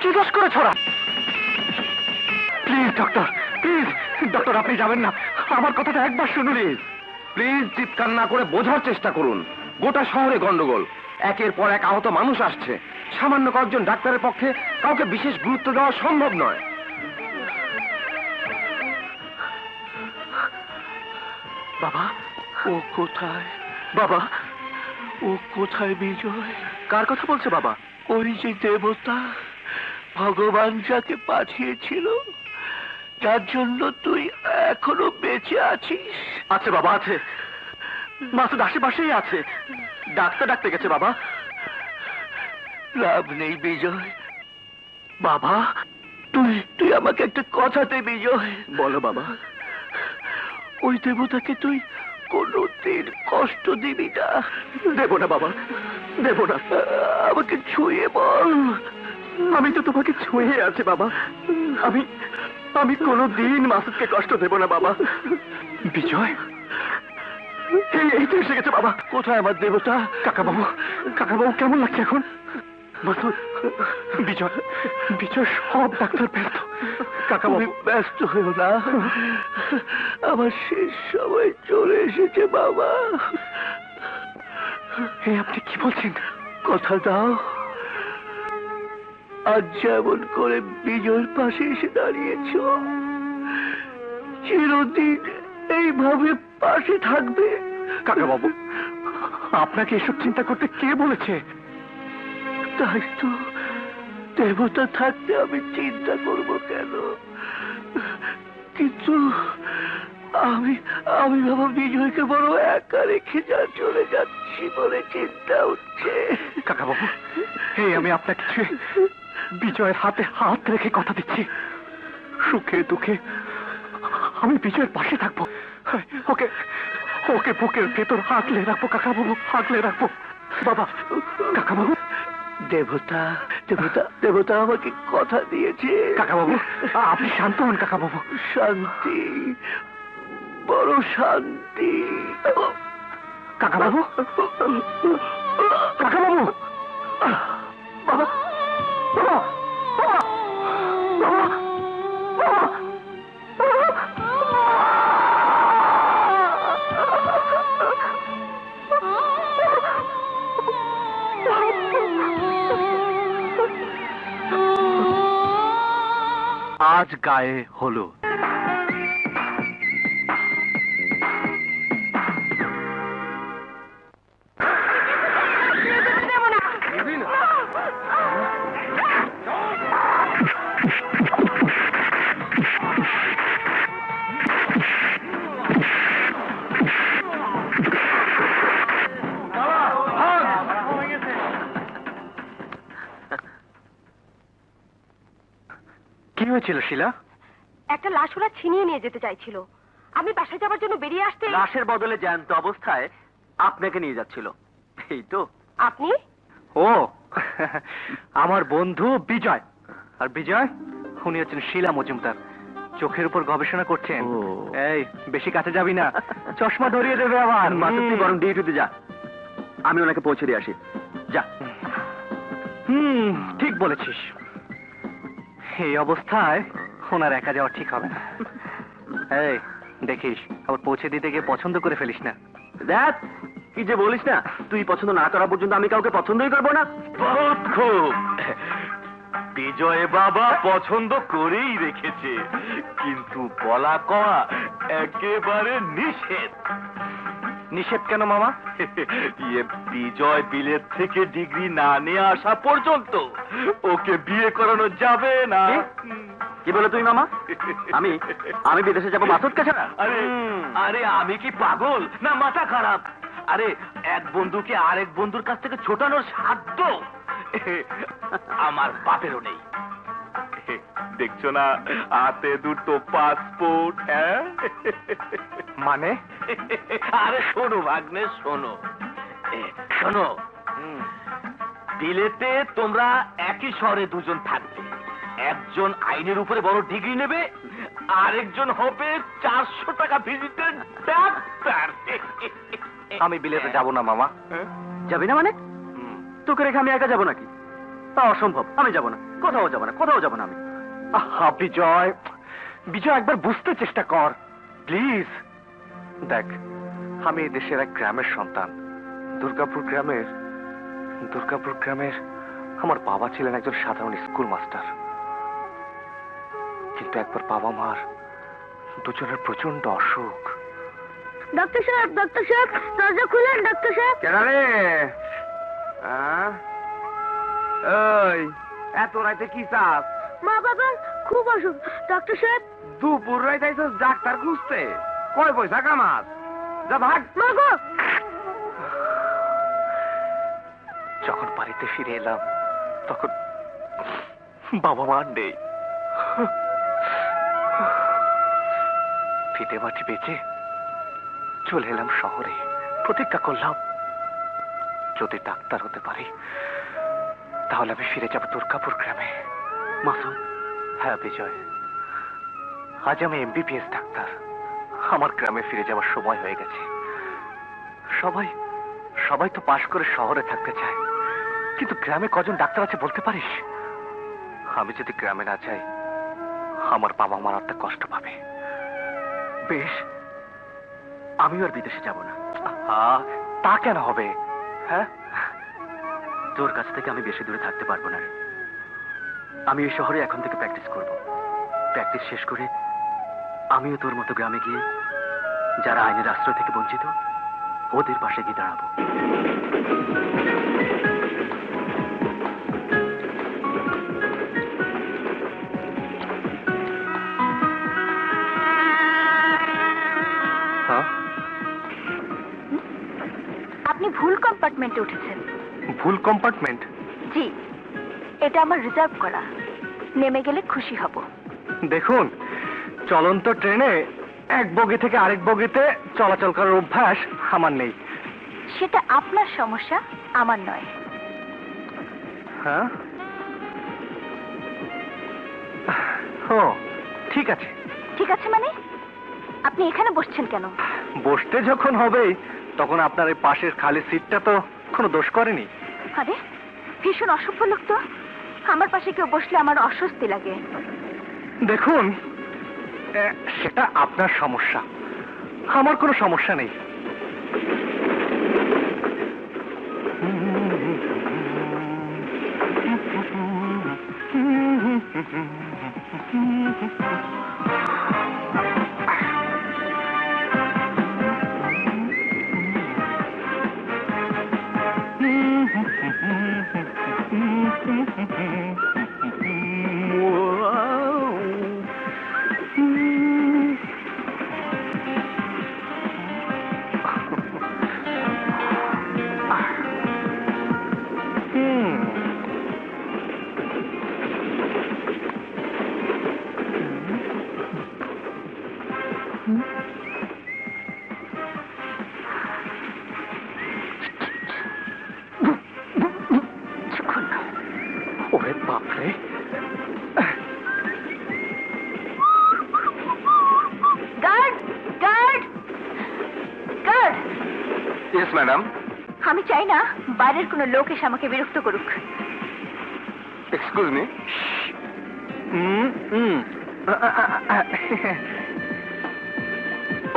কি দোষ করেছ ওরা? প্লিজ ডক্টর, প্লিজ ডক্টর, আপনি যাবেন না, আমার কথাটা একবার শুনুন। প্লিজ চিৎকার না করে বোঝার চেষ্টা করুন। গোটা শহরে গন্ডগোল, একের পর এক আহত মানুষ আসছে। সামান্য কয়েকজন ডাক্তারের পক্ষে কাউকে বিশেষ গুরুত্ব দেওয়া সম্ভব নয়। বাবা, ও কোথায়? বাবা, ও কোথায় বিজয়? কার কথা বলছো বাবা? ওই যে দেবতা, ভগবান যাকে পাঠিয়েছিল, যার জন্য তুই এখনো বেঁচে আছিস। আছে বাবা, আছে। মাসুদ আশেপাশেই আছে, ডাক্তার ডাকতে গেছে বাবা। লাভ নেই বিজয়। বাবা, তুই আমাকে একটা কথা দে বিজয়। বলো বাবা। ওই দেবতাকে তুই কোনোদিন কষ্ট দিবি না। দেব না বাবা, দেব না। আমাকে ছুঁয়ে বল। আমি তো তোমাকে ছুঁয়ে আছি বাবা। আমি কোনোদিন মাসুদকে কষ্ট দেব না বাবা। বিজয়, এই তো এসে গেছে বাবা। কোথায় আমার দেবতা? কাকাবাবু, কাকাবাবু কেমন লাগছে এখন? মাসুদ, বিজয়, বিজয় সব ডাক্তার ব্যস্ত। কাকাবাবু ব্যস্ত হয়েও না, আমার শেষ সময় চলে এসেছে বাবা। আপনি কি বলছেন? কথা দাও, আজ যেমন করে বিজয়ের পাশে এসে দাঁড়িয়েছ, চিরদিন এইভাবে পাশে থাকবে। কাকাবাবু, আপনাকে এসব চিন্তা করতে কে বলেছে? তাই তো, দেবতা থাকতে আমি চিন্তা করব কেন? কিন্তু আমি বাবা বিজয়কে বড় একা রেখে চলে যাচ্ছি বলে চিন্তা হচ্ছে। কাকাবাবু, আমি আপনাকে বিজয়ের হাতে হাত রেখে কথা দিচ্ছি, সুখে দুঃখে আমি বিজয়ের পাশে থাকবো। ওকে ওকে বুকের ভেতর হাঁকলে রাখবো কাকাবাবু, হাঁকলে রাখবো। বাবা, কাকাবাবু, দেবতা দেবতা দেবতা আমাকে কথা দিয়েছে। কাকাবাবু, আপনি শান্ত হন কাকাবাবু। শান্তি, বড় শান্তি। কাকাবাবু, কাকাবাবু, বাবা, বাবা, বাবা, বাবা, বাবা। আজ গায়ে হলো। কি হয়েছিল শিলা? একটা লাশ ওরা ছিনিয়ে নিয়ে যেতে চাইছিল। আমি বাসায় যাবার জন্য বেরিয়ে আসতে লাশের বদলে জ্যান্ত অবস্থায় আপনাকে নিয়ে যাচ্ছিল, এই তো? আপনি? ও আমার বন্ধু বিজয়। আর বিজয়, উনি হচ্ছেন শিলা মজুমদার, চোখের উপর গবেষণা করছেন। এই বেশি কাছে যাবি না, চশমা ধরিয়ে দেবে আবার। মাসুদ, তুই বরং ডিউটিতে যা, আমি ওনাকে পৌঁছে দিয়ে আসি। যা। ঠিক বলেছিস, এই অবস্থায় ওনার একা যাওয়া ঠিক হবে না। এই দেখিস, আবার পৌঁছে দিতে গিয়ে পছন্দ করে ফেলিস না। দেখ কি যে বলিস না, তুই পছন্দ না করা পর্যন্ত আমি কাউকে পছন্দই করবো না। বহুত খুব, বিজয় বাবা পছন্দ করেই রেখেছে, কিন্তু বলা কওয়া একেবারে নিষেধ। নিষেধ কেন মামা? ইয়ে, বিজয় বিলেত থেকে ডিগ্রি না নিয়ে আসা পর্যন্ত ওকে বিয়ে করানো যাবে না। কি বলে তুই মামা? আমি আমি বিদেশে যাবো মাসুদকে ছাড়া? আরে আরে আমি কি পাগল না মাথা খারাপ? আরে এক বন্ধুকে আরেক বন্ধুর কাছ থেকে ছোটানোর সাধ্য আমার বাপেরও নেই। দেখছো না হাতে দুটো পাসপোর্ট? মানে? আরে শোনো ভাগ্নে, শোনো শোনো, বিলেতে তোমরা একই শহরে দুজন থাকবে, একজন আইনের উপরে বড় ডিগ্রি নেবে, আরেকজন হবে 400 টাকা ভিজিটের ডাক্তার। আমি বিলেতে যাব না মামা। যাবি না মানে? তোকে রেখে আমি একা যাবো নাকি? তা অসম্ভব, আমি যাব না, কোথাও যাব না, কোথাও যাব না আমি। আহা বিজয়, বিজয় একবার বুঝতে চেষ্টা কর প্লিজ। দেখ, আমি এই দেশের এক গ্রামের সন্তান। দুর্গাপুর গ্রামের আমার বাবা ছিলেন একজন সাধারণ স্কুল মাস্টার। কিন্তু একবার বাবা মার দুজনের প্রচন্ড অসুখ। ডক্টর সাহেব, দরজা খুলেন ডক্টর সাহেব। কেন রে? ওই এত রাতে কি চাস? মা বাবা খুব অসুখ ডক্টর সাহেব। দুপুর রাইতে ডাক্তার খুঁজতে কয় পয়সা কামাস? যা ভাগ। মা গো, যখন বাড়িতে ফিরে এলাম তখন বাবা মা আর নেই। ফিতে মাটি বেঁচে চলে এলাম শহরে। প্রতিজ্ঞা করলাম, যদি ডাক্তার হতে পারি তাহলে আমি ফিরে যাব দুর্গাপুর গ্রামে। মাসুদ, হ্যাঁ বিজয়, আজ আমি এমবিবিএস ডাক্তার। আমার গ্রামে ফিরে যাওয়ার সময় হয়ে গেছে। সবাই তো পাশ করে শহরে থাকতে চায়, কিন্তু গ্রামে কজন ডাক্তার আছে বলতে পারিস? আমি যদি গ্রামে না যাই, আমার বাবা মার একটা কষ্ট পাবে। বেশ, আমিও আর বিদেশে যাব না। তা কেন হবে? হ্যাঁ, তোর কাছ থেকে আমি বেশি দূরে থাকতে পারবো না। আমি এই শহরে এখন থেকে প্র্যাকটিস করব। প্র্যাকটিস শেষ করে আমিও তোর মতো গ্রামে গিয়ে যারা আইনের আশ্রয় থেকে বঞ্চিত, ওদের পাশে গিয়ে দাঁড়াবো। আপনি ভুল কম্পার্টমেন্টে উঠেছেন। ভুল কম্পার্টমেন্ট? জি, এটা আমার রিজার্ভ করা। নেমে গেলে খুশি হব। দেখুন, চলন্ত ট্রেনে এক বগি থেকে আরেক বগিতে চলাচল করার অভ্যাস আমার নেই। সেটা আপনার সমস্যা, আমার নয়। হ্যাঁ, ও ঠিক আছে। ঠিক আছে মানে? আপনি এখানে বসছেন কেন? বসতে যখন হবেই তখন আপনার এই পাশের খালি সিটটা তো কোনো দোষ করেনি। আরে, ভীষণ অসভ্য লোক তো। আমার পাশে কেউ বসলে আমার অস্বস্তি লাগে। দেখুন, সেটা আপনার সমস্যা, আমার কোনো সমস্যা নেই। ওরে বাপরে! Guard, guard, guard! Yes madam. আমি চাই না বাইরের কোনো লোক এসে আমাকে বিরক্ত করুক। Excuse me.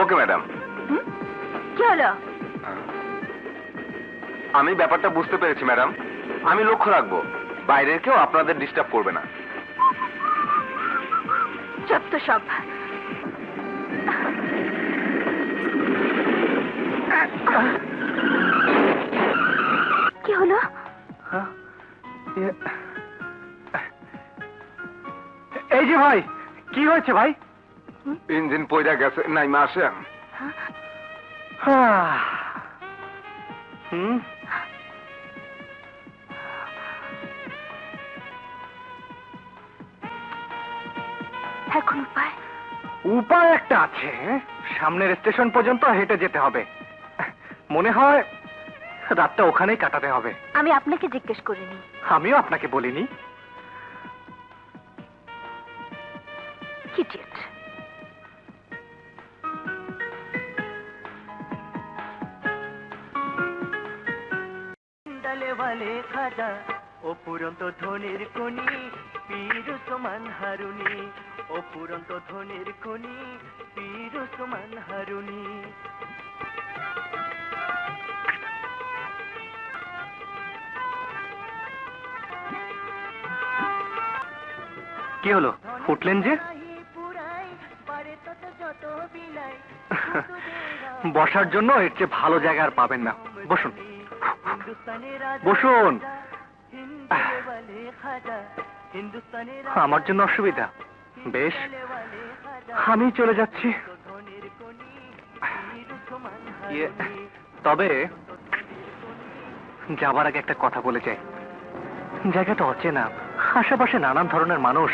Okay madam. কি হলো? আমি ব্যাপারটা বুঝতে পেরেছি ম্যাডাম। আমি লক্ষ্য রাখবো বাইরের কেউ আপনাদের ডিস্টার্ব করবে না। যত সব। কি হলো? এই যে ভাই, কি হয়েছে ভাই? ইঞ্জিন পয়রা গেছে, নাই মাসে। এখন উপায়? উপায় একটা আছে। সামনের স্টেশন পর্যন্ত হেঁটে যেতে হবে। মনে হয় রাতটা ওখানেই কাটাতে হবে। আমি আপনাকে জিজ্ঞেস করিনি। আমিও আপনাকে বলিনি। ইডিয়েট। वाले खाजा অপুরন্ত ধনের কনি পীর সমান হারুনি, অপুরন্ত ধনের কনি পীর সমান হারুনি। কি হলো, ফুটলেন যে? বসার জন্য এর চেয়ে ভালো জায়গা আর পাবেন না। বসুন বসুন। আমার জন্য অসুবিধা? বেশ, আমি চলে যাচ্ছি। তবে যাবার আগে একটা কথা বলে যাই। জায়গাটা অচেনা, আশেপাশে নানান ধরনের মানুষ,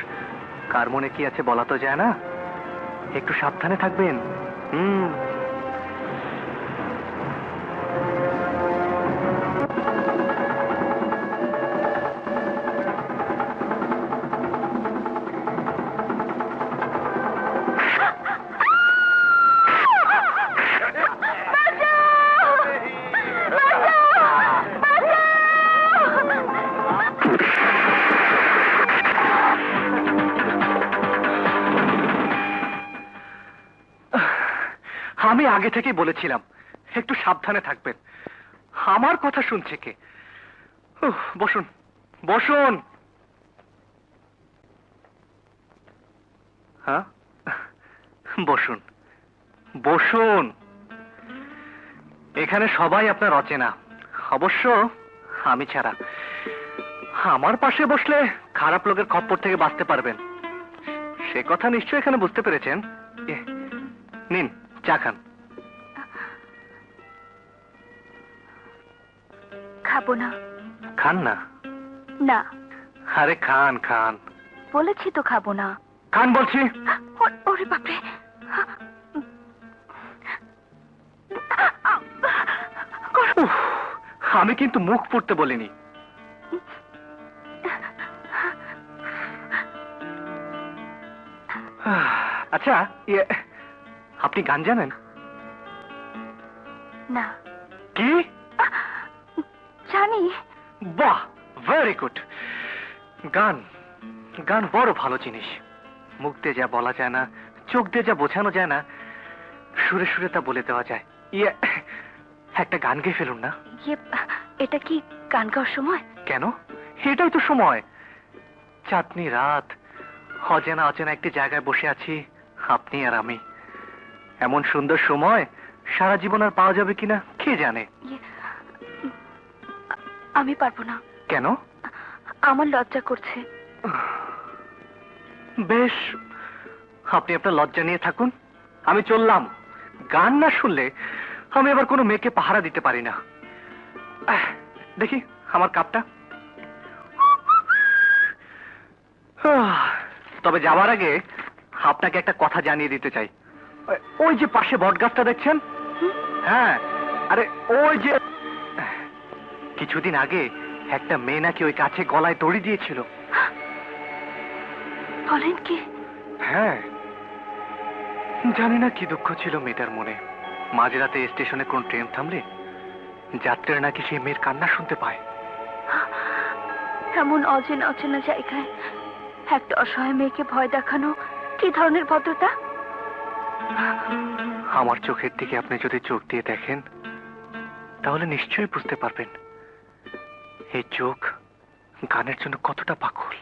কার মনে কি আছে বলা তো যায় না। একটু সাবধানে থাকবেন। আমি আগে থেকেই বলেছিলাম একটু সাবধানে থাকবেন। আমার কথা শুনছে কে? বসুন বসুন। হ্যাঁ, বসুন বসুন। এখানে সবাই আপনার অচেনা, অবশ্য আমি ছাড়া। আমার পাশে বসলে খারাপ লোকের খপ্পর থেকে বাঁচতে পারবেন, সে কথা নিশ্চয়ই এখানে বুঝতে পেরেছেন। নিন, চা খান। খাবো না। খান না? না। আরে খান খান। বলেছি তো খাবো না। খান বলছি। ওরে বাপরে, উফ, আমি কিন্তু মুখ পুড়তে বলিনি। আচ্ছা, আপনি গান জানেন? না। কি? জানি। বাহ, ভেরি গুড। গান গান বড় ভালো জিনিস। মুখ দিয়ে যা বলা যায় না, চোখ দিয়ে যা বোঝানো যায় না, সুরে সুরে তা বলে দেওয়া যায়। একটা গান গেয়ে ফেলুন না। এটা কি গান গাওয়ার সময়? কেন, এটাই তো সময়। চাঁদনি রাত, অচেনা অচেনা একটি জায়গায় বসে আছি আপনি আর আমি। এমন সুন্দর সময় সারা জীবন আর পাওয়া যাবে কিনা কে জানে। আমি পারবো না। কেন? আমার লজ্জা করছে। বেশ, আপনি আপনার লজ্জা নিয়ে থাকুন, আমি চললাম। গান না শুনলে আমি আবার কোনো মেয়েকে পাহারা দিতে পারি না। দেখি আমার কাপটা। তবে যাওয়ার আগে আপনাকে একটা কথা জানিয়ে দিতে চাই। ওই যে পাশে বটগাছটা দেখছেন? হ্যাঁ, আরে ওই যে কিছুদিন আগে একটা মেয়ে নাকি ওই কাছে গলায় দড়ি দিয়েছিল। বলেন কি? হ্যাঁ, জানি না কি দুঃখ ছিল মেয়েটার মনে। মাঝরাতে স্টেশনে কোন ট্রেন থামলে যাত্রীরা নাকি সেই মেয়ের কান্না শুনতে পায়। এমন অচেনা অচেনা জায়গায় একটা অসহায় মেয়েকে ভয় দেখানো কি ধরনের ভদ্রতা? আমার চোখের দিকে আপনি যদি চোখ দিয়ে দেখেন তাহলে নিশ্চয়ই বুঝতে পারবেন এই চোখ গানের জন্য কতটা পাগল।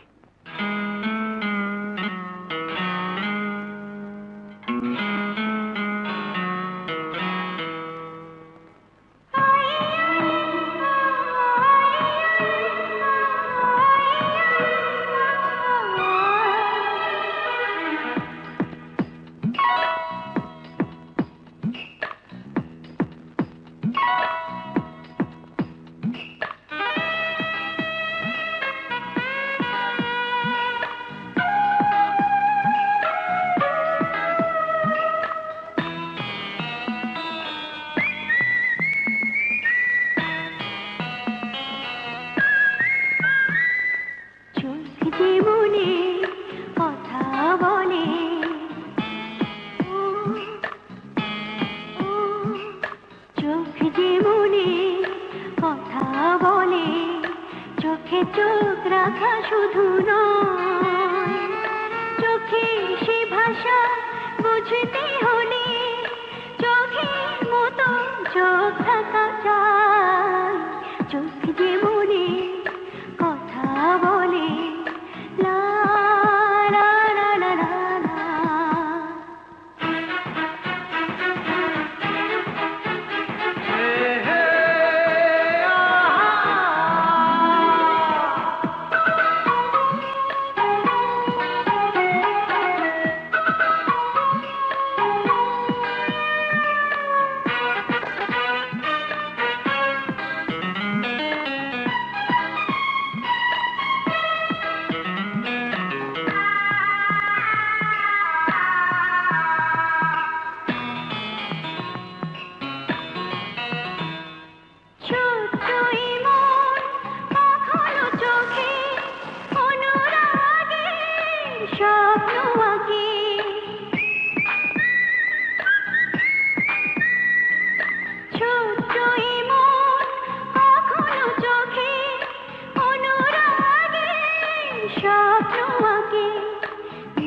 স্বপ্ন আঁকে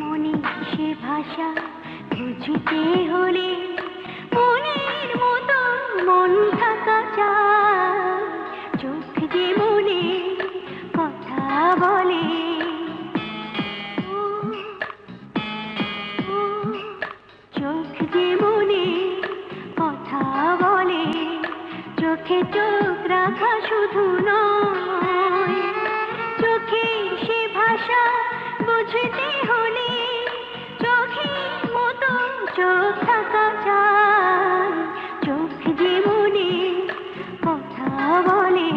মনে সে ভাষা বুঝতে হলে মনের মতো মন থাকা চায় চোখ যে মনে কথা বলে চোখ যে মনে কথা বলে চোখে চোখ রাখা শুধু নয় চোখে সে ভাষা বুঝতে হলে চোখের মতো চোখ থাকা চায় চোখ যে মনে কথা বলে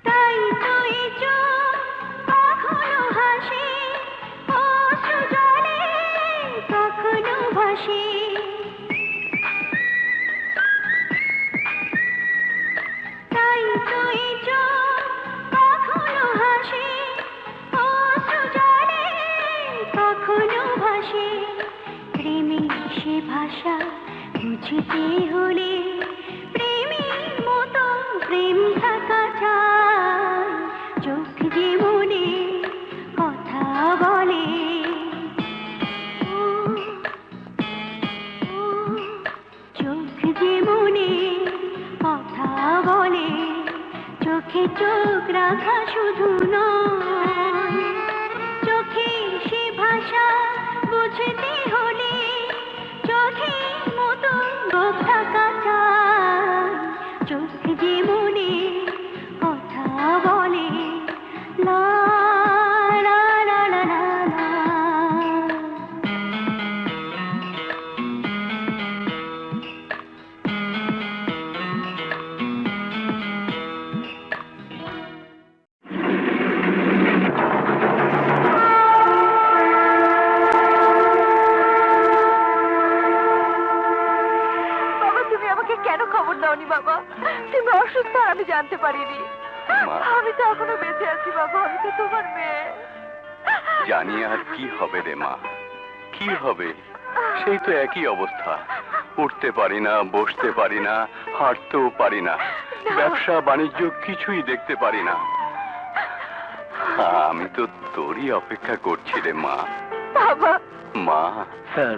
তাই তুই চোখ কখনো হাসে অশ্রু জলে কখনো ভাসে তাই তুই চোখ কখনো হাসে অশ্রু জলে কখনো ভাসে প্রেমে সে ভাষা বুঝতে হলে প্রেমের মতো প্রেম থাকা চায় চোখ যে মনে কথা বলে চোখ যে মনে কথা বলে চোখে চোখ রাখা শুধু নয় চোখে সে ভাষা বুঝতে হলে চোখের মতো চোখ থাকা চায় চোখ যে মনে কথা বলে লা লা লা লা লা লা। বাবা তুমি আমাকে কেন খবর দাওনি বাবা তুমি অসুস্থ আর আমি জানতে পারিনি আমি তো এখনো বেঁচে আছি বাবা আমি তো তোমার মেয়ে জানি আর কি হবে রে মা কি হবে সেই তো একই অবস্থা উঠতে পারি না বসতে পারি না হাঁটতেও পারি না ব্যবসা বাণিজ্য কিছুই দেখতে পারি না আমি তো তোরই অপেক্ষা করছি রে মা বাবা মা স্যার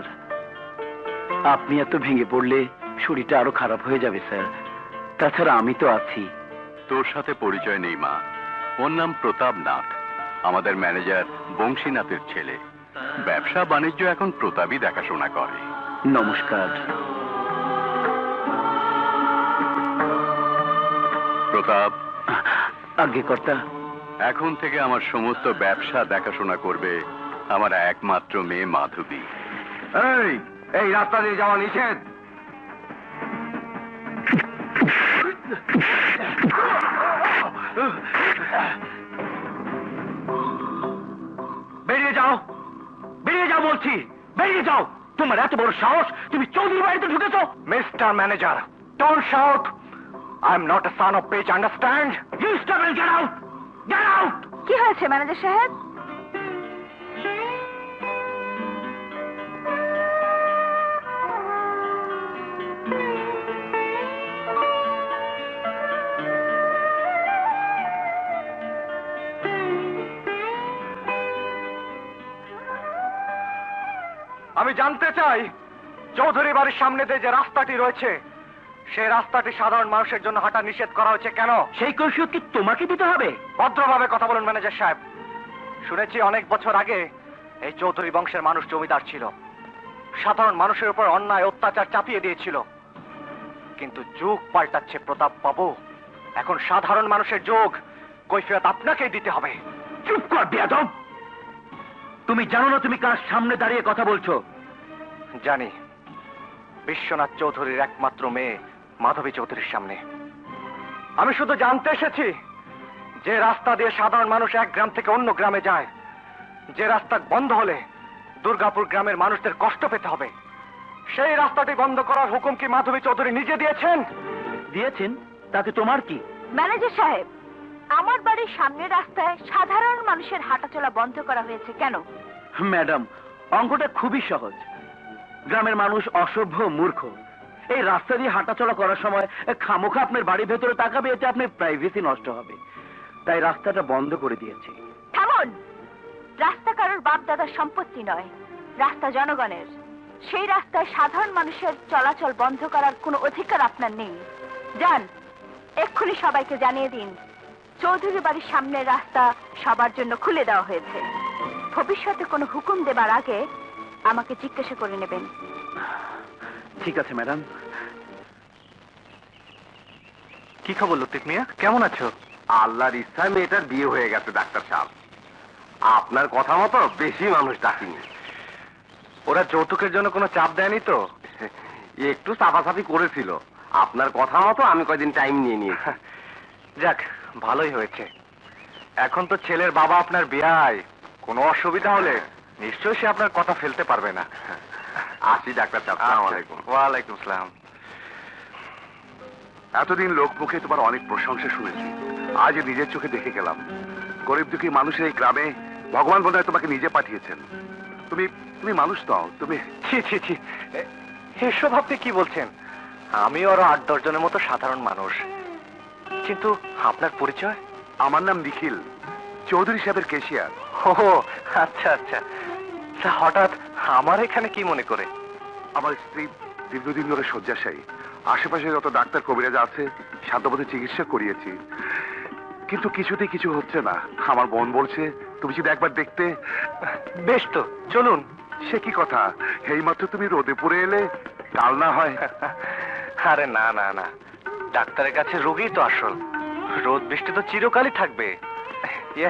আপনি এত ভেঙে পড়লে শরীরটা আরো খারাপ হয়ে যাবে স্যার তাছাড়া আমি তো আছি তোর সাথে পরিচয় নেই মা ওর নাম প্রতাপ নাথ আমাদের ম্যানেজার বংশীনাথের ছেলে ব্যবসা বাণিজ্য এখন প্রতাপই দেখাশোনা করে নমস্কার প্রতাপ আজ্ঞে কর্তা এখন থেকে আমার সমস্ত ব্যবসা দেখাশোনা করবে আমার একমাত্র মেয়ে মাধবী এই রাস্তা দিয়ে যাওয়া নিষেধ বেরিয়ে যাও বলছি বেরিয়ে যাও তোমার এত বড় সাহস তুমি চৌধুরী বাড়িতে ঢুকেছো mister manager don't shout I am not a son of page understand you stop and get out কি হয়েছে ম্যানেজার সাহেব আমি জানতে চাই চৌধুরী বাড়ির সামনে দিয়ে যে রাস্তাটি রয়েছে সেই রাস্তাটি সাধারণ মানুষের জন্য হাঁটা নিষেধ করা হয়েছে কেন সেই কৈফিয়ত কি তোমাকে দিতে হবে ভদ্রভাবে কথা বলুন ম্যানেজার সাহেব শুনেছি অনেক বছর আগে এই চৌধুরী বংশের মানুষ জমিদার ছিল সাধারণ মানুষের উপর অন্যায় অত্যাচার চাপিয়ে দিয়েছিল কিন্তু যুগ পাল্টাচ্ছে প্রতাপ বাবু এখন সাধারণ মানুষের যুগ কৈফিয়ত আপনাকেই দিতে হবে চুপ কর বেয়াদব তুমি জানো না তুমি কার সামনে দাঁড়িয়ে কথা বলছো জানি বিশ্বনাথ চৌধুরীর একমাত্র মেয়ে মাধবী চৌধুরীর সামনে। আমি শুধু জানতে এসেছি যে রাস্তা দিয়ে সাধারণ মানুষ এক গ্রাম থেকে অন্য গ্রামে যায়, যে রাস্তা বন্ধ হলে দুর্গাপুর গ্রামের মানুষদের কষ্ট পেতে হবে, সেই রাস্তাটি বন্ধ করার হুকুম কি মাধবী চৌধুরী নিজে দিয়েছেন? দিয়েছেন, তাতে তোমার কি? ম্যানেজার সাহেব, আমার বাড়ির সামনের রাস্তায় সাধারণ মানুষের হাঁটাচলা বন্ধ করা হয়েছে কেন? ম্যাডাম, অঙ্কটা খুবই সহজ। গ্রামের মানুষ অসভ্য, মূর্খ। এই রাস্তা দিয়ে হাঁটাচলা করার সময় খামোখা আপনার বাড়ির ভেতরে তাকাবে, এতে আপনার প্রাইভেসি নষ্ট হবে। তাই রাস্তাটা বন্ধ করে দিয়েছে। থামুন! রাস্তা কারোর বাপ দাদার সম্পত্তি নয়, রাস্তা জনগণের। সেই রাস্তায় সাধারণ মানুষের চলাচল বন্ধ করার কোনো অধিকার আপনার নেই। যান, এক্ষুনি সবাইকে জানিয়ে দিন চৌধুরী বাড়ির সামনের রাস্তা সবার জন্য খুলে দেওয়া হয়েছে। ভবিষ্যতে কোনো হুকুম দেবার আগে আমাকে জিজ্ঞাসা করে নেবেন। ঠিক আছে ম্যাডাম। কি খবর লতিফ মিয়া, কেমন আছো? আল্লাহর ইচ্ছায় মেয়েটার বিয়ে হয়ে গেছে ডাক্তার সাহেব। আপনার কথা মতো বেশি মানুষ ডাকিনি। ওরা যৌতুকের জন্য কোনো চাপ দেয়নি তো? একটু চাপাচাপি করেছিল। আপনার কথা মতো আমি কয়দিন টাইম নিয়ে নিয়েছি। যাক, ভালোই হয়েছে। এখন তো ছেলের বাবা আপনার বিয়ায়, কোনো অসুবিধা হলে নিশ্চয়ই সে আপনার কথা ফেলতে পারবে না। আসি ডাক্তার সাহেব, আসসালামু আলাইকুম। ওয়ালাইকুম আসসালাম। এতদিন লোক মুখে তোমার অনেক প্রশংসা শুনেছি, আজ নিজের চোখে দেখে গেলাম। গরিব দুঃখী মানুষের এই গ্রামে ভগবান বোধহয় তোমাকে নিজে পাঠিয়েছেন। তুমি তুমি মানুষ নও, তুমি ছি ছি ছি, এসব আপনি কি বলছেন? আমি আরো 8-10 জনের মতো সাধারণ মানুষ। কিন্তু আপনার পরিচয়? আমার নাম নিখিল, চৌধুরী সাহেবের কেশিয়ার। ও আচ্ছা আচ্ছা। তা হঠাৎ আমার এখানে কি মনে করে? আমার স্ত্রী দীর্ঘদিন ধরে শয্যাশায়ী। আশেপাশে যত ডাক্তার কবিরাজ আছে সাধ্যমতো চিকিৎসা করিয়েছি, কিন্তু কিছুতেই কিছু হচ্ছে না। আমার বোন বলছে তুমি যদি একবার দেখতে। বেশ তো, চলুন। সে কি কথা, এইমাত্র তুমি রোদে পড়ে এলে, কাল না হয়? আরে না না না, ডাক্তারের কাছে রোগী তো আসল, রোদ বৃষ্টি তো চিরকালই থাকবে। ইয়ে,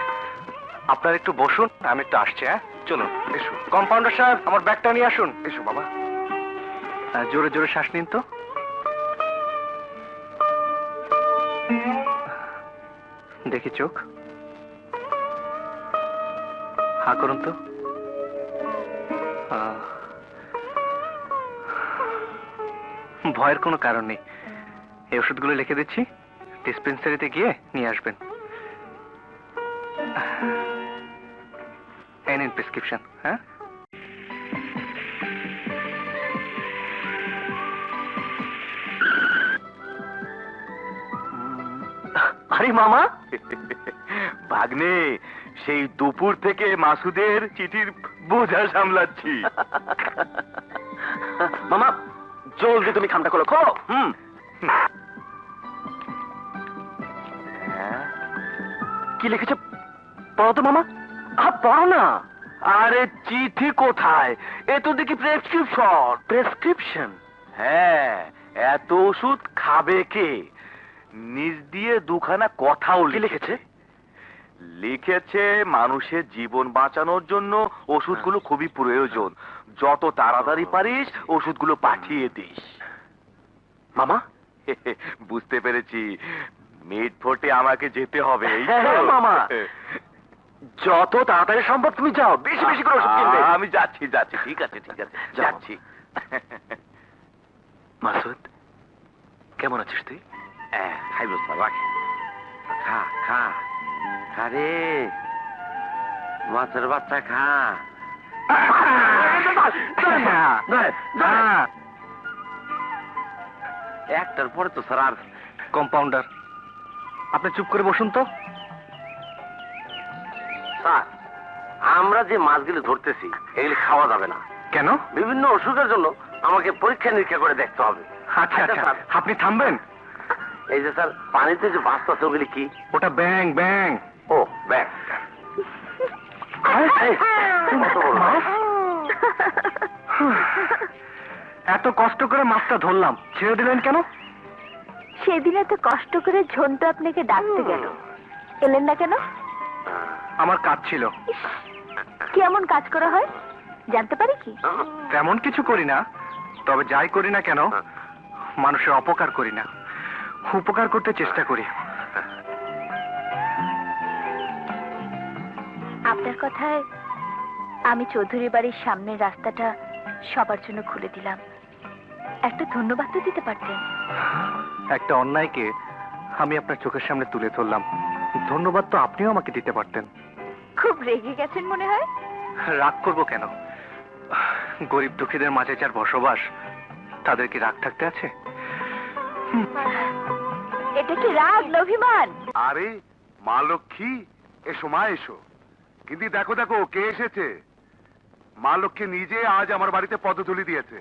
আপনার একটু বসুন, আমি একটু আসছি। হ্যাঁ, চলুন। এসো কম্পাউন্ডার সাহেব, আমার ব্যাগটা নিয়ে আসুন। এসো বাবা। জোরে জোরে শ্বাস নিন তো। দেখি চোখ, হা করুন তো। ভয়ের কোনো কারণ নেই। এই ওষুধগুলো লিখে দিচ্ছি, ডিসপেন্সারিতে গিয়ে নিয়ে আসবেন। এই নিন প্রেসক্রিপশন। হ্যাঁ, আরে মামা, ভাগ্নে, সেই দুপুর থেকে মাসুদের চিঠির বোঝা সামলাচ্ছি। মামা, জলদি তুমি খামটা খোলো, খোলো। কি লিখেছে পড়ো তো মামা। পড়ো না। আরে চিঠি কোথায়, এ তো দেখি প্রেসক্রিপশন। প্রেসক্রিপশন? হ্যাঁ, এত ওষুধ খাবে কে? নিজ দিয়ে দুখানা কথাও লিখেছে। লিখেছে মানুষের জীবন বাঁচানোর জন্য ওষুধগুলো খুবই প্রয়োজন, যত তাড়াতাড়ি পারিস ওষুধগুলো পাঠিয়ে দিস। মামা, বুঝতে পেরেছি, মিট ফোর্টে আমাকে যেতে হবে। মামা, যত তাড়াতাড়ি সম্ভব তুমি যাও, বেশি বেশি করে ওষুধ কিনবে। আমি যাচ্ছি যাচ্ছি, ঠিক আছে ঠিক আছে, যাচ্ছি। মাসুদ, কেমন আছিস তুই? খাইব রাখ, খা খা খা রে, মাছের বাচ্চা খা। একটার পরে তো স্যার আর। কম্পাউন্ডার, আপনি চুপ করে বসুন তো। স্যার, আমরা যে মাছগুলো ধরতেছি এগুলি খাওয়া যাবে না। কেন? বিভিন্ন ওষুধের জন্য আমাকে পরীক্ষা নিরীক্ষা করে দেখতে হবে। আচ্ছা আচ্ছা, স্যার, আপনি থামবেন। এই যে স্যার পানিতে যে বাঁচতেছে ওগুলি কি? ওটা ব্যাং ব্যাং। ও ব্যাগ। এত কষ্ট করে মাছটা ধরলাম, ছেড়ে দিলেন কেন? সেদিন এত কষ্ট করে ঝন্টু আপনাকে ডাকতে গেল, এলেন না কেন? আমার কাজ ছিল। কেমন কাজ করা হয় জানতে পারি কি? তেমন কিছু করি না, তবে যাই করি না কেন মানুষের অপকার করি না, উপকার করতে চেষ্টা করি। আপনার কথায় আমি চৌধুরী বাড়ির সামনের রাস্তাটা সবার জন্য খুলে দিলাম। একটা ধন্যবাদ তো দিতে পারতেন। একটা অন্যায়কে আমি আপনার চোখের সামনে তুলে ধরলাম, ধন্যবাদ তো আপনিও আমাকে দিতে পারতেন। খুব রেগে গেছেন মনে হয়। রাগ করবো কেন? গরিব দুঃখীদের মাঝে যার বসবাস, তাদের কি রাগ থাকতে আছে? এটা কি রাগ না অভিমান? আরে মা লক্ষ্মী, এসো মা এসো। কিন্তু দেখো দেখো কে এসেছে। মা লক্ষ্মী নিজে আজ আমার বাড়িতে পদধূলি দিয়েছে।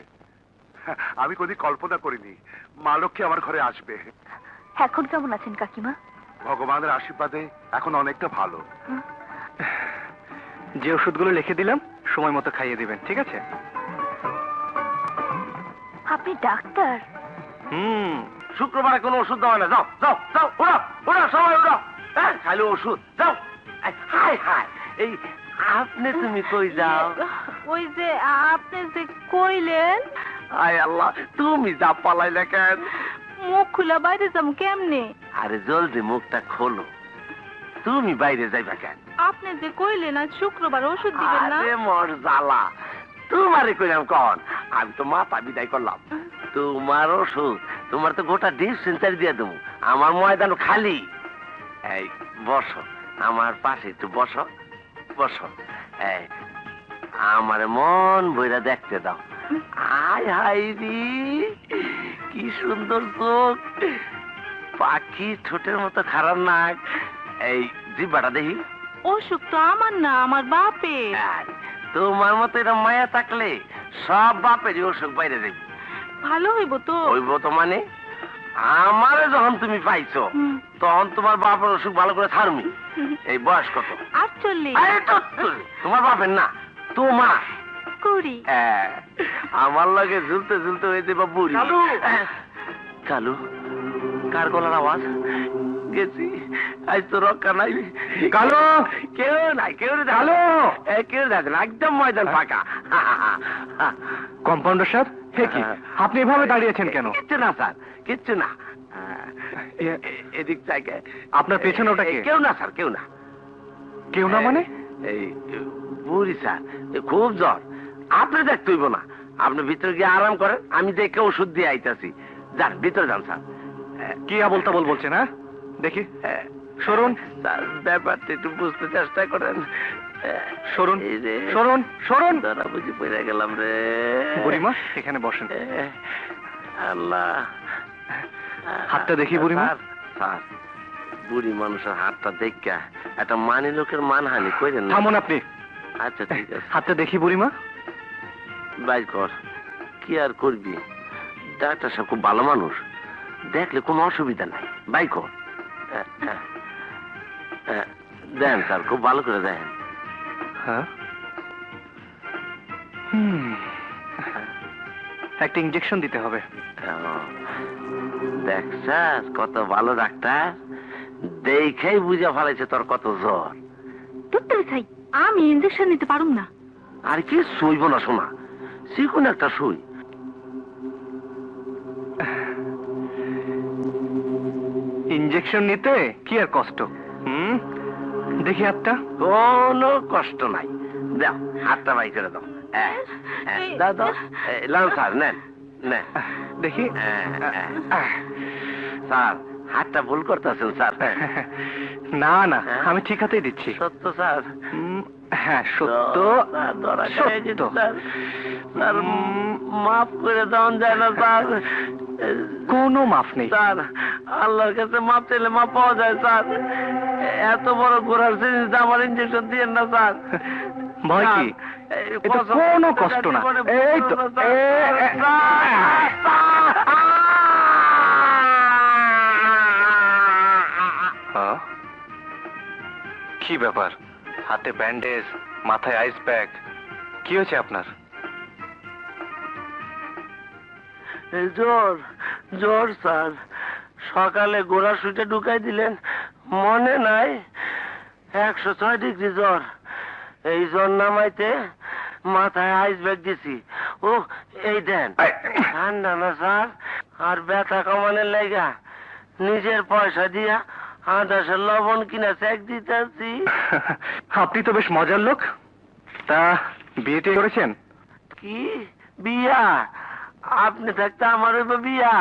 আমি কোনদিন কল্পনা করিনি মা লক্ষ্মী আমার ঘরে আসবে। এখন কেমন আছেন কাকিমা? ভগবানের আশীর্বাদে এখন অনেকটা ভালো। যে ওষুধগুলো লিখে দিলাম সময় মতো খাইয়ে দিবেন, ঠিক আছে? আপনি ডাক্তার? শুক্রবারে কোনো ওষুধ দেওয়া না। যাও যাও যাও, ওরা ওরা সবাই ওরা। হ্যাঁ, খালি ওষুধ। যাও। হাই হাই, এই আপনি তুমি কই যাও? ওই যে আপনি যে কইলেন আয় আল্লাহ, তুমি যা পালাইলে কেন? মুখ খুলে বাইরে যাম কেমনে? আরে জলদি মুখটা খোলো, তুমি বাইরে যাইবা কেন? আপনি যে কইলেন আজ শুক্রবার ওষুধ দিবেন না। আরে মোর জ্বালা, তোমারে কইলাম কন? আমি তো মাথা বিদায় করলাম। তোমার ওষুধ, তোমার তো গোটা ডিসপেন্সারি দিয়ে দেবো। আমার ময়দান খালি। এই বসো, আমার পাশে একটু বসো বসো। এই আমার মন বইরা দেখতে দাও। আয় হাই রে, কি সুন্দর চোখ, পাখি ঠোঁটের মতো খারাপ নাক। এই জিব্বাটা দেখি। অসুখ তো আমার না, আমার বাপের। আয়, তোমার মতো এরকম মায়া থাকলে সব বাপেরই অসুখ বাইরে দেবে। ভালো হইব তো? হইব তো মানে? আমারে যখন তুমি পাইছো তখন তোমার বাপের অসুখ ভালো করে ছাড়মি। এই বয়স কত? 48। আরে তোর, তোমার বাপের না, তোমার। কুড়ি। আমার লাগে ঝুলতে ঝুলতে হয়ে যাবে বুড়ি। কালু, কার গলার আওয়াজ? গেছি, আজ তো রক্ষা নাই। কালু! কেউ নাই, কেউ নেই। কালু! কেউ দেখে না, একদম ময়দান ফাঁকা। কম্পাউন্ডার সাহেব, হে কি আপনি এভাবে দাঁড়িয়েছেন কেন? কিচ্ছু না স্যার, কিচ্ছু না। এদিক থেকে আপনার পেছনে ওটা কে? কেউ না স্যার, কেউ না। কেউ না মানে? এই বুড়ি স্যার, খুব জ্বর। আপনি দেখতে হইব না, আপনি ভিতরে গিয়ে আরাম করেন, আমি দেখে ওষুধ দিয়ে আইতাছি। যান ভিতরে যান স্যার। কি আবল তাবল বলছেন? হ্যাঁ, দেখি সরুন। স্যার ব্যাপারটা একটু বুঝতে চেষ্টা করেন। সরুন এই যে, সরুন সরুন। ধরা বুঝি পড়ে গেলাম রে। বুড়িমা এখানে বসেন। আল্লাহ, হাতটা দেখি বুড়িমা। স্যার, বুড়ি মানুষের হাতটা দেখা একটা মানি লোকের মানহানি করেন না। থামুন আপনি। আচ্ছা ঠিক আছে। হাতটা দেখি বুড়িমা। বাইর কর। কি আর করবি, ডাক্তার সাহেব খুব ভালো মানুষ, দেখলে কোনো অসুবিধা নাই। বাই কর। দেন স্যার, খুব ভালো করে দেখেন। হ্যাঁ, একটা ইনজেকশন দিতে হবে। দেখ স্যার, কত ভালো ডাক্তার, দেখেই বুঝে ফেলাইছে তোর কত জ্বর। তুই চাই আমি ইনজেকশন নিতে পারুম না। আর কি শুইব না শোনা, শিখুন একটা শুই। ইনজেকশন নিতে কি আর কষ্ট? দেখি হাতটা। কোনো কষ্ট নাই। দাও হাতটা বাই করে দাও। দাও দাও, লাল স্যার নেন নেন। দেখি। স্যার হাতটা ভুল করতেছেন স্যার। না না, আমি ঠিক হাতেই দিচ্ছি। সত্য স্যার? হ্যাঁ সত্য। সত্য। স্যার মাফ করে দেওয়া যায় না স্যার? কোনো মাফ নেই স্যার, আল্লাহর কাছে মাপ চাইলে মাপ পাওয়া যায় স্যার। এত বড় ঘোড়ার জিনিস আমার ইঞ্জেকশন দিয়ে না স্যার। ভয় কি? এটা কোনো কষ্ট না। এই তো কি ব্যাপার? হাতে ব্যান্ডেজ, মাথায় আইস ব্যাগ, কি হয়েছে আপনার? জ্বর, জ্বর স্যার। সকালে গোড়া সুইটে ঢুকাই দিলেন, মনে নাই? 106 ডিগ্রি জ্বর। এই জ্বর নামাইতে মাথায় আইস ব্যাগ দিছি। ও এই দেন। ঠান্ডা না স্যার, আর ব্যথা কমানোর লাইগা নিজের পয়সা দিয়া 10 লবণ কিনা চেক দিতেছি। আপনি তো বেশ মজার লোক। তা বিয়েটি করেছেন? কি বিয়া? আপনি থাকতে আমার হইব বিয়া?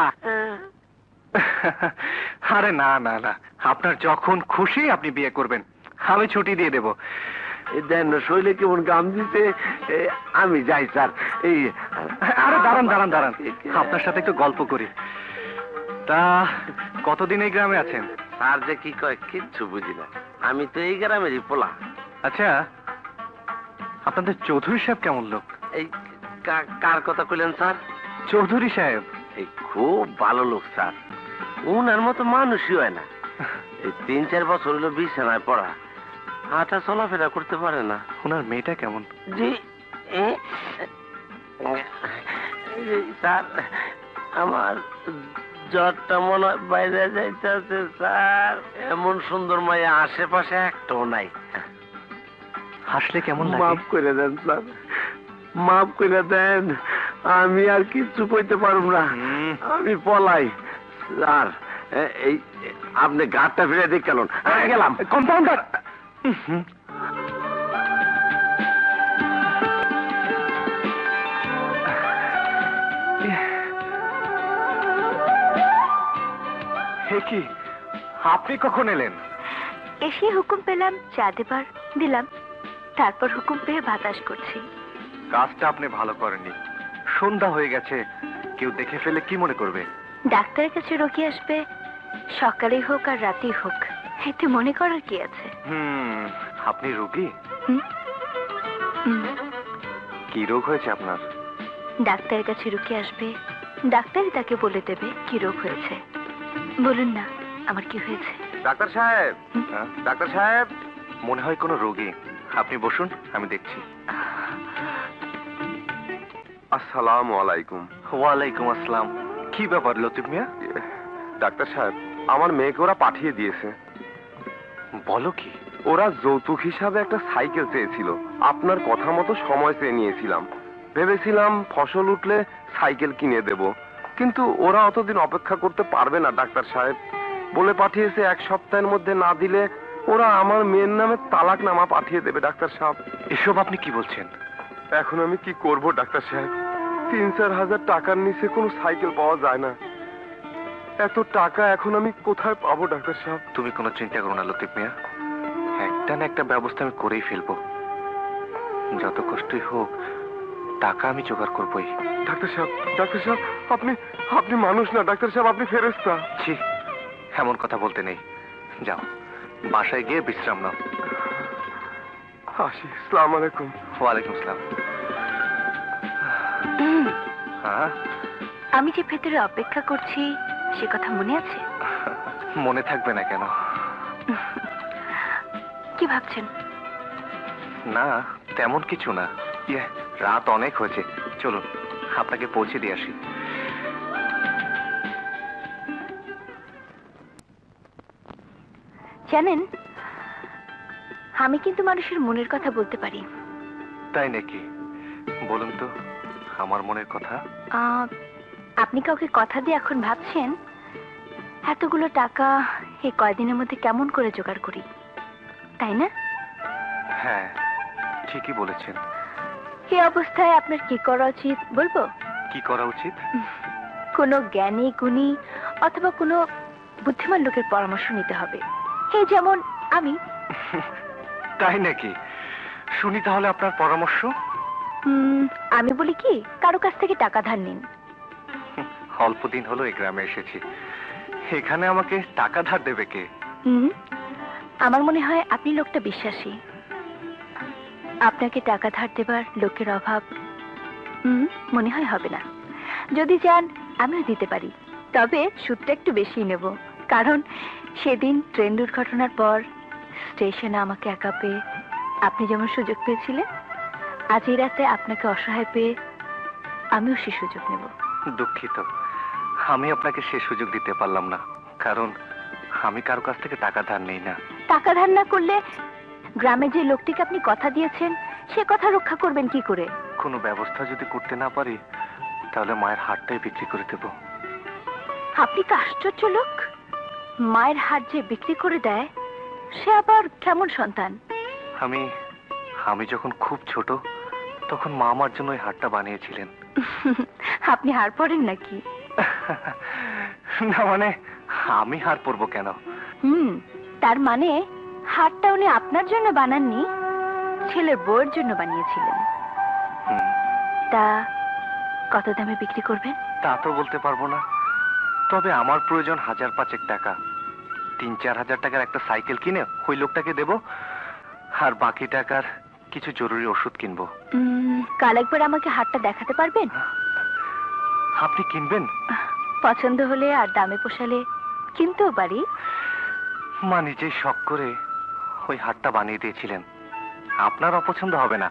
আরে না না না, আপনার যখন খুশি আপনি বিয়ে করবেন, আমি ছুটি দিয়ে দেব। দেন শৈলে কেমন গাম দিতে। আমি যাই স্যার। এই আরে দাঁড়ান দাঁড়ান দাঁড়ান, আপনার সাথে একটু গল্প করি। তা কতদিন এই গ্রামে আছেন? স্যার যে কি কয় কিচ্ছু বুঝি না, আমি তো এই গ্রামেরই পোলা। আচ্ছা, আপনাদের চৌধুরী সাহেব কেমন লোক? এই কার কথা কইলেন স্যার? চৌধুরী সাহেব এই খুব ভালো লোক স্যার, উনার মতো মানুষই হয় না। এই 3-4 বছর হলো বিছানায় পড়া, হাঁটা চলাফেরা করতে পারে না। ওনার মেয়েটা কেমন? জি স্যার, আমার জ্বরটা মনে হয় বাইরে যাইতেছে স্যার। এমন সুন্দর মায়া আশেপাশে একটাও নাই। হাসলে কেমন লাগে? মাফ করে দেন স্যার, মাফ করে দেন, আমি আর কিচ্ছু কইতে পারব না, আমি পলাই। স্যার এই আপনি গাড়টা ফিরে দেখ কেন গেলাম। কম্পাউন্ডার, কি আপনি কখন এলেন? এসে হুকুম পেলাম চা দেবার, দিলাম। তারপর হুকুম পেয়ে বাতাস করছি। কাজটা আপনি ভালো করেননি। সন্ধ্যা হয়ে গেছে, কেউ দেখে ফেলে কি মনে করবে? ডাক্তারের কাছে রোগী আসবে, সকালেই হোক আর রাতেই হোক, এতে মনে করার কি আছে? আপনি রোগী? হুম? হুম। কি রোগ হয়েছে আপনার? ডাক্তারের কাছে রোগী আসবে, ডাক্তারই তাকে বলে দেবে কি রোগ হয়েছে। বলুন না আমার কি হয়েছে? ডাক্তার সাহেব, ডাক্তার সাহেব, মনে হয় কোনো রোগী। আপনি বসুন, আমি দেখছি। আসসালামু আলাইকুম। ওয়ালাইকুম আসসালাম। কি ব্যাপার লতিফ মিয়া? ডাক্তার সাহেব, আমার মেয়েকে ওরা পাঠিয়ে দিয়েছে। বলো কি? ওরা যৌতুক হিসাবে একটা সাইকেল চেয়েছিল। আপনার কথা মতো সময় চেয়ে নিয়েছিলাম, ভেবেছিলাম ফসল উঠলে সাইকেল কিনে দেব, কিন্তু ওরা অতদিন অপেক্ষা করতে পারবে না ডাক্তার সাহেব। বলে পাঠিয়েছে 1 সপ্তাহের মধ্যে না দিলে ওরা আমার মেয়ের নামে তালাকনামা পাঠিয়ে দেবে ডাক্তার সাহেব। এসব আপনি কি বলছেন? এখন আমি কি করব ডাক্তার সাহেব? 3-4 হাজার টাকার নিচে কোনো সাইকেল পাওয়া যায় না। এত টাকা এখন আমি কোথায় পাবো ডাক্তার সাহেব? তুমি কোনো চিন্তা করো না লতিফ মিয়া, একটা না একটা ব্যবস্থা আমি করেই ফেলবো। যত কষ্টই হোক টাকা আমি জোগাড় করবোই। ডাক্তার সাহেব, ডাক্তার সাহেব, আপনি আপনি মানুষ না ডাক্তার সাহেব, আপনি ফেরেশতা। ছি, এমন কথা বলতে নেই। যাও বাসায় গিয়ে বিশ্রাম নাও। আসি, আসসালামু আলাইকুম। ওয়ালাইকুম আসসালাম। হ্যাঁ, আমি যে ভেতরে অপেক্ষা করছি সে কথা মনে আছে? মনে থাকবে না কেন? কি ভাবছেন? না তেমন কিছু না। রাত অনেক হয়েছে, চলুন আপনাকে পৌঁছে দিয়ে আসি। জানেন, আমি কিন্তু মানুষের মনের কথা বলতে পারি। তাই নাকি? বলুন তো আমার মনের কথা। আপনি কাউকে কথা দিয়ে এখন ভাবছেন এতগুলো টাকা এই কয়দিনের মধ্যে কেমন করে জোগাড় করি, তাই না? হ্যাঁ ঠিকই বলেছেন। এই অবস্থায় আপনার কি করা উচিত বলবো? কি করা উচিত? কোনো জ্ঞানী গুণী অথবা কোনো বুদ্ধিমান লোকের পরামর্শ নিতে হবে, এই যেমন আমি। তাই নাকি? শুনি তাহলে আপনার পরামর্শ। আমি বলি কি, কারো কাছ থেকে টাকা ধার নিন। অল্প দিন হলো এই গ্রামে এসেছি, এখানে আমাকে টাকা ধার দেবে কে? আমার মনে হয় আপনি লোকটা বিশ্বাসী। আপনাকে টাকা ধার দেবার লোকের অভাব মনে হয় হবে না। যদি চান আমিও দিতে পারি, তবে সুদটা একটু বেশি নেব, কারণ সেদিন ট্রেন দুর্ঘটনার পর স্টেশনে আমাকে একা পেয়ে আপনি যেমন সুযোগ পেয়েছিলেন, আজ এই রাতে আপনাকে অসহায় পেয়ে আমিও সে সুযোগ নেব। দুঃখিত, আমি আপনাকে সে সুযোগ দিতে পারলাম না, কারণ আমি কারো কাছ থেকে টাকা ধার নেই না। টাকা ধার না করলে গ্রামে যে লোকটিকে আপনি কথা দিয়েছেন সে কথা রক্ষা করবেন কি করে? কোনো ব্যবস্থা যদি করতে না পারি তাহলে মায়ের হাড়টাই বিক্রি করে দেব। আপনি তো আশ্চর্য লোক। মায়ের হাত যে বিক্রি করে দেয়, সে আবার কেমন সন্তান? আমি আমি যখন খুব ছোট তখন মা আমার জন্য ওই হারটা বানিয়েছিলেন। আপনি হার পড়েন নাকি? না মানে, আমি হার পরবো কেন? তার মানে হারটা উনি আপনার জন্য বানাননি, ছেলের বউয়ের জন্য বানিয়েছিলেন। হুম, তা কত দামে বিক্রি করবেন? তা তো বলতে পারবো না, তবে আমার প্রয়োজন 1,000-5 টাকা। 3-4 হাজার টাকার একটা সাইকেল কিনে ওই লোকটাকে দেব, আর বাকি টাকার কিছু জরুরি ওষুধ কিনবো। কাল একবার আমাকে হারটা দেখাতে পারবেন? আপনি কিনবেন? পছন্দ হলে আর দামে পোষালে কিনতেও পারি। মা নিজেই শখ করে ওই হারটা বানিয়ে দিয়েছিলেন। আপনার অপছন্দ হবে না,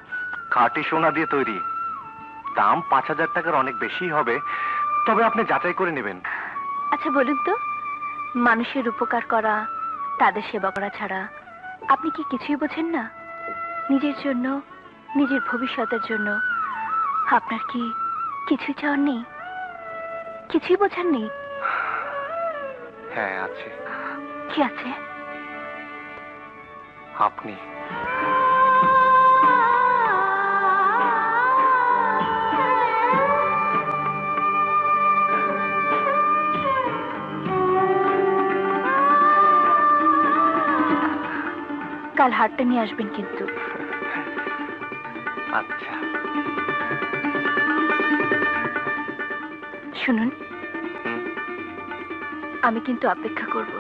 খাঁটি সোনা দিয়ে তৈরি। দাম 5,000 টাকার অনেক বেশি হবে, তবে আপনি যাচাই করে নেবেন। আচ্ছা বলুন তো, মানুষের উপকার করা, তাদের সেবা করা ছাড়া আপনি কি কিছুই বোঝেন না? নিজের জন্য, নিজের ভবিষ্যতের জন্য আপনার কি কিছুই চাওয়ার নেই? কিছুই বোঝার নেই? হ্যাঁ আছে। কি আছে? আপনি। কাল হারটা নিয়ে আসবেন কিন্তু। আচ্ছা। শুনুন, হুম, আমি কিন্তু অপেক্ষা করব।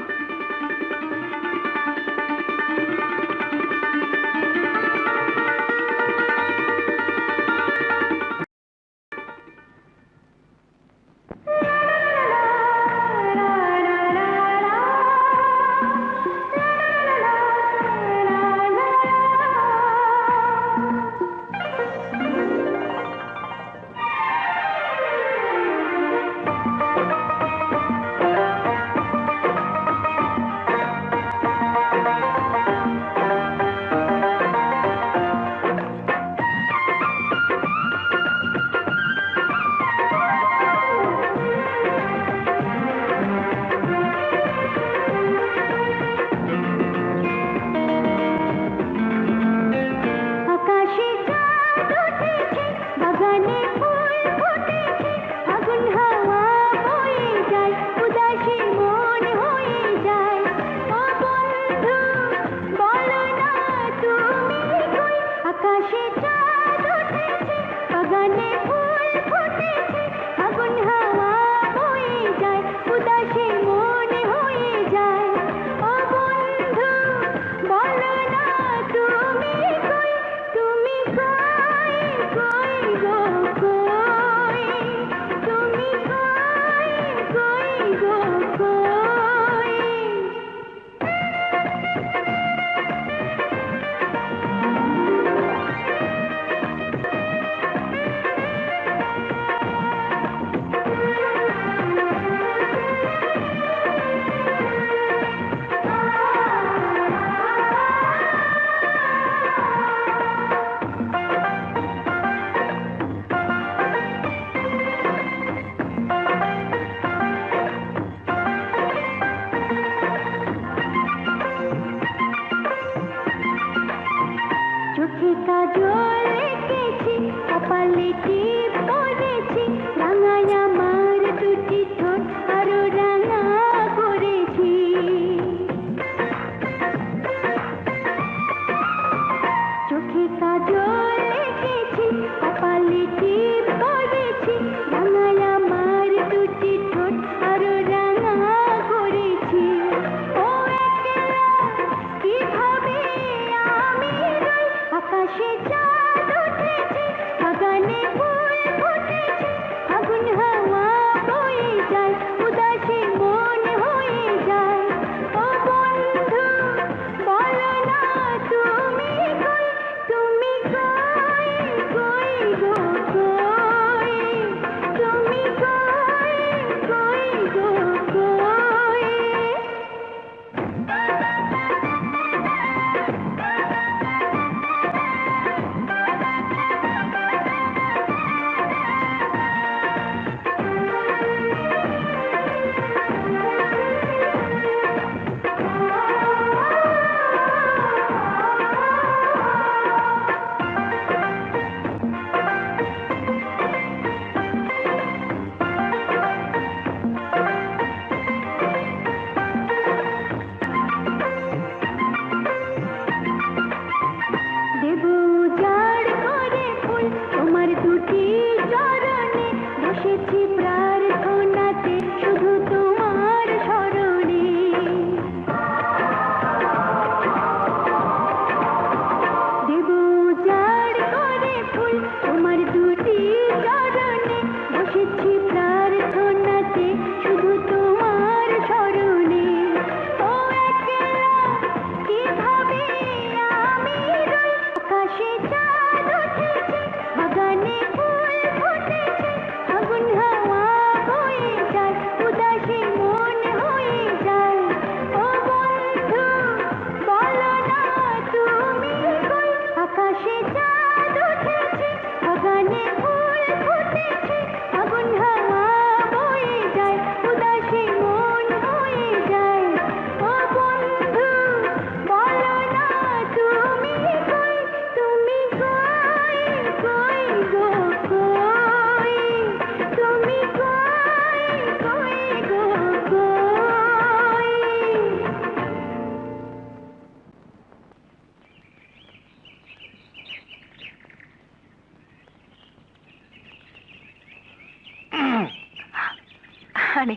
মানে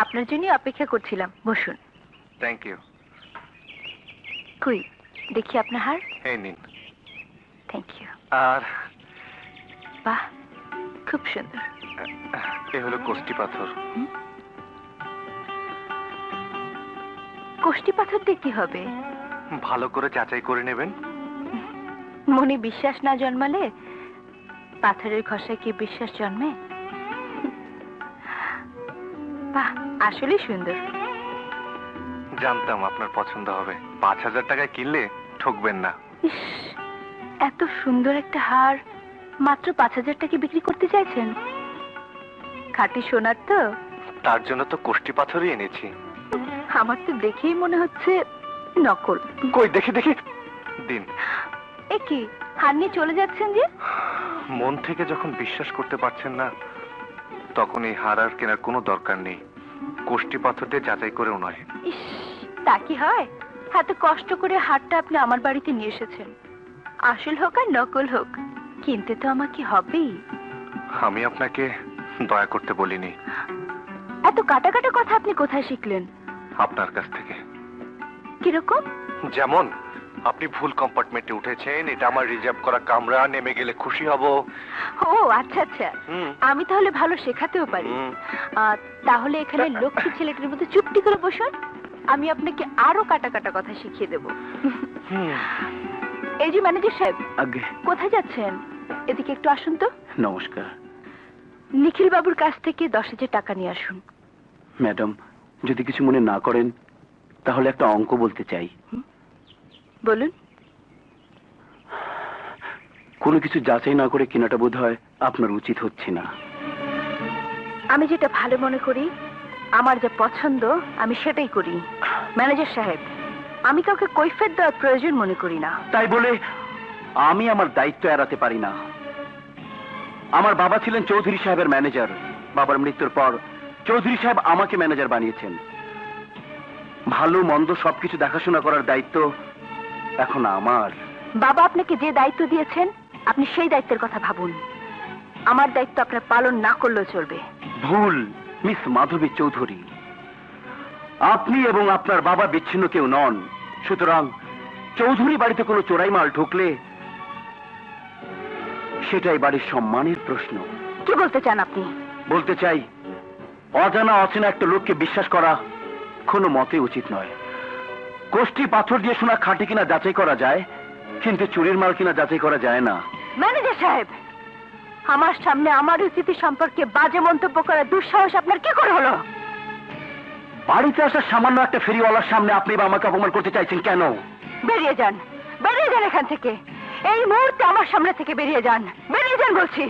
আপনার জন্য অপেক্ষা করছিলাম, বসুন। Thank you. কই দেখি আপনার হার। এই নিন। Thank you. আর বাহ, খুব সুন্দর। এ হলো কোষ্টি পাথর। কোষ্টি পাথর দিয়ে কি হবে? ভালো করে যাচাই করে নেবেন। মনে বিশ্বাস না জন্মালে পাথরের ঘষায় কি বিশ্বাস জন্মে? বাহ, আসলে সুন্দর। জানতাম আপনার পছন্দ হবে। 5,000 টাকায় কিনলে ঠকবেন না। ইস, এত সুন্দর একটা হার মাত্র 5,000 টাকা বিক্রি করতে চাইছেন? খাঁটি সোনার তো? তার জন্য তো কোষ্টি পাথরই এনেছি। আমার তো দেখেই মনে হচ্ছে নকল। কই দেখি দেখি। দিন। এ কি, হার নিয়ে চলে যাচ্ছেন যে? মন থেকে যখন বিশ্বাস করতে পারছেন না, তখন এই হার আর কেনার কোনো দরকার নেই। কোষ্টি পাথর দিয়ে যাচাই করেও নয়। ইস, তা কি হয়? এত কষ্ট করে হারটা আপনি আমার বাড়িতে নিয়ে এসেছেন। আসল হোক আর নকল হোক, কিনতে তো আমাকে হবেই। আমি আপনাকে দয়া করতে বলিনি। এত কাটা কাটা কথা আপনি কোথায় শিখলেন? আপনার কাছ থেকে। কিরকম? যেমন আপনি ভুল কম্পার্টমেন্টে উঠেছেন, এটা আমার রিজার্ভ করা কামরা, নেমে গেলে খুশি হব। ও আচ্ছা আচ্ছা, হুম। আমি তাহলে ভালো শেখাতেও পারি। হুম। তাহলে এখানে লক্ষ্মী ছেলেটির মতো চুপটি করে বসুন, আমি আপনাকে আরো কাটা কাটা কথা শিখিয়ে দেব। হুম। এই যে ম্যানেজার সাহেব, আগে কোথায় যাচ্ছেন? এদিকে একটু আসুন তো। নমস্কার। নিখিল বাবুর কাছ থেকে 10,000 টাকা নিয়ে আসুন। ম্যাডাম, যদি কিছু মনে না করেন তাহলে একটা অঙ্ক বলতে চাই। বলুন। কোনো কিছু যাচাই না করে কেনাটা বোধ হয় আপনার উচিত হচ্ছে না। আমি যেটা ভালো মনে করি, আমার যা পছন্দ আমি সেটাই করি। ম্যানেজার সাহেব, আমি কাউকে কৈফিয়ত দেওয়ার প্রয়োজন মনে করি না। তাই বলে আমি আমার দায়িত্ব এড়াতে পারি না। আমার বাবা ছিলেন চৌধুরী সাহেবের ম্যানেজার। বাবার মৃত্যুর পর চৌধুরী সাহেব আমাকে ম্যানেজার বানিয়েছেন। ভালো মন্দ সবকিছু দেখাশোনা করার দায়িত্ব এখন আমার। বাবা আপনাকে যে দায়িত্ব দিয়েছেন, আপনি সেই দায়িত্বের কথা ভাবুন। আমার দায়িত্ব আপনার পালন না করলেও চলবে। ভুল, মিস মাধবী চৌধুরী। আপনি এবং আপনার বাবা বিচ্ছিন্ন কেউ নন। সুতরাং চৌধুরী বাড়িতে কোনো চোরাই মাল ঢুকলে সেটাই বাড়ির সম্মানের প্রশ্ন। কি বলতে চান আপনি? বলতে চাই, অজানা অচেনা একটা লোককে বিশ্বাস করা কোনো মতে উচিত নয়। কোষ্টি পাথর দিয়ে সোনা খাঁটি কিনা যাচাই করা যায়, কিন্তু চুরির মাল কিনা যাচাই করা যায় না। ম্যানেজার সাহেব, আমার সামনে আমার উচিতি সম্পর্কে বাজে মন্তব্য করার দুঃসাহস আপনার কি করে হলো? বাড়িতে আসা সামান্য একটা ফেরিওয়ালার সামনে আপনি বা আমাকে অপমান করতে চাইছেন কেন? বেরিয়ে যান, বেরিয়ে যান এখান থেকে। এই মুহূর্তে আমার সামনে থেকে বেরিয়ে যান, বেরিয়ে যান বলছি।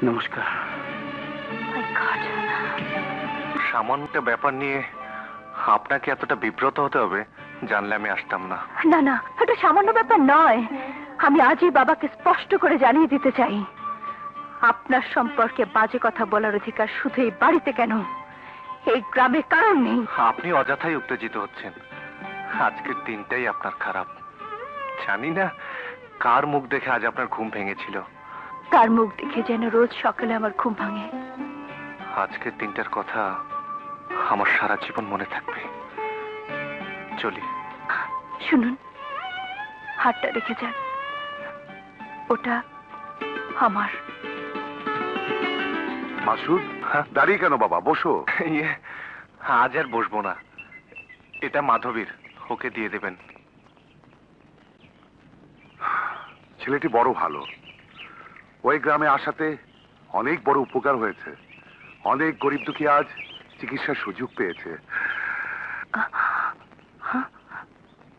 নমস্কার। My God! সামান্য একটা ব্যাপার নিয়ে আপনাকে এতটা বিব্রত হতে হবে জানলে আমি আসতাম না। না না, এটা সামান্য ব্যাপার নয়। আমি আজই বাবাকে স্পষ্ট করে জানিয়ে দিতে চাই, আপনার সম্পর্কে বাজে কথা বলার অধিকার শুধু এই বাড়িতে কেন, এই গ্রামে কারণ নেই। আপনি অযথাই উত্তেজিত হচ্ছেন। আজকের দিনটাই আপনার খারাপ। জানি না কার মুখ দেখে আজ আপনার ঘুম ভেঙেছিল। তার মুখ দেখে যেন রোজ সকালে আমার ঘুম ভাঙে। আজকের দিনটার কথা আমার সারা জীবন মনে থাকবে। চলি। শুনুন, হাতটা রেখে যান, ওটা আমার। মাসুদ, হ্যাঁ? দাঁড়িয়ে কেন বাবা, বসো। ইয়ে, আজ আর বসবো না। এটা মাধবীর, ওকে দিয়ে দেবেন। ছেলেটি বড় ভালো। ওই গ্রামে আসাতে অনেক বড় উপকার হয়েছে। অনেক গরিব দুঃখী আজ চিকিৎসার সুযোগ পেয়েছে।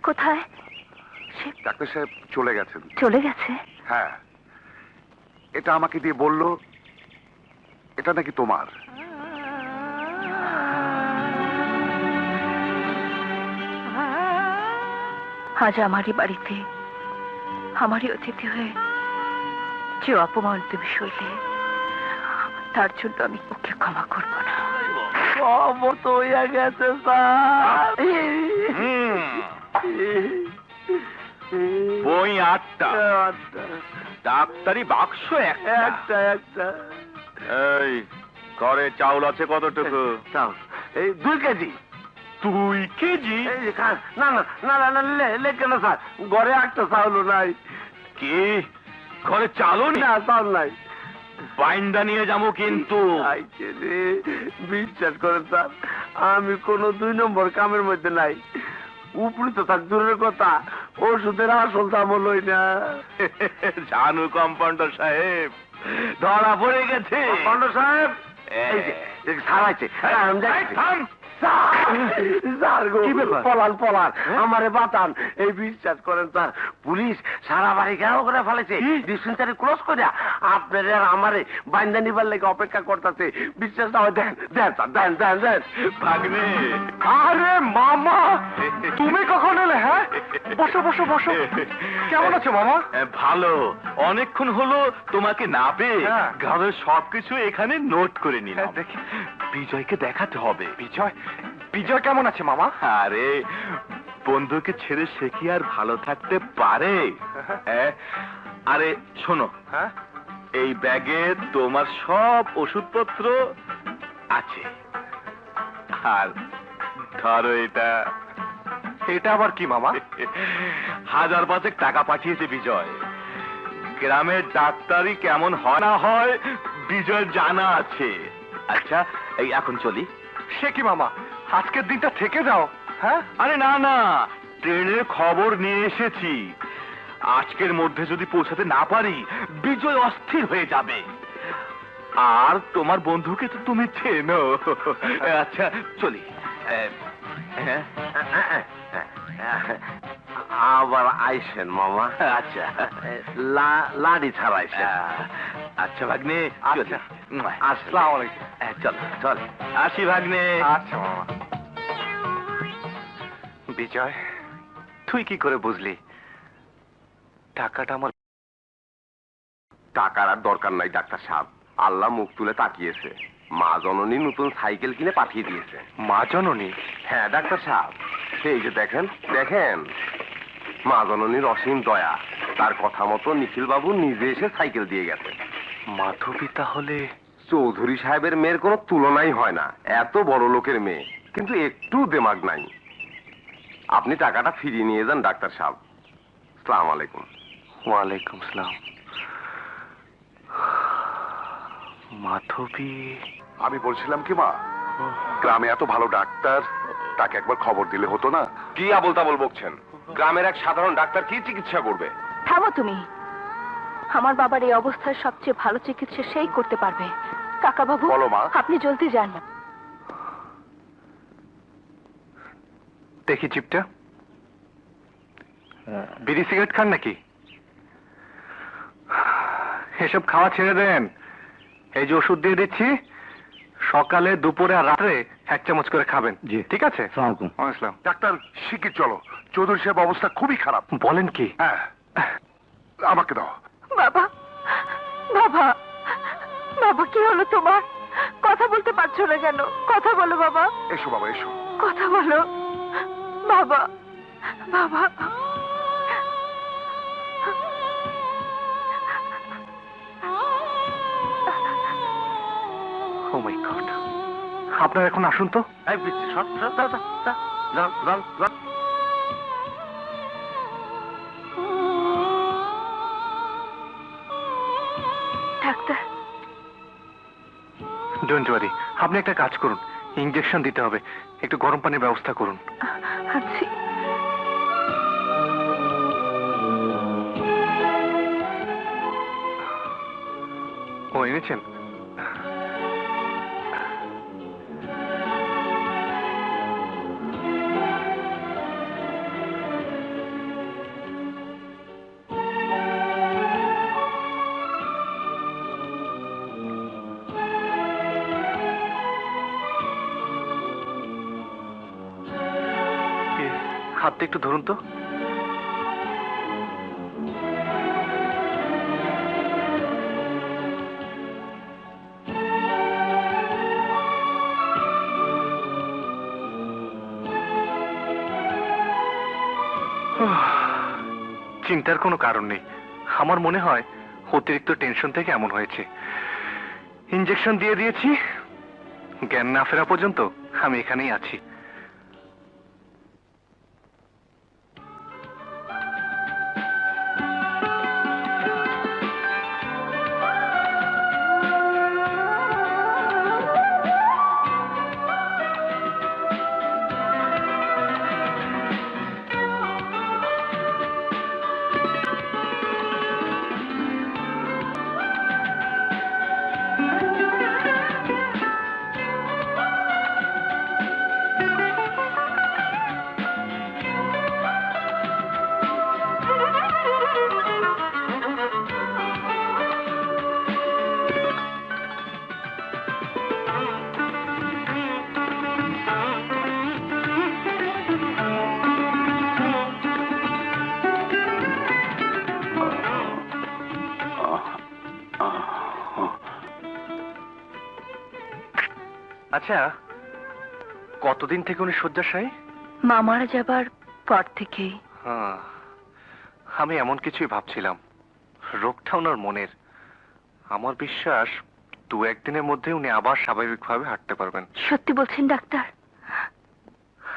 কোথায়? সে ডাক্তার সাহেব চলে গেছেন। চলে গেছে? হ্যাঁ, এটা আমাকে দিয়ে বলল এটা নাকি তোমার। আজ আমারই বাড়িতে আমারই অতিথি হয়ে যে অপমান তুমি সইলে, তার জন্য আমি ওকে ক্ষমা করব না। সব হয়ে গেছে স্যার। বই 8টা, ডাক্তারি বাক্স একটা। একটা এই ঘরে চাউল আছে কতটুকু? চাও এই 2 কেজি। 2 কেজি? এই যে না না না না না লে কেন স্যার, ঘরে একটা চাউলও নাই। কি ঘরে চালও না চাউল নাই। বাইন্দা নিয়ে যাবো কিন্তু। আইছে রে, বিশ্বাস করেন স্যার, আমি কোনো 2 নম্বর কামের মধ্যে নাই। উপরে তো থাক দূরের কথা, ওষুধের আসল দাম লই না। জানু কম্পাউন্ডার সাহেব ধরা পড়ে গেছে। কম্পাউন্ডার সাহেব এই যে স্যার আইছে, আমি যাচ্ছি। স্যার গো, কি ব্যাপার? পলান আমারে বাঁচান। এই বিশ্বাস করেন স্যার, পুলিশ সারা বাড়ি ঘেরাও করে ফেলেছে, ডিসপেন্সারি ক্লোজ করে আপনার আর আমারে বাইন্দা নিবার লেগে অপেক্ষা করতেছে। বিশ্বাস না হয় দেন দেন স্যার, দেন। ভাগ্নে, আরে মামা, তুমি কখন এলে? হ্যাঁ, বসো বসো বসো। কেমন আছো মামা? ভালো। অনেকক্ষণ হলো তোমাকে না পেয়ে হ্যাঁ। ঘরের সবকিছু এখানে নোট করে নিলাম। হ্যাঁ, দেখি। বিজয়কে দেখাতে হবে। বিজয় কেমন আছে মামা? আরে বন্ধুকে ছেড়ে সে কি আর ভালো থাকতে পারে? হ্যাঁ? আরে শোনো, হ্যাঁ, এই ব্যাগে তোমার সব ওষুধপত্র আছে। আর ধরো এটা। এটা আবার কি মামা? 1000 টাকা পাঠিয়েছে বিজয়। গ্রামের ডাক্তারি কেমন হয় না হয় বিজয় জানা আছে। আচ্ছা, এই এখন চলি। সে কি মামা, আজকের দিনটা থেকে যাও। হ্যাঁ, আরে না না, ট্রেনের খবর নিয়ে এসেছি। আজকের মধ্যে যদি পৌঁছাতে না পারি বিজয় অস্থির হয়ে যাবে। আর তোমার বন্ধুকে তো তুমি চেনো। আচ্ছা চলি। হ্যাঁ, আবার আইসেন মামা। আচ্ছা লাড়ি ছাড়াইছেন। আচ্ছা ভাগ্নে, আচ্ছা। আসসালামু আলাইকুম। চল আসি ভাগ্নে। আচ্ছা মামা। বিজয়, তুই কি করে বুঝলি টাকাটা আমার? টাকার আর দরকার নাই ডাক্তার সাহেব, আল্লাহ মুখ তুলে তাকিয়েছে। মা জননী নতুন সাইকেল কিনে পাঠিয়ে দিয়েছে। মা জননী? হ্যাঁ ডাক্তার সাহেব, এই যে দেখেন মা জননীর অসীম দয়া। তার কথা মতো নিখিল বাবু নিজে এসে সাইকেল দিয়ে গেছে। মাধবী তাহলে? চৌধুরী সাহেবের মেয়ের কোনো তুলনাই হয় না। এত বড় লোকের মেয়ে, কিন্তু একটু দেমাগ নাই। আপনি টাকাটা ফিরিয়ে নিয়ে যান ডাক্তার সাহেব। আসসালামু আলাইকুম। ওয়ালাইকুম সালাম। মাধবী? আমি বলছিলাম কি মা, গ্রামে এত ভালো ডাক্তার, তাকে একবার খবর দিলে হতো না? কি আবোল তাবোল বকছেন? গ্রামের এক সাধারণ ডাক্তার কি চিকিৎসা করবে? থামো তুমি। আমার বাবার এই অবস্থার সবচেয়ে ভালো চিকিৎসা সেই করতে পারবে। কাকা বাবু, বলো মা। আপনি জলদি যান। দেখি চিপটা। বিড়ি সিগারেট খান নাকি? এসব খাওয়া ছেড়ে দেন। এই যে ওষুধ দিয়ে দিচ্ছি, সকালে দুপুরে আর রাত্রে 1 চামচ করে খাবেন। জি ঠিক আছে। আসসালাম। ডাক্তার শিগগির চলো, চৌধুরী সাহেব অবস্থা খুবই খারাপ। বলেন কি? হ্যাঁ, আমাকে দাও। বাবা, বাবা, বাবা, কি হলো তোমার? কথা বলতে পারছো না কেন? কথা বলো বাবা, এসো বাবা এসো। কথা বলো বাবা, বাবা। ও মাই গড, আপনারা এখন আসুন তো। এই পিচ্ছি, সর, যান। ডাক্তার, ডোন্ট ওয়ারি, আপনি একটা কাজ করুন, ইনজেকশন দিতে হবে, একটু গরম পানির ব্যবস্থা করুন। আছি। ও এনেছেন? হাতটা একটু ধরুন তো। চিন্তার কোনো কারণ নেই। আমার মনে হয় অতিরিক্ত টেনশন থেকে এমন হয়েছে। ইনজেকশন দিয়ে দিয়েছি, জ্ঞান না ফেরা পর্যন্ত আমি এখানেই আছি। আচ্ছা, কতদিন থেকে উনি শয্যাশায়ী? মা মারা যাবার পর থেকেই। হ্যাঁ, আমি এমন কিছুই ভাবছিলাম। রোগটা ওনার মনের। আমার বিশ্বাস 2-1 দিনের মধ্যে উনি আবার স্বাভাবিকভাবে হাঁটতে পারবেন। সত্যি বলছেন ডাক্তার?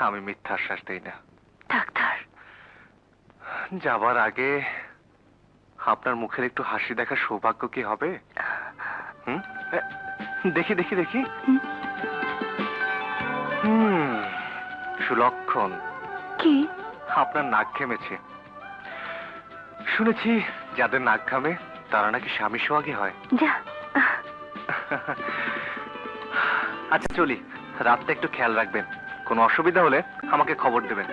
আমি মিথ্যা আশ্বাস দেই না। ডাক্তার, যাবার আগে আপনার মুখের একটু হাসি দেখার সৌভাগ্য কি হবে? হুম? দেখি দেখি দেখি। সুলক্ষণ। কি? আপনার নাক ঘেমেছে। শুনেছি যাদের নাক ঘামে তারা নাকি স্বামী সোহাগী হয়। যা। আচ্ছা চলি, রাতটা একটু খেয়াল রাখবেন। কোনো অসুবিধা হলে আমাকে খবর দেবেন।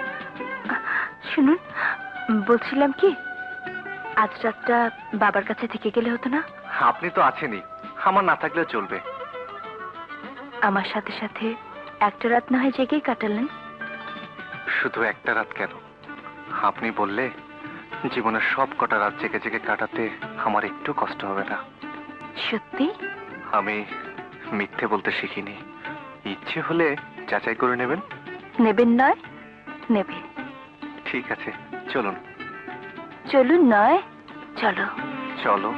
শুনুন, বলছিলাম কি, আজ রাতটা বাবার কাছে থেকে গেলে হতো না? আপনি তো আছেনই, আমার না থাকলেও চলবে। আমার সাথে সাথে একটা রাত না হয় জেগেই কাটালেন। শুধু একটা রাত কেন, আপনি বললে জীবনের সব কটা রাত জেগে জেগে কাটাতে আমার একটু কষ্ট হবে না। সত্যি? আমি মিথ্যে বলতে শিখিনি। ইচ্ছে হলে যাচাই করে নেবেন। নেবেন নয়, নেবে। ঠিক আছে, চলুন। চলুন নয়, চলো। চলো।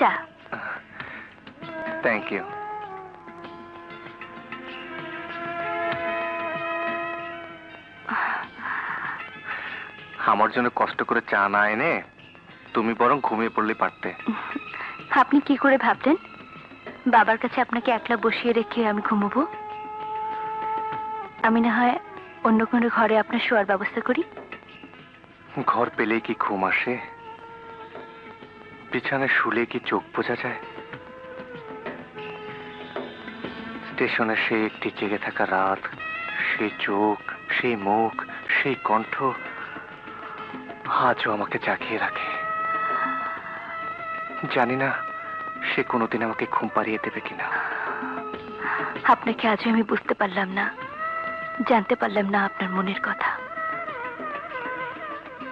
চা। Thank you. আমার জন্য কষ্ট করে চা না এনে তুমি বরং ঘুমিয়ে পড়লে পারতে। আপনি কি করে ভাবলেন বাবার কাছে আপনাকে একলা বসিয়ে রেখে আমি ঘুমোবো? আমি না হয় অন্য কোনো ঘরে আপনার শোয়ার ব্যবস্থা করি। ঘর পেলেই কি ঘুম আসে? বিছানায় শুলে কি চোখ বোঝা যায়? স্টেশনে সেই একটি জেগে থাকা রাত, সেই চোখ, সেই মুখ, সেই কণ্ঠ আজও আমাকে জাগিয়ে রাখে। জানি না সে কোনোদিন আমাকে ঘুম পাড়িয়ে দেবে কিনা। আপনাকে আজও আমি বুঝতে পারলাম না, জানতে পারলাম না আপনার মনের কথা।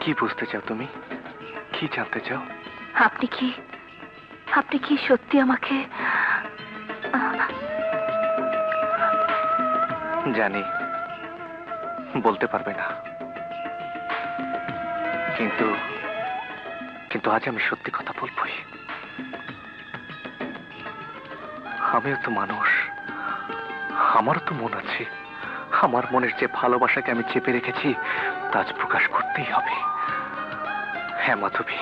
কি বুঝতে চাও তুমি? কি জানতে চাও? আপনি কি সত্যি আমাকে? জানি বলতে পারবে না, কিন্তু কিন্তু আজ আমি সত্যি কথা বলবই। আমিও তো মানুষ, আমারও তো মন আছে। আমার মনের যে ভালোবাসাকে আমি চেপে রেখেছি তা আজ প্রকাশ করতেই হবে। হ্যাঁ মাধবী,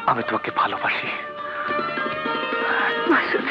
আমি তোমাকে ভালোবাসি। মাসুদ,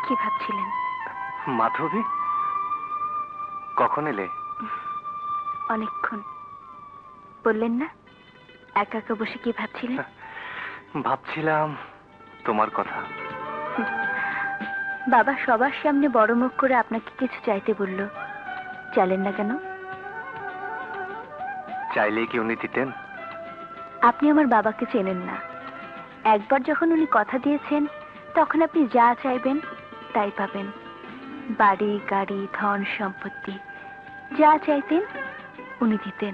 কি ভাবছিলেন? মাধবী, কখন এলে? অনেকক্ষণ। বললেন না একা একা বসে কি ভাবছিলেন? ভাবছিলাম তোমার কথা। বাবা সবার সামনে বড় মুখ করে আপনাকে কিছু চাইতে বলল, চাইলেন না কেন? চাইলে কি উনি দিতেন? আপনি আমার বাবাকে চেনেন না। একবার যখন উনি কথা দিয়েছেন তখন আপনি যা চাইবেন তাই পাবেন। বাড়ি, গাড়ি, ধন সম্পত্তি যা চাইতেন উনি দিতেন।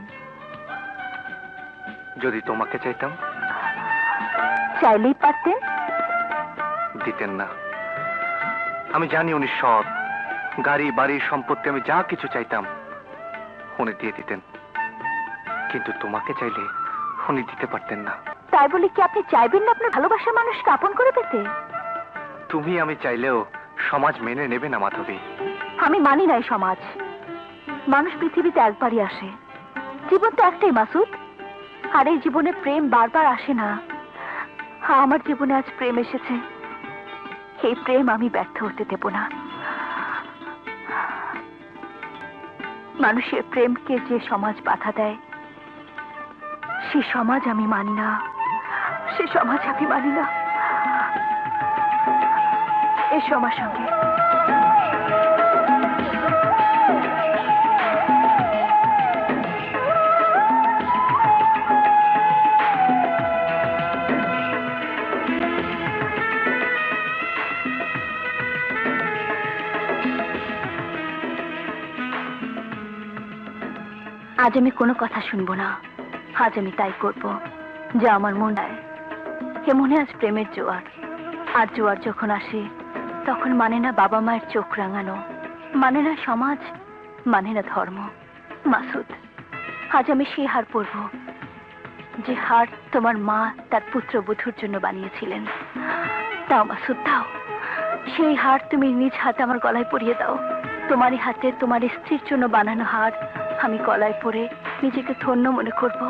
যদি তোমাকে চাইতাম? চাইলেই পারতেন। দিতেন না। আমি জানি উনি সৎ। গাড়ি, বাড়ি, সম্পত্তি আমি যা কিছু চাইতাম উনি দিয়ে দিতেন, কিন্তু তোমাকে চাইলে উনি দিতে পারতেন না। তাই বলে কি আপনি চাইবেন না আপনার ভালোবাসার মানুষকে আপন করে পেতে? তুমি আমি চাইলেও সমাজ মেনে নেবে না মাধবী। আমি মানি না এই সমাজ। মানুষ পৃথিবীতে একবারই আসে, জীবন তো একটাই মাসুদ। আর এই জীবনে প্রেম বারবার আসে না। আমার জীবনে আজ প্রেম এসেছে, এই প্রেম আমি ব্যর্থ হতে দেব না। মানুষের প্রেমকে যে সমাজ বাধা দেয় সে সমাজ আমি মানি না, সে সমাজ আমি মানি না। এসো আমার সঙ্গে। আজ আমি কোনো কথা শুনবো না। আজ আমি তাই করব যা আমার মন চায়। হে মনে আজ প্রেমের জোয়ার। আর জোয়ার যখন আসে তখন মানে না বাবা মায়ের চোখ রাঙানো, মানে না সমাজ, মানে না ধর্ম। মাসুদ, আজ আমি সেই হার পরব যে হার তোমার মা তার পুত্রবধূর জন্য বানিয়েছিলেন। দাও মাসুদ, দাও। সেই হার তুমি নিজ হাতে আমার গলায় পরিয়ে দাও। তোমারই হাতে তোমার স্ত্রীর জন্য বানানো হার আমি গলায় পরে নিজেকে ধন্য মনে করব।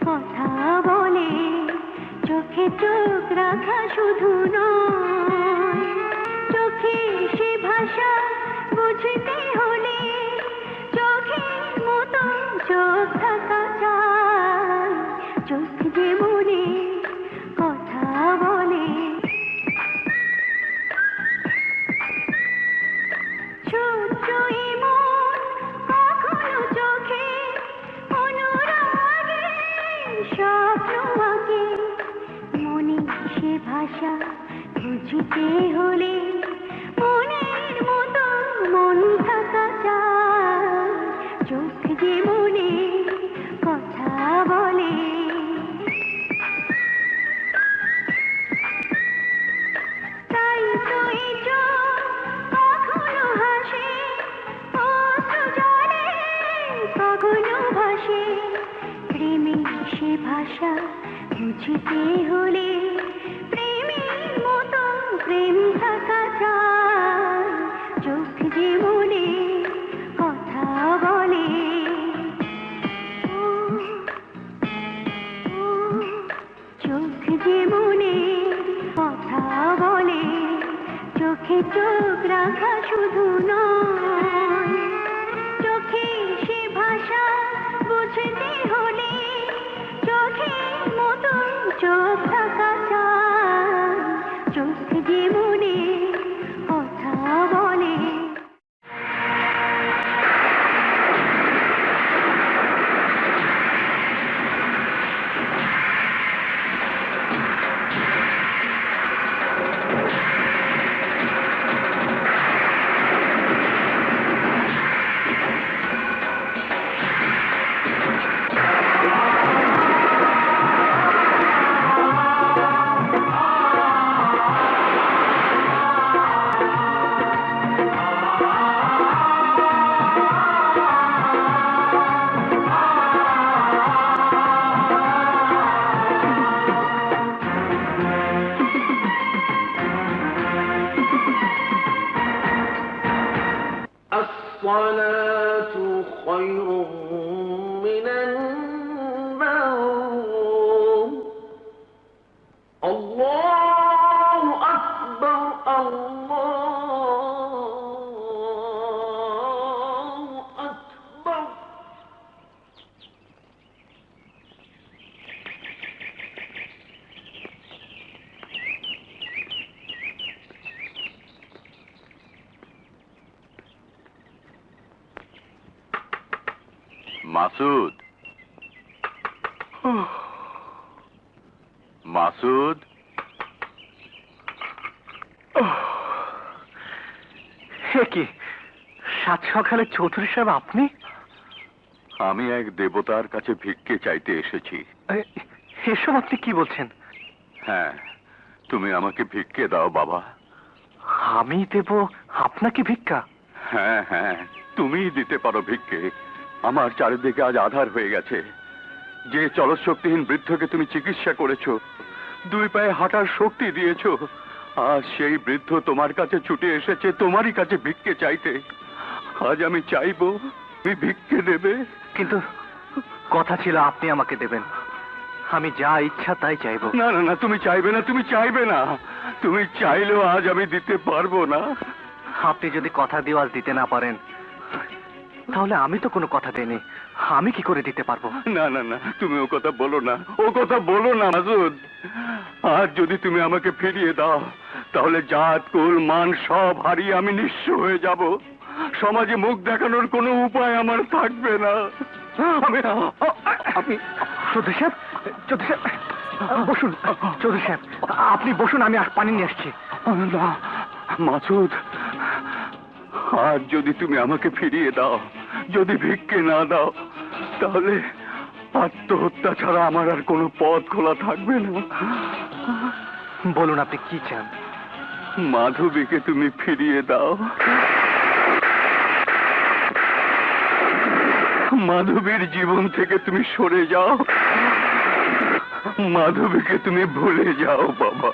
কথা বলে চোখে চোখ রাখা শুধু নয়, চোখে সে ভাষা বুঝতে হলে চোখের মতো চোখ থাকা চাই। চোখ যে মনে কথা বলে, ছোট্ট মন কখনো চোখে অনুরাগে স্বপ্ন আঁকে। মনে সে ভাষা বুঝতে হলে মনের মতো মন থাকা চাই। চোখ যে মনে কথা বলে, তাই তো এই চোখ কখনো হাসে, অশ্রু জলে কখনো ভাসে। প্রেমে সে ভাষা বুঝতে হলে প্রেমের মতো প্রেম থাকা চাই। চোখ যে মনে কথা বলে, চোখ যে মনে কথা বলে, চোখে চোখ রাখা শুধু নয়, চোখে সে ভাষা বুঝতে হলে চোখের মতো চোখ থাকা চাই। চোখ যে মনে কথা বলে। الصلاة خير من النوم الله أكبر الله أكبر মাসুদ মাসুদ হে কি সাত সকালে চৌধুরী সাহেব আপনি? আমি এক দেবতার কাছে ভিক্ষে চাইতে এসেছি। এসব আপনি কি বলছেন? হ্যাঁ, তুমি আমাকে ভিক্ষে দাও বাবা। আমি দেব আপনাকে ভিক্ষা? হ্যাঁ হ্যাঁ, তুমিই দিতে পারো ভিক্ষে। আমার চারিদিকে আজ আধার হয়ে গেছে। যে চলশক্তিহীন বৃদ্ধকে তুমি চিকিৎসা করেছো, দুই পায়ে হাঁটার শক্তি দিয়েছো, আজ সেই বৃদ্ধ তোমার কাছে ছুটে এসেছে তোমারই কাছে ভিক্ষে চাইতে। আজ আমি চাইবো তুমি ভিক্ষে দেবে। কিন্তু কথা ছিল আপনি আমাকে দেবেন, আমি যা ইচ্ছা তাই চাইবো। না না না, তুমি চাইবে না, তুমি চাইবে না। তুমি চাইলেও আজ আমি দিতে পারবো না। আপনি যদি কথা দিয়ে আজ দিতে না পারেন, তাহলে আমি তো কোনো কথা দেইনি, আমি কি করে দিতে পারবো? না না না, তুমি ও কথা বলো না, ও কথা বলো না মাসুদ। আজ যদি তুমি আমাকে ফিরিয়ে দাও, তাহলে জাত কুল মান সব হারিয়ে আমি নিঃস্ব হয়ে যাব। সমাজে মুখ দেখানোর কোনো উপায় আমার থাকবে না। আপনি চৌধুরী সাহেব, চৌধুরী সাহেব বসুন। চৌধুরী সাহেব আপনি বসুন, আমি আর পানি নিয়ে আসছি। না মাসুদ, আজ যদি তুমি আমাকে ফিরিয়ে দাও, যদি ভিক্ষে না দাও, তাহলে আত্মহত্যা ছাড়া আমার আর কোনো পথ খোলা থাকবে না। বলুন আপনি কি চান? মাধবীকে তুমি ফিরিয়ে দাও। মাধবীর জীবন থেকে তুমি সরে যাও। মাধবীকে তুমি ভুলে যাও বাবা।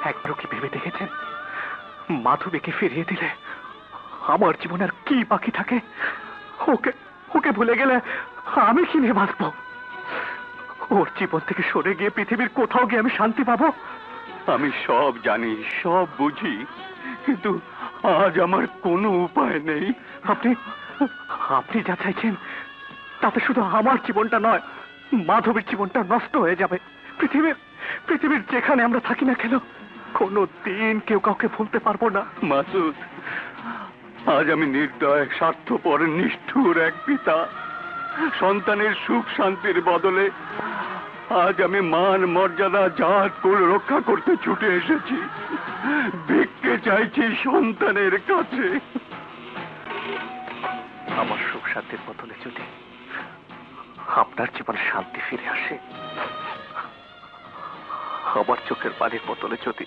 একবারও কি ভেবে দেখেছেন, মাধবীকে ফিরিয়ে দিলে আমার জীবনে আর কি বাকি থাকে? ওকে ওকে ভুলে গেলে আমি কি নিয়ে বাঁচবো? ওর জীবন থেকে সরে গিয়ে পৃথিবীর কোথাও গিয়ে আমি শান্তি পাবো? আমি সব জানি, সব বুঝি, কিন্তু আজ আমার কোনো উপায় নেই। আপনি আপনি যা চাইছেন তাতে শুধু আমার জীবনটা নয়, মাধবীর জীবনটা নষ্ট হয়ে যাবে। পৃথিবীর যেখানে আমরা থাকি না কেন, কোনো দিন কেউ কাউকে ভুলতে পারবো না। মাসুদ, আজ আমি নির্দয়, স্বার্থপর, নিষ্ঠুর এক পিতা। সন্তানের সুখ শান্তির বদলে আজ আমি মান মর্যাদা জাত কুল রক্ষা করতে ছুটে এসেছি। ভিক্ষে চাইছি সন্তানের কাছে। আমার সুখ শান্তির বদলে যদি আপনার জীবনে শান্তি ফিরে আসে, আমার চোখের পানির বদলে যদি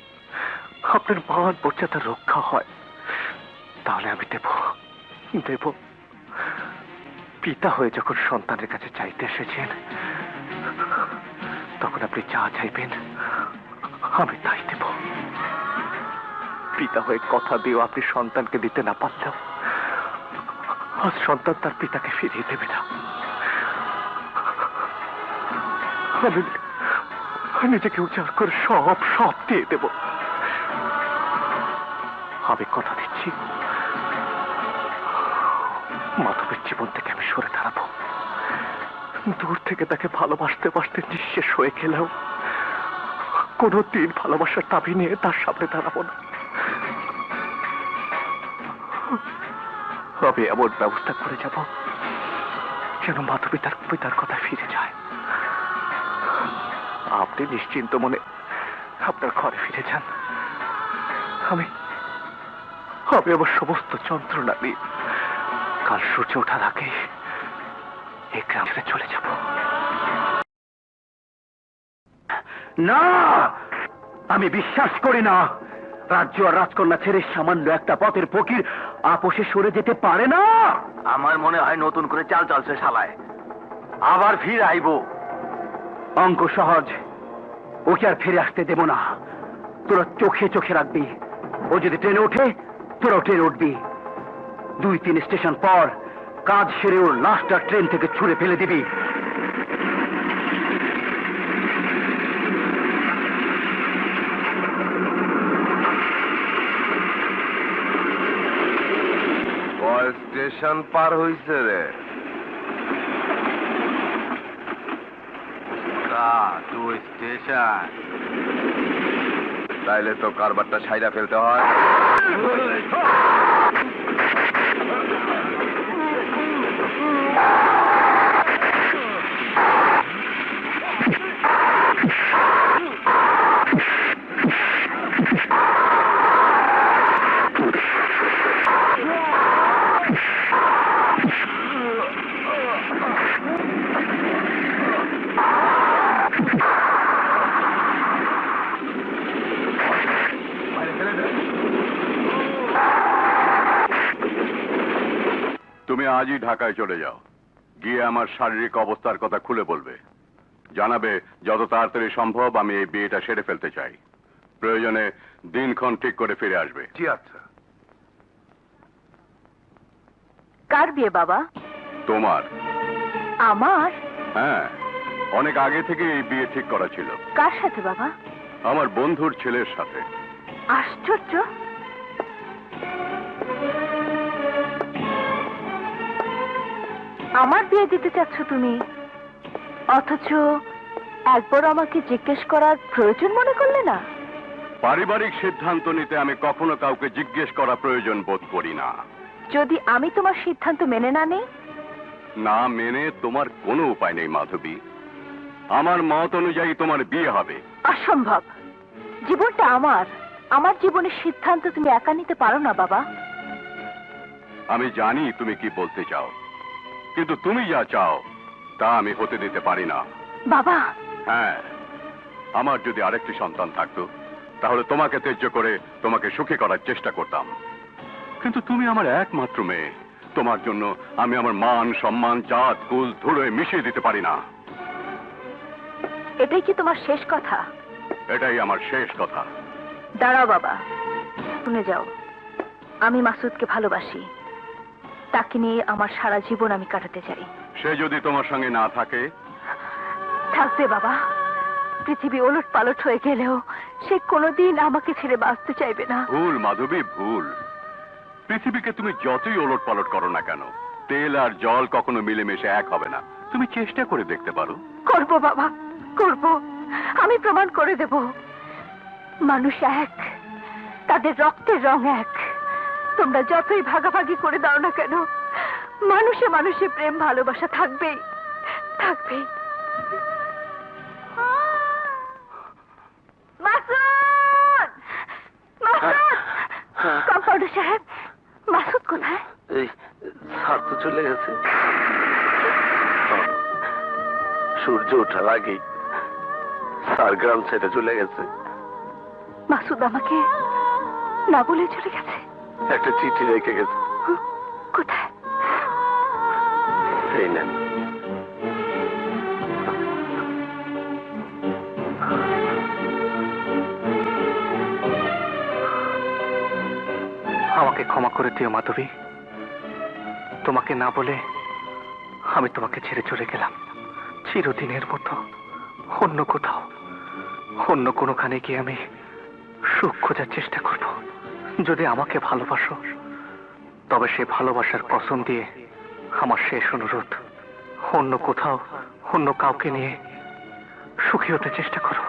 আপনার মান মর্যাদা রক্ষা হয়, তাহলে আমি দেব। পিতা হয়ে যখন সন্তানের কাছে চাইতে এসেছেন, তখন আপনি যা চাইবেন আমি তাই দেব। পিতা হয়ে কথা দিয়েও আপনি সন্তানকে দিতে না পারলেও আজ সন্তান তার পিতাকে ফিরিয়ে দেবে না। আমি নিজেকে উজাড় করে সব দিয়ে দেব। আমি কথা দিচ্ছি, মাধবের জীবন থেকে আমি সরে দাঁড়াবো। দূর থেকে তাকে ভালোবাসতে বাসতে নিঃশেষ হয়ে গেলেও কোনোদিন ভালোবাসার দাবি নিয়ে তার সামনে দাঁড়াবো না। আমি এমন ব্যবস্থা করে যাব যেন মাধবী তার পিতার কথা ফিরে যায়। আপনি নিশ্চিন্ত মনে আপনার ঘরে ফিরে যান। আমি আমার সমস্ত যন্ত্রণা নিয়ে কাল সূর্য ওঠার আগে এই গ্রাম ছেড়ে চলে যাব। না, আমি বিশ্বাস করি না রাজ্য আর রাজকন্যা ছেড়ে সামান্য একটা পথের ফকির আপোষে সরে যেতে পারে না। আমার মনে হয় নতুন করে চাল চালছে শালায়, আবার ফিরে আইবো। অঙ্ক সহজ, ওকে আর ফিরে আসতে দেব না। তোরা চোখে চোখে রাখবি, ও যদি ট্রেনে ওঠে তোরাও ট্রেনে উঠবি। 2-3 স্টেশন পর কাজ সেরে ওর লাশটা ট্রেন থেকে ছুঁড়ে ফেলে দিবি। কয় স্টেশন পার হইছে রে? 2 স্টেশন। তাইলে তো কারবারটা ছাইরা ফেলতে হয়। তুমি আজই ঢাকায় চলে যাও, গিয়ে আমার শারীরিক অবস্থার কথা খুলে বলবে, জানাবে যত তাড়াতাড়ি সম্ভব আমি এই বিয়েটা সেরে ফেলতে চাই। প্রয়োজনে দিনক্ষণ ঠিক করে ফিরে আসবে। জি আচ্ছা। কার বিয়ে বাবা? তোমার। আমার? হ্যাঁ, অনেক আগে থেকে এই বিয়ে ঠিক করা ছিল। কার সাথে বাবা? আমার বন্ধুর ছেলের সাথে। আশ্চর্য। আমার বিয়ে দিতে চাচ্ছ তুমি, অথচ একবার আমাকে জিজ্ঞেস করার প্রয়োজন মনে করলে না? পারিবারিক সিদ্ধান্ত নিতে আমি কখনো কাউকে জিজ্ঞেস করা প্রয়োজন বোধ করি না। যদি আমি তোমার সিদ্ধান্ত মেনে না নেই? না মেনে তোমার কোনো উপায় নেই মাধবী। আমার মত অনুযায়ী তোমার বিয়ে হবে। অসম্ভব। জীবনটা আমার, আমার জীবনের সিদ্ধান্ত তুমি একা নিতে পারো না বাবা। আমি জানি তুমি কি বলতে চাও, কিন্তু তুমি যা চাও তা আমি হতে দিতে পারি না। বাবা। হ্যাঁ, আমার যদি আরেকটি সন্তান থাকতো তাহলে তোমাকে ত্যায্য করে তোমাকে সুখী করার চেষ্টা করতাম, কিন্তু তুমি আমার একমাত্র মেয়ে। তোমার জন্য আমি আমার মান সম্মান জাত কুল ধুলোয় মিশিয়ে দিতে পারি না। এটাই কি তোমার শেষ কথা? এটাই আমার শেষ কথা। দাঁড়াও বাবা, শুনে যাও। আমি মাসুদকে ভালোবাসি, তাকে নিয়ে আমার সারা জীবন আমি কাটাতে চাই। সে যদি তোমার সঙ্গে না থাকে? থাকবে বাবা। পৃথিবী ওলট পালট হয়ে গেলেও সে কোনোদিন আমাকে ছেড়ে বাঁচতে চাইবে না। ভুল মাধবী, ভুল। পৃথিবীকে তুমি যতই ওলট পালট করো না কেন, তেল আর জল কখনো মিলেমিশে এক হবে না। তুমি চেষ্টা করে দেখতে পারো। করব বাবা, করব। আমি প্রমাণ করে দেব মানুষ এক, তাদের রক্তের রং এক। তোমরা যতই ভাগাভাগি করে দাও না কেন, মানুষে মানুষে প্রেম ভালোবাসা থাকবেই, থাকবেই। মাসুদ! মাসুদ! কম্পাউন্ডার সাহেব, মাসুদ কোথায়? এই স্যার তো চলে গেছে। সূর্য ওঠার আগেই স্যার গ্রাম ছেড়ে চলে গেছে। মাসুদ আমাকে না বলে চলে গেছে? একটা চিঠি রেখে গেছে। কোথায়? এই নেন। আমাকে ক্ষমা করে দিও মাধবী। তোমাকে না বলে আমি তোমাকে ছেড়ে চলে গেলাম চিরদিনের মতো অন্য কোথাও, অন্য কোনোখানে গিয়ে আমি সুখ খোঁজার চেষ্টা করব। যদি আমাকে ভালোবাসো তবে সে ভালোবাসার কসম দিয়ে আমার শেষ অনুরোধ, অন্য কোথাও অন্য কাউকে নিয়ে সুখী হতে চেষ্টা করো।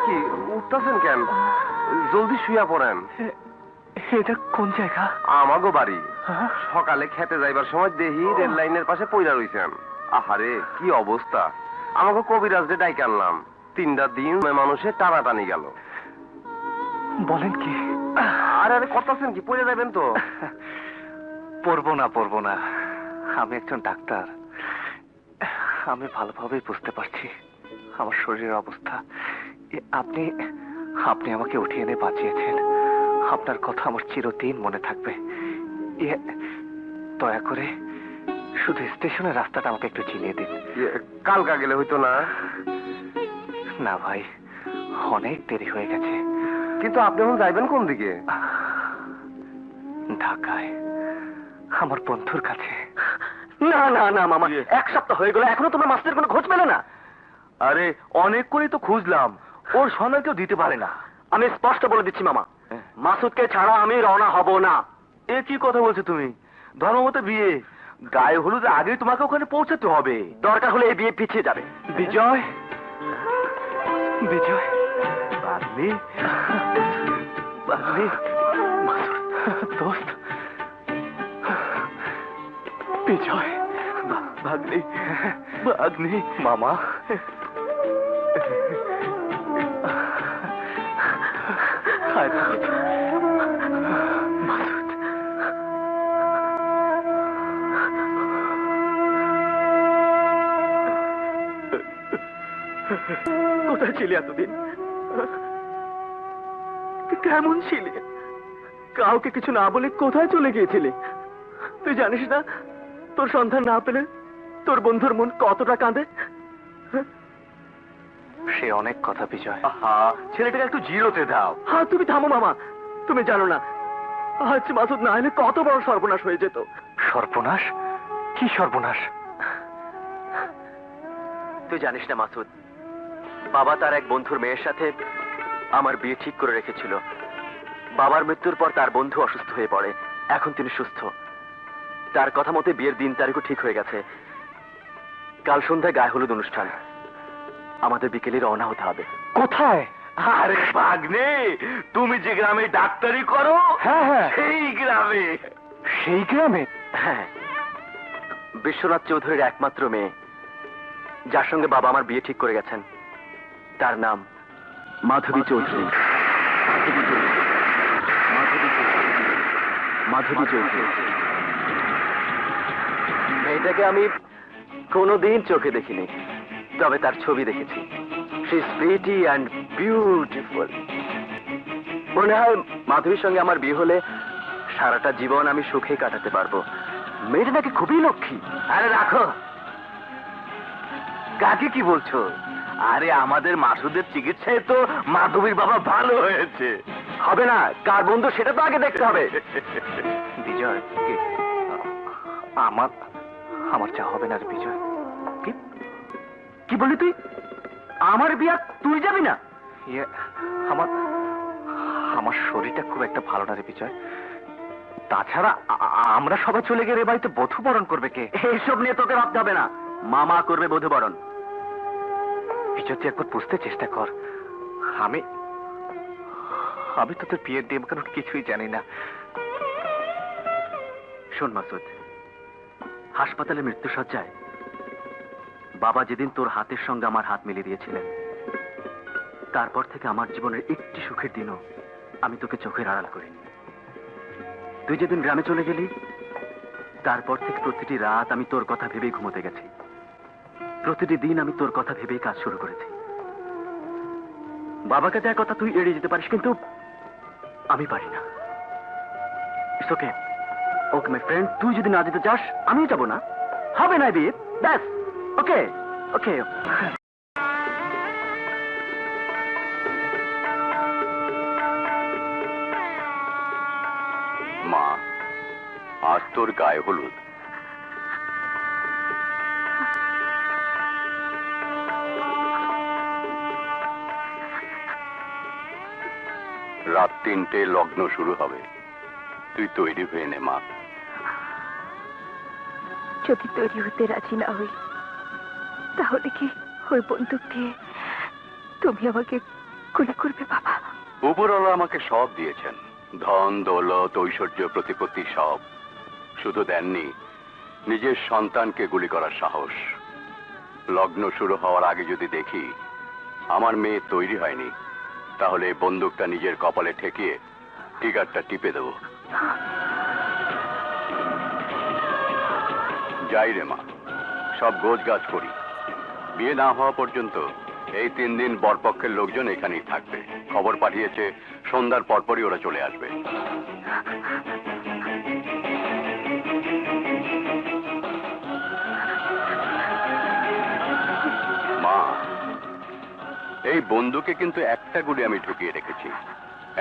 কি উঠতেছেন কেন? জলদি শুয়া পড়েন। এটা কোন জায়গা? আমাগো বাড়ি। সকালে খেতে যাইবার সময় দেহি রেল লাইনের পাশে পইরা রইছেন। আহারে কি অবস্থা! আমাকে কবিরাজ ডাইকে আনলাম। 3টা দিন মানুষে টানাটানি গেল। বলেন কি? আরে আরে করতেছেন কি? পড়ে যাবেন তো। পড়বো না। আমি একজন ডাক্তার। আমি ভালোভাবেই বুঝতে পারছি আমার শরীরের অবস্থা। আপনি আপনি আমাকে উঠিয়ে এনে বাঁচিয়েছেন। আপনার কথা আমার চিরদিন মনে থাকবে। দয়া করে শুধু স্টেশনের রাস্তাটা আমাকে একটু চিনিয়ে দিন। কালকা গেলে হইতো না? না ভাই, অনেক দেরি হয়ে গেছে। কিন্তু আপনি এখন যাইবেন কোন দিকে? ঢাকায়, আমার বন্ধুর কাছে। না না না মামা, 1 সপ্তাহ হয়ে গেল এখনো তোমার মাস্টারের কোনো খোঁজ পেলে না? আরে অনেক করে তো খুঁজলাম, ওর সনদ কেউ দিতে পারে না। আমি স্পষ্ট বলে দিচ্ছি মামা, মাসুদকে ছাড়া আমি রওনা হব না। এ কি কথা বলছো তুমি? ধর্মমতে বিয়ে, গায়ে হলুদ আগেই তোমাকে ওখানে পৌঁছাতে হবে। দরকার হলে এই বিয়ে পিছিয়ে যাবে। বিজয়, বিজয়, বাদলি বাদলি, দোস্ত, বিজয়, ভাগ্নি ভাগ্নি, মামা। মাসুদ, কোথায় ছিলি এতদিন? কেমন ছিলি? কাউকে কিছু না বলে কোথায় চলে গিয়েছিলি? তুই জানিস না তোর সন্ধান না পেলে তোর বন্ধুর মন কতটা কাঁদে? সে অনেক কথা বিজয়। ছেলেটাকে একটু জিরোতে দাও। হ্যাঁ তুমি থামো মামা, তুমি জানো না আজ মাসুদ না এলে কত বড় সর্বনাশ হয়ে যেত। সর্বনাশ? কি সর্বনাশ? তুই জানিস না মাসুদ, বাবা তার এক বন্ধুর মেয়ের সাথে আমার বিয়ে ঠিক করে রেখেছিল। বাবার মৃত্যুর পর তার বন্ধু অসুস্থ হয়ে পড়ে, এখন তিনি সুস্থ। তার কথা মতে বিয়ের দিন তারিখও ঠিক হয়ে গেছে। কাল সন্ধ্যায় গায়ে হলুদ অনুষ্ঠান, আমাদের বিকেলে রওনা হতে হবে। কোথায়? আরে ভাগ্নে, তুমি যে গ্রামে ডাক্তারি করো, হ্যাঁ হ্যাঁ, সেই গ্রামে। সেই গ্রামে? হ্যাঁ, বিশ্বনাথ চৌধুরীর একমাত্র মেয়ে, যার সঙ্গে বাবা আমার বিয়ে ঠিক করে গেছেন। তার নাম মাধবী চৌধুরী। মাধবী চৌধুরী। মেয়েটাকে আমি কোনোদিন চোখে দেখিনি, তবে তার ছবি দেখেছি। She is pretty and beautiful. মনে হয় মাধবীর সঙ্গে আমার বিয়ে হলে সারাটা জীবন আমি সুখে কাটাতে পারবো। মেয়েটা নাকি খুবই লক্ষ্মী। আরে রাখো, কাকে কি বলছো? আরে আমাদের মাসুদের চিকিৎসায় তো মাধবীর বাবা ভালো হয়েছে। হবে না, কার বন্ধু সেটা তো আগে দেখতে হবে। বিজয়, আমার আমার যা হবে না রে বিজয়। কি বললি তুই? আমার বিয়া তুই যাবি না? ইয়ে, আমার আমার শরীরটা খুব একটা ভালো না রে বিজয়। তাছাড়া আমরা সবাই চলে গেলে এ বাড়িতে বধূ বরণ করবে কে? এইসব নিয়ে তোকে ভাবতে হবে না, মামা করবে বধূ বরণ। বিজয়, তুই একবার বুঝতে চেষ্টা কর। আমি আমি তোদের বিয়ের নিয়ম কানুন কিছুই জানি না। শোন মাসুদ, হাসপাতালে মৃত্যুসজ্জায় বাবা যেদিন তোর হাতের সঙ্গে আমার হাত মিলিয়ে দিয়েছিলেন, তারপর থেকে আমার জীবনের একটি সুখের দিনও আমি তোকে চোখের আড়াল করিনি। তুই যেদিন গ্রামে চলে গেলি, তারপর থেকে প্রতিটি রাত আমি তোর কথা ভেবেই ঘুমোতে গেছি। প্রতিটি দিন আমি তোর কথা ভেবেই কাজ শুরু করেছি। বাবাকে দেওয়ার কথা তুই এড়িয়ে যেতে পারিস, কিন্তু আমি পারি না। ওকে ওকে মাই ফ্রেন্ড, তুই যদি না যেতে চাস আমিও যাবো না। হবে না বিয়ে, ব্যাস। ওকে ওকে। মা, আজ তোর গায়ে হলুদ। রাত 3টে লগ্ন শুরু হবে, তুই তৈরি হয়ে নে মা। যদি তৈরি হতে রাজি না হই, তাহলে কি ওই বন্দুক দিয়ে তুমি আমাকে গুলি করবে বাবা? উপরওয়ালা আমাকে সব দিয়েছেন, ধন দৌলত ঐশ্বর্য প্রতিপত্তি সব, শুধু দেননি নিজের সন্তানকে গুলি করার সাহস। লগ্ন শুরু হওয়ার আগে যদি দেখি আমার মেয়ে তৈরি হয়নি, তাহলে এই বন্দুকটা নিজের কপালে ঠেকিয়ে ট্রিগারটা টিপে দেব। যাই রে মা, সব গোছগাছ করি। বিয়ে না হওয়া পর্যন্ত এই 3 দিন বরপক্ষের লোকজন এখানেই থাকবে। খবর পাঠিয়েছে সন্ধ্যার পরপরই ওরা চলে আসবে। এই বন্দুকে কিন্তু একটা গুলি আমি ঢুকিয়ে রেখেছি।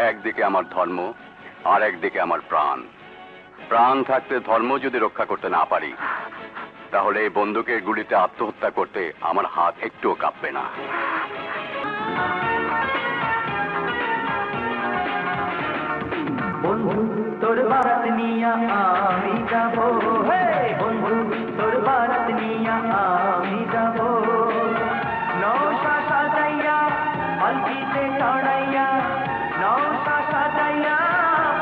একদিকে আমার ধর্ম, আর একদিকে আমার প্রাণ। প্রাণ থাকতে ধর্ম যদি রক্ষা করতে না পারি, তাহলে এই বন্দুকের গুলিতে আত্মহত্যা করতে আমার হাত একটুও কাঁপবে না। বন্ধু তোর বারাত নিয়া আমি যাব, বন্ধু তোর বারাত নিয়া আমি যাব, নৌশা সাজাইয়া পালকিতে চড়াইয়া, নৌশা সাজাইয়া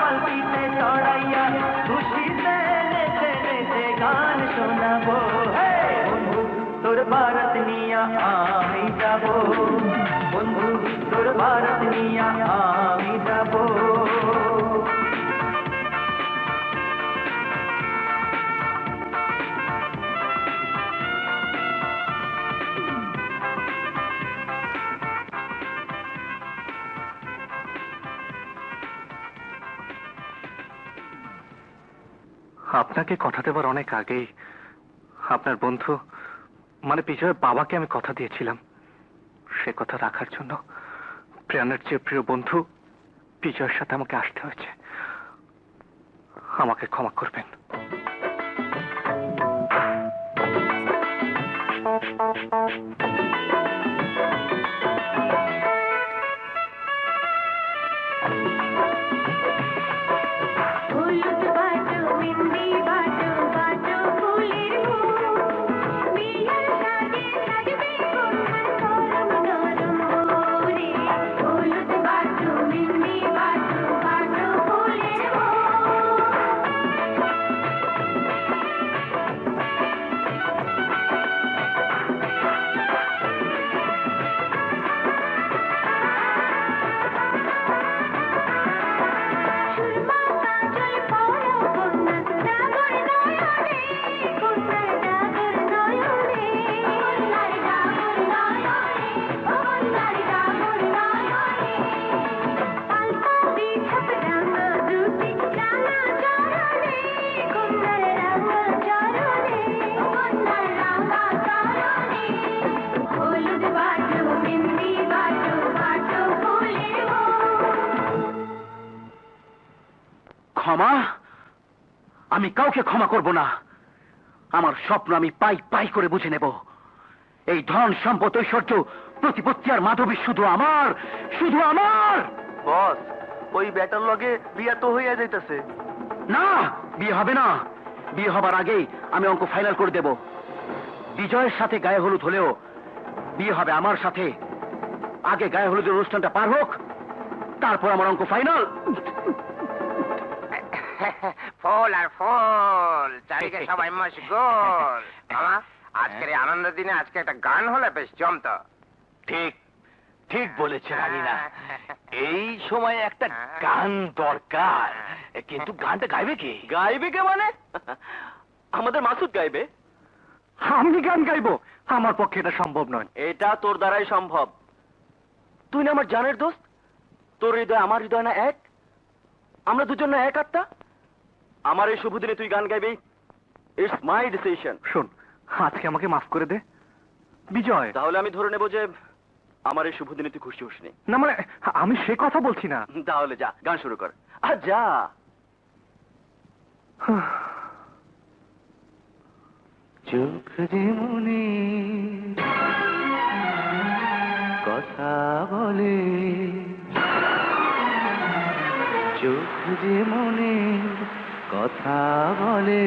পালকিতে চড়াইয়া, খুশিতে নেচে নেচে গান শোনাবো। বন্ধু তোর বারাত নিয়া আমি যাব, বন্ধু তোর বারাত নিয়া আমি যাব। আপনাকে কথা দেবার অনেক আগেই আপনার বন্ধু মানে বিজয়ের বাবাকে আমি কথা দিয়েছিলাম। সে কথা রাখার জন্য প্রাণের চেয়ে প্রিয় বন্ধু বিজয়ের সাথে আমাকে আসতে হয়েছে। আমাকে ক্ষমা করবেন। ক্ষমা? আমি কাউকে ক্ষমা করব না। আমার স্বপ্ন আমি পাই পাই করে বুঝে নেব। এই ধন সম্পদ ঐশ্বর্য প্রতিপত্তি আর মাধবী শুধু আমার, শুধু আমার। বস, ওই ব্যাটার লগে বিয়া তো হইয়া যাইতেছে। না, বিয়ে হবে না। বিয়ে হবার আগেই আমি অঙ্ক ফাইনাল করে দেব। বিজয়ের সাথে গায়ে হলুদ হলেও বিয়ে হবে আমার সাথে। আগে গায়ে হলুদের অনুষ্ঠানটা পার হোক, তারপর আমার অঙ্ক ফাইনাল। ফুল আর ফুল, চারিদিকে সবাই মশগুল। মামা, আজকের এই আনন্দ দিনে আজকে একটা গান হলে বেশ জমতো। ঠিক ঠিক বলেছে রানীনা, এই সময় একটা গান দরকার। কিন্তু গানটা গাইবে কে? গাইবে কে মানে? আমাদের মাসুদ গাইবে। আমি গান গাইবো? আমার পক্ষে এটা সম্ভব নয়। এটা তোর দ্বারাই সম্ভব। তুই না আমার জানের দোস্ত, তোর হৃদয় আমার হৃদয় না এক? আমরা দুজন না এক আত্মা? আমার এই শুভ দিনে তুই গান গাইবি, ইটস মাই ডিসিশন। শোন, আজকে আমাকে মাফ করে দে বিজয়। তাহলে আমি ধরে নেব যে আমার এই শুভ দিনে তুই খুশি হসনি। না মানে আমি সে কথা বলছি না। তাহলে যা, গান শুরু কর। আর যা। চোখ যে মনে কথা বলে, চোখ যে মনে কথা বলে,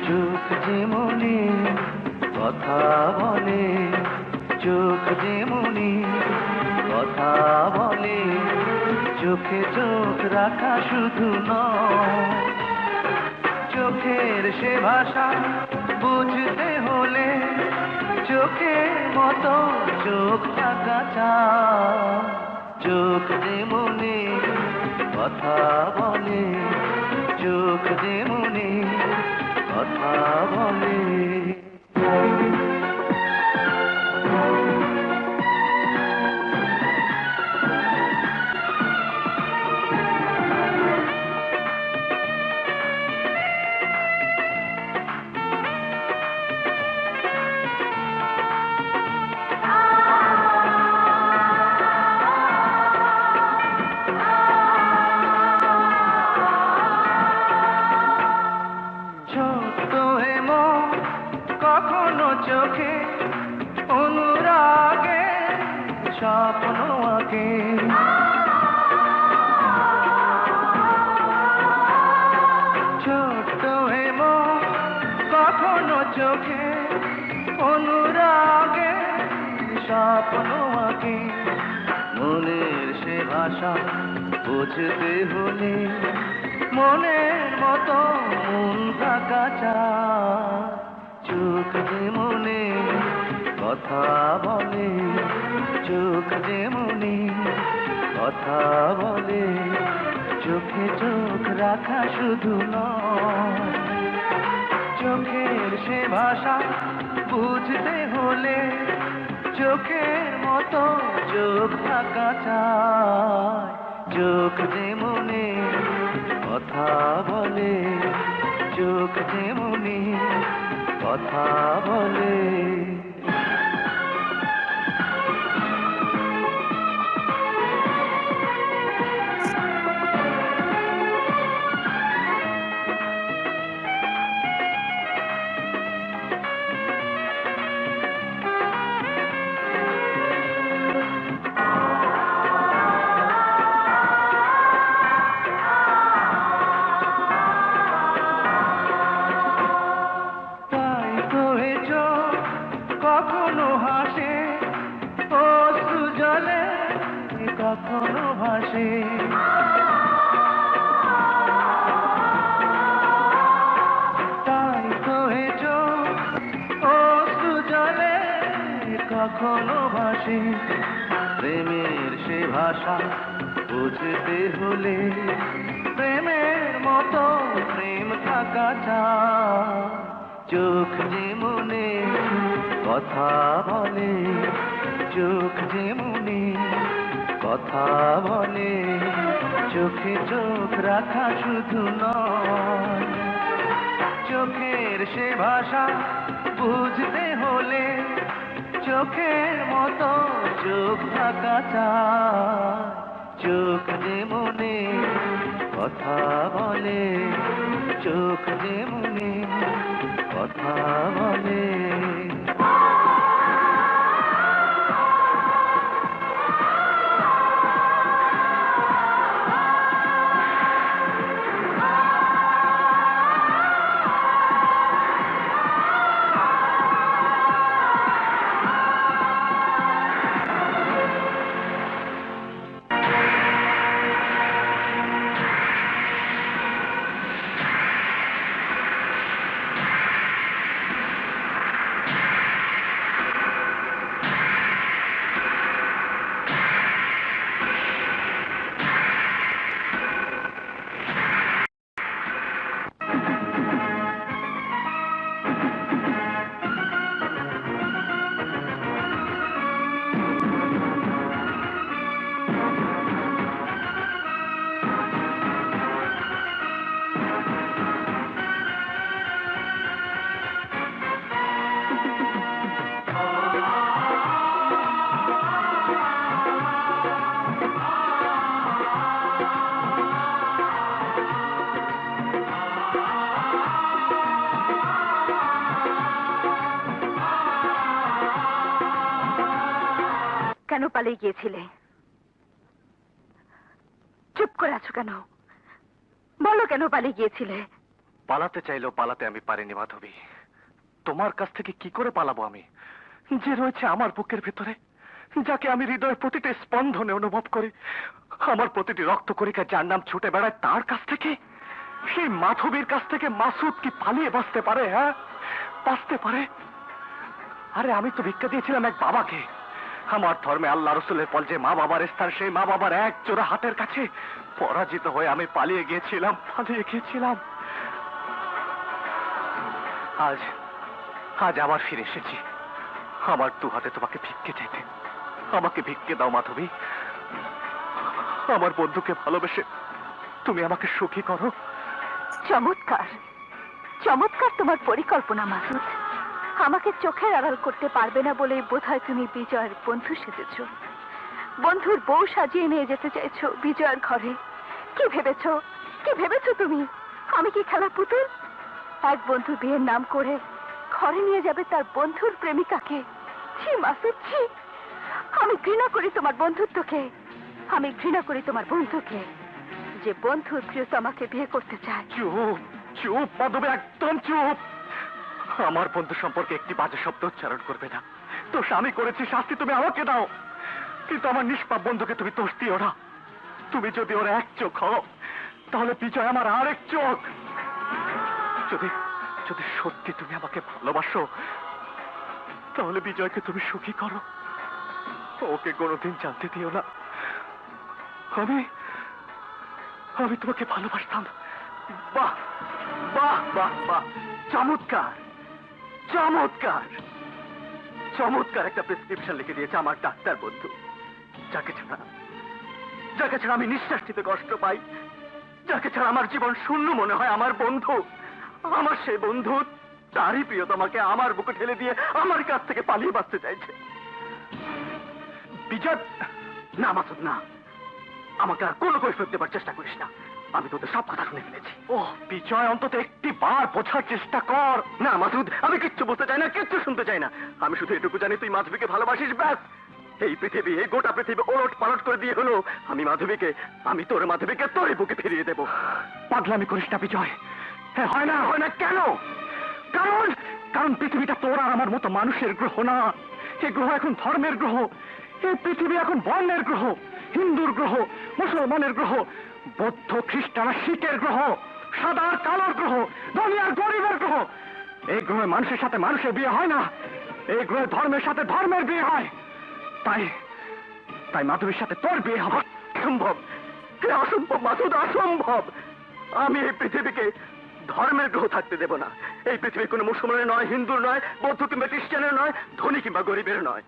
চোখ যে মনে কথা বলে, চোখ যে মনে কথা বলে, চোখে চোখ রাখা শুধু নয়, চোখের সে ভাষা বুঝতে হলে চোখের মতো চোখ থাকা চায়। চোখ যে মনে কথা বলে, চোখ যে মনে বলে। ছোট্ট এমন কখনো চোখে অনুরাগে স্বপ্ন আঁকে। ছোট্ট এমন কখনো চোখে অনুরাগে স্বপ্ন আঁকে। মনের সে ভাষা বুঝতে হলে মনের মতো মন থাকা চায়। চোখ যে মনে কথা বলে, চোখ যে মনে কথা বলে, চোখে চোখ রাখা শুধু নয়। চোখের সে ভাষা বুঝতে হলে চোখের মতো চোখ থাকা চায়। চোখ যে মনে কথা বলে, চোখ যে মনে কথা বলে। তাই তো এ চোখ কখনো হাসে অশ্রু জলে, কখনো ভাসে। তাই তো এ চোখ অশ্রু জলে, কখনো ভাসে। প্রেমের সে ভাষা বুঝতে হলে প্রেমের মতো প্রেম থাকা চায়। চোখ যে মনে কথা বলে, চোখ যে মনে কথা বলে, চোখে চোখ রাখা শুধু নয়। চোখের সে ভাষা বুঝতে হলে চোখের মতো চোখ থাকা চায়। চোখ যে মনে কথা বলে, চোখ যে মনে কথা বলে। কেন পালিয়ে গিয়েছিলে? চুপ করে আছো কেন? বলো কেন পালিয়ে গিয়েছিলে? পালাতে চাইলেও পালাতে আমি পারিনি মাধবী। তোমার কাছ থেকে কি করে পালাবো আমি, যে রয়েছে আমার বুকের ভেতরে, যাকে আমি হৃদয়ের প্রতিটা স্পন্দনে অনুভব করি, আমার প্রতিটি রক্তকণিকা যার নাম ছুটে বেড়ায়, তার কাছ থেকে, সেই মাধবীর কাছ থেকে মাসুদ কি পালিয়ে বাঁচতে পারে? হ্যাঁ, বাঁচতে পারে? আরে আমি তো ভিক্ষা দিয়েছিলাম এক বাবাকে। আমার ধর্মে আল্লাহ রসুলের পল যে মা বাবার স্থান, সেই মা বাবার এক জোড়া হাতের কাছে পরাজিত হয়ে আমি পালিয়ে গিয়েছিলাম। আজ আজ আবার ফিরে এসেছি আমার দু হাতে তোমাকে ভিক্ষে চাইতে। আমাকে ভিক্ষে দাও মাধবী, আমার বন্ধুকে ভালোবেসে তুমি আমাকে সুখী করো। চমৎকার, চমৎকার তোমার পরিকল্পনা মাসুদ। আমাকে চোখের আড়াল করতে পারবে না বলেই বোধহয় তুমি বিজয়ের বন্ধু সেজেছ। বন্ধুর বউ সাজিয়ে নিয়ে যেতে চাইছো বিজয়ের ঘরে। কি ভেবেছো, কি ভেবেছো তুমি? আমি কি খেলার পুতুল? এক বন্ধু বিয়ের নাম করে ঘরে নিয়ে যাবে তার বন্ধুর প্রেমিকাকে। ছি মাসুদ, ছি। আমি ঘৃণা করি তোমার বন্ধুত্বকে। আমি ঘৃণা করি তোমার বন্ধুকে, যে বন্ধু প্রিয়তমাকে বিয়ে করতে চায়। চুপ চুপ মাধবী, একদম চুপ। আমার বন্ধু সম্পর্কে একটি বাজে শব্দ উচ্চারণ করবে না। দোষ আমি করেছি, শাস্তি তুমি আমাকে দাও, কিন্তু আমার নিষ্পাপ বন্ধুকে তুমি দোষ দিও না। তুমি যদি ওর এক চোখ হও, তাহলে বিজয় আমার আরেক চোখ। যদি যদি সত্যি তুমি আমাকে ভালোবাসো, তাহলে বিজয়কে তুমি সুখী করো। ওকে কোনোদিন জানতে দিও না আমি আমি তোমাকে ভালোবাসতাম। বাহ বাহ বাহ বাহ, চমৎকার চমৎকার চমৎকার একটা প্রেসক্রিপশন লিখে দিয়েছে আমার ডাক্তার বন্ধু, যাকে ছাড়া আমি নিঃশ্বাস নিতে কষ্ট পাই, যাকে ছাড়া আমার জীবন শূন্য মনে হয়। আমার বন্ধু, আমার সেই বন্ধু, তারই প্রিয়তমাকে আমার বুকে ঠেলে দিয়ে আমার কাছ থেকে পালিয়ে বাঁচতে চাইছে। বিজয়, না মাসুদ না, আমাকে আর কোনো কৈফিয়ত দেবার চেষ্টা করিস না। আমি তোদের সব কথা শুনে ফেলেছি। ও বিজয়, অন্তত একটি বার বোঝার চেষ্টা কর। না মাসুদ, আমি কিচ্ছু বলতে চাই না, কিচ্ছু শুনতে চাই না। আমি শুধু এটুকু জানি তুই মাধবীকে ভালোবাসিস, ব্যাস। এই পৃথিবী, এই গোটা পৃথিবী ওলট পালট করে দিয়ে হলো আমি তোর মাধবীকে তোর বুকে ফিরিয়ে দেব। পাগলামি করিস না বিজয়। হ্যাঁ, হয় না কেন? কারণ পৃথিবীটা তোর আর আমার মতো মানুষের গ্রহ না। এই গ্রহ এখন ধর্মের গ্রহ। এই পৃথিবী এখন বর্ণের গ্রহ। হিন্দুর গ্রহ, মুসলমানের গ্রহ, বৌদ্ধ খ্রিস্টান আর শিখের গ্রহ, সাদা আর কালোর গ্রহ, ধনী আর গরিবের গ্রহ। এই গ্রহে মানুষের সাথে মানুষের বিয়ে হয় না, এই গ্রহে ধর্মের সাথে ধর্মের বিয়ে হয়। তাই মাধবীর সাথে তোর বিয়ে হবে। সম্ভব? অসম্ভব মাসুদ, অসম্ভব। আমি এই পৃথিবীকে ধর্মের গ্রহ থাকতে দেব না। এই পৃথিবী কোনো মুসলমানের নয়, হিন্দুর নয়, বৌদ্ধ কিংবা খ্রিস্টানের নয়, ধনী কিংবা গরিবের নয়।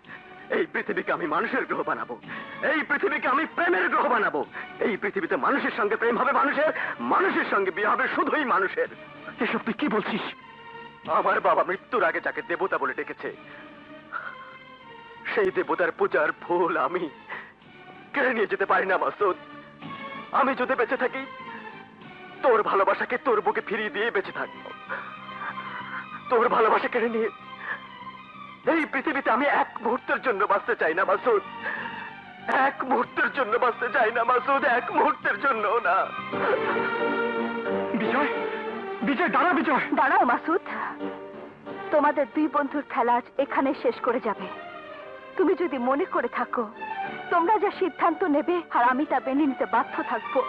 এই পৃথিবীকে আমি মানুষের গ্রহ বানাবো। এই পৃথিবীকে আমি প্রেমের গ্রহ বানাবো। এই পৃথিবীতে মানুষের সঙ্গে প্রেম হবে মানুষের, মানুষের সঙ্গে বিয়ে হবে শুধুই মানুষের। এসব তুই কি বলছিস? আমার বাবা মৃত্যুর আগে যাকে দেবতা বলে ডেকেছে, সেই দেবতার পূজার ফুল আমি কেড়ে নিয়ে যেতে পারি না মাসুদ। আমি যদি বেঁচে থাকি, তোর ভালোবাসাকে তোর বুকে ফিরিয়ে দিয়ে বেঁচে থাকবো। তোর ভালোবাসা কেড়ে নিয়ে এই পৃথিবীতে আমি এক মুহূর্তের জন্য বাঁচতে চাই না মাসুদ। এক মুহূর্তের জন্য বাঁচতে চাই না মাসুদ, এক মুহূর্তের জন্য না। বিজয়, বিজয় দাঁড়া। বিজয় দাঁড়াও মাসুদ, তোমাদের দুই বন্ধুর খেলা আজ এখানে শেষ করে যাবে। তুমি যদি মনে করে থাকো তোমরা যা সিদ্ধান্ত নেবে আর আমি তা মেনে নিতে বাধ্য থাকবো,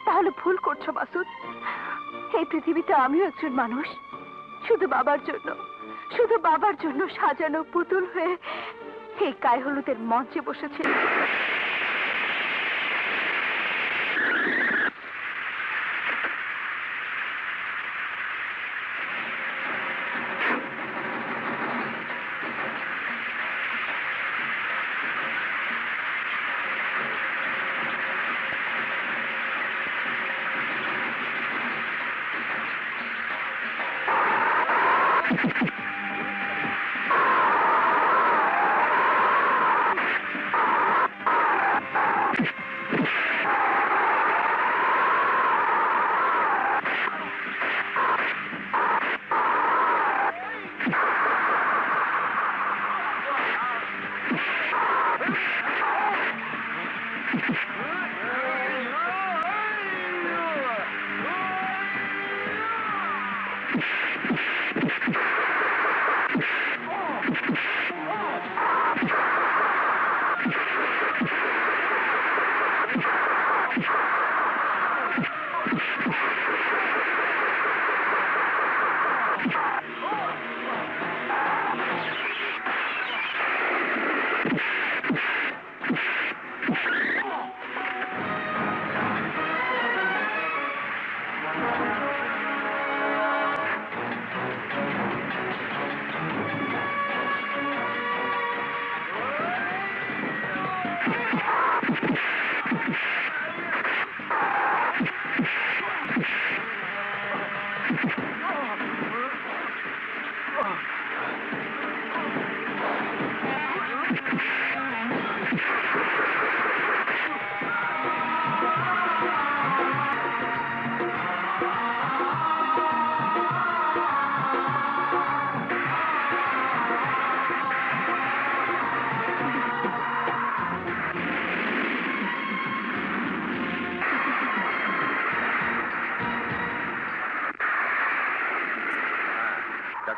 তাহলে ভুল করছো মাসুদ। এই পৃথিবীতে আমিও একজন মানুষ, শুধু বাবার জন্য সাজানো পুতুল হয়ে এই গায়ে হলুদের মঞ্চে বসেছে।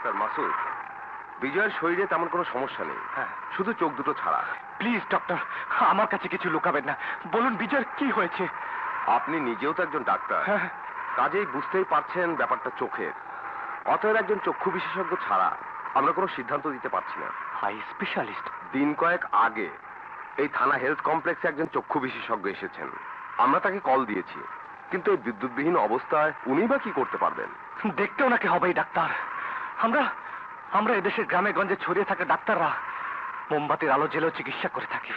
ডাক্তার মাসুদ, বিজয়ের শরীরে তেমন কোনো সমস্যা নেই, হ্যাঁ। শুধু চোখ দুটো ছাড়া। প্লিজ ডক্টর, আমার কাছে কিছু লুকাবেন না, বলুন বিজয়ের কি হয়েছে। আপনি নিজেও তো একজন ডাক্তার, হ্যাঁ। কাজেই বুঝতেই পারছেন ব্যাপারটা চোখের। অতএব একজন চক্ষু বিশেষজ্ঞ ছাড়া আমরা কোনো সিদ্ধান্ত দিতে পারছি না। Hi specialist? দিন কয়েক আগে এই থানা হেলথ কমপ্লেক্সে একজন চক্ষু বিশেষজ্ঞ এসেছেন। আমরা তাকে কল দিয়েছি, কিন্তু এই বিদ্যুৎবিহীন অবস্থায় উনি বা কি করতে পারবেন? দেখতে ওনাকে হবেই ডাক্তার। আমরা এদেশের গ্রামে গঞ্জে ছড়িয়ে থাকা ডাক্তাররা মোমবাতির আলো জ্বেলেও চিকিৎসা করে থাকি।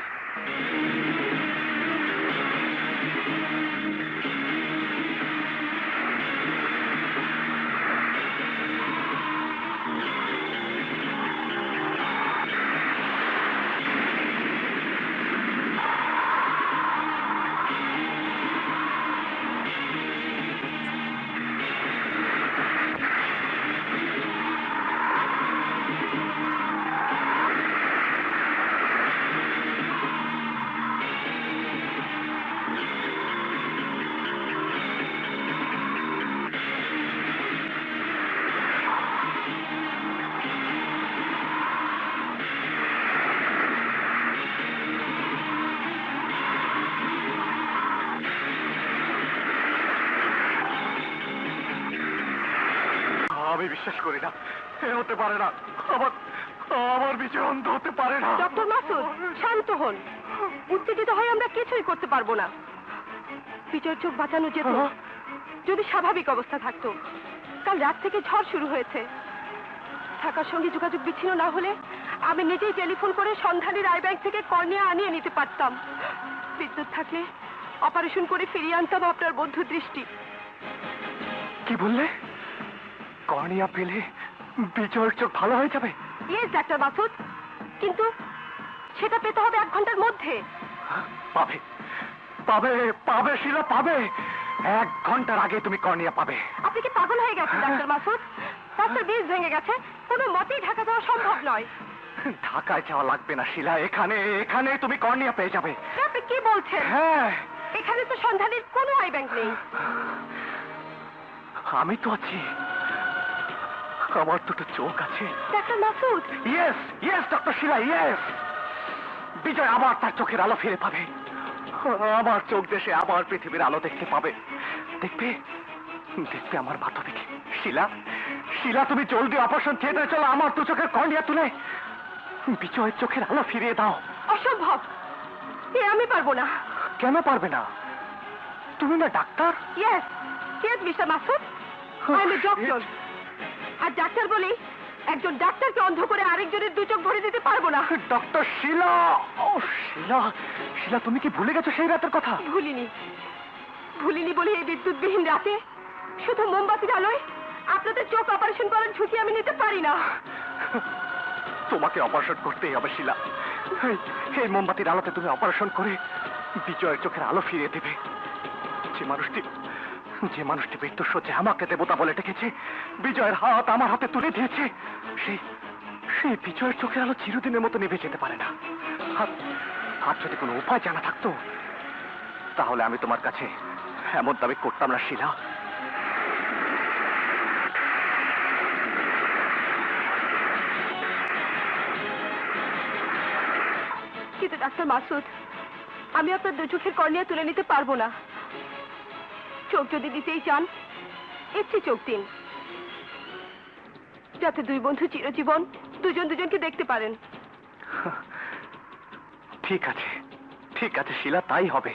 আমি বিশ্বাস করি না, এ হতে পারে না। আমার বিজয় অন্ধ হতে পারে না। ডক্টর মাসুদ, শান্ত হন। উত্তেজিত হয়ে আমরা কিছুই করতে পারবো না। বিজয়ের চোখ বাঁচানো যেত যদি স্বাভাবিক অবস্থা থাকতো। কাল রাত থেকে ঝড় শুরু হয়েছে। থাকার সঙ্গে যোগাযোগ বিচ্ছিন্ন না হলে আমি নিজেই টেলিফোন করে সন্ধানী রায় ব্যাংক থেকে কর্নিয়া আনিয়ে নিতে পারতাম। বিদ্যুৎ থাকলে অপারেশন করে ফিরিয়ে আনতাম আপনার বন্ধুর দৃষ্টি। কি বললে? কর্নিয়া পেলে বিজয়ের চোখ ভালো হয়ে যাবে? ইয়েস ডাক্তার মাসুদ, কিন্তু সেটা পেতে হবে 1 ঘন্টার মধ্যে। পাবে পাবে পাবে শিলা, পাবে। 1 ঘন্টার আগে তুমি কর্নিয়া পাবে। আপনি কি পাগল হয়ে গেছেন ডাক্তার মাসুদ? রাস্তার বীজ ভেঙে গেছে, কোনো মতেই ঢাকা যাওয়া সম্ভব নয়। ঢাকায় যাওয়া লাগবে না শিলা, এখানে তুমি কর্নিয়া পেয়ে যাবে। আপনি কি বলছেন? হ্যাঁ, এখানে তো সন্ধানের কোনো আই ব্যাংক নেই। আমি তো আছি, আমার দুটো চোখ আছে। ডাক্তার Masud, yes yes doctor Sheela, yes. Bijoy আবার তার চোখের আলো ফিরে পাবে। আমার চোখ দেশে আবার পৃথিবীর আলো দেখতে পাবে। দেখবে দেখবে আমার মাধবীকে। শিলা, তুমি জলদি অপারেশন থিয়েটারে চলো। আমার দু চোখের কর্নিয়া তুলে বিজয়ের চোখের আলো ফিরিয়ে দাও। অসম্ভব, এ আমি পারবো না। কেন পারবে না? তুমি না ডাক্তার? Yes yes mister Masud, I am a doctor. আর ডাক্তার বলি একজন ডাক্তারকে অন্ধ করে আরেকজনের 2 চোখ ভরে দিতে পারবো না। ডক্টর শিলা, ও শিলা, তুমি কি ভুলে গেছো সেই রাতের কথা? ভুলিনি বলে এই বিদ্যুৎবিহীন রাতে শুধু মোমবাতির আলোয় আপনাদের চোখ অপারেশন করার ঝুঁকি আমি নিতে পারি না। তোমাকে অপারেশন করতেই হবে শিলা। এই মোমবাতির আলোতে তুমি অপারেশন করে বিজয়ের চোখের আলো ফিরিয়ে দেবে। যে মানুষটি মৃত্যুর সজ্জে আমাকে দেবতা বলে ডেকেছে, বিজয়ের হাত আমার হাতে তুলে দিয়েছে, সেই বিজয়ের চোখের আলো চিরদিনের মতো নিভে যেতে পারে না। আর যদি কোনো উপায় জানা থাকতো তাহলে আমি তোমার কাছে এমন দাবি করতাম না শিলা। কিন্তু ডাক্তার মাসুদ, আমি আপনার 2 চোখের কর্নিয়া তুলে নিতে পারবো না। চোখ যদি দিতেই চান, একটি চোখ দিন, যাতে 2 বন্ধু চিরজীবন দুজন দুজনকে দেখতে পারেন। ঠিক আছে শিলা, তাই হবে।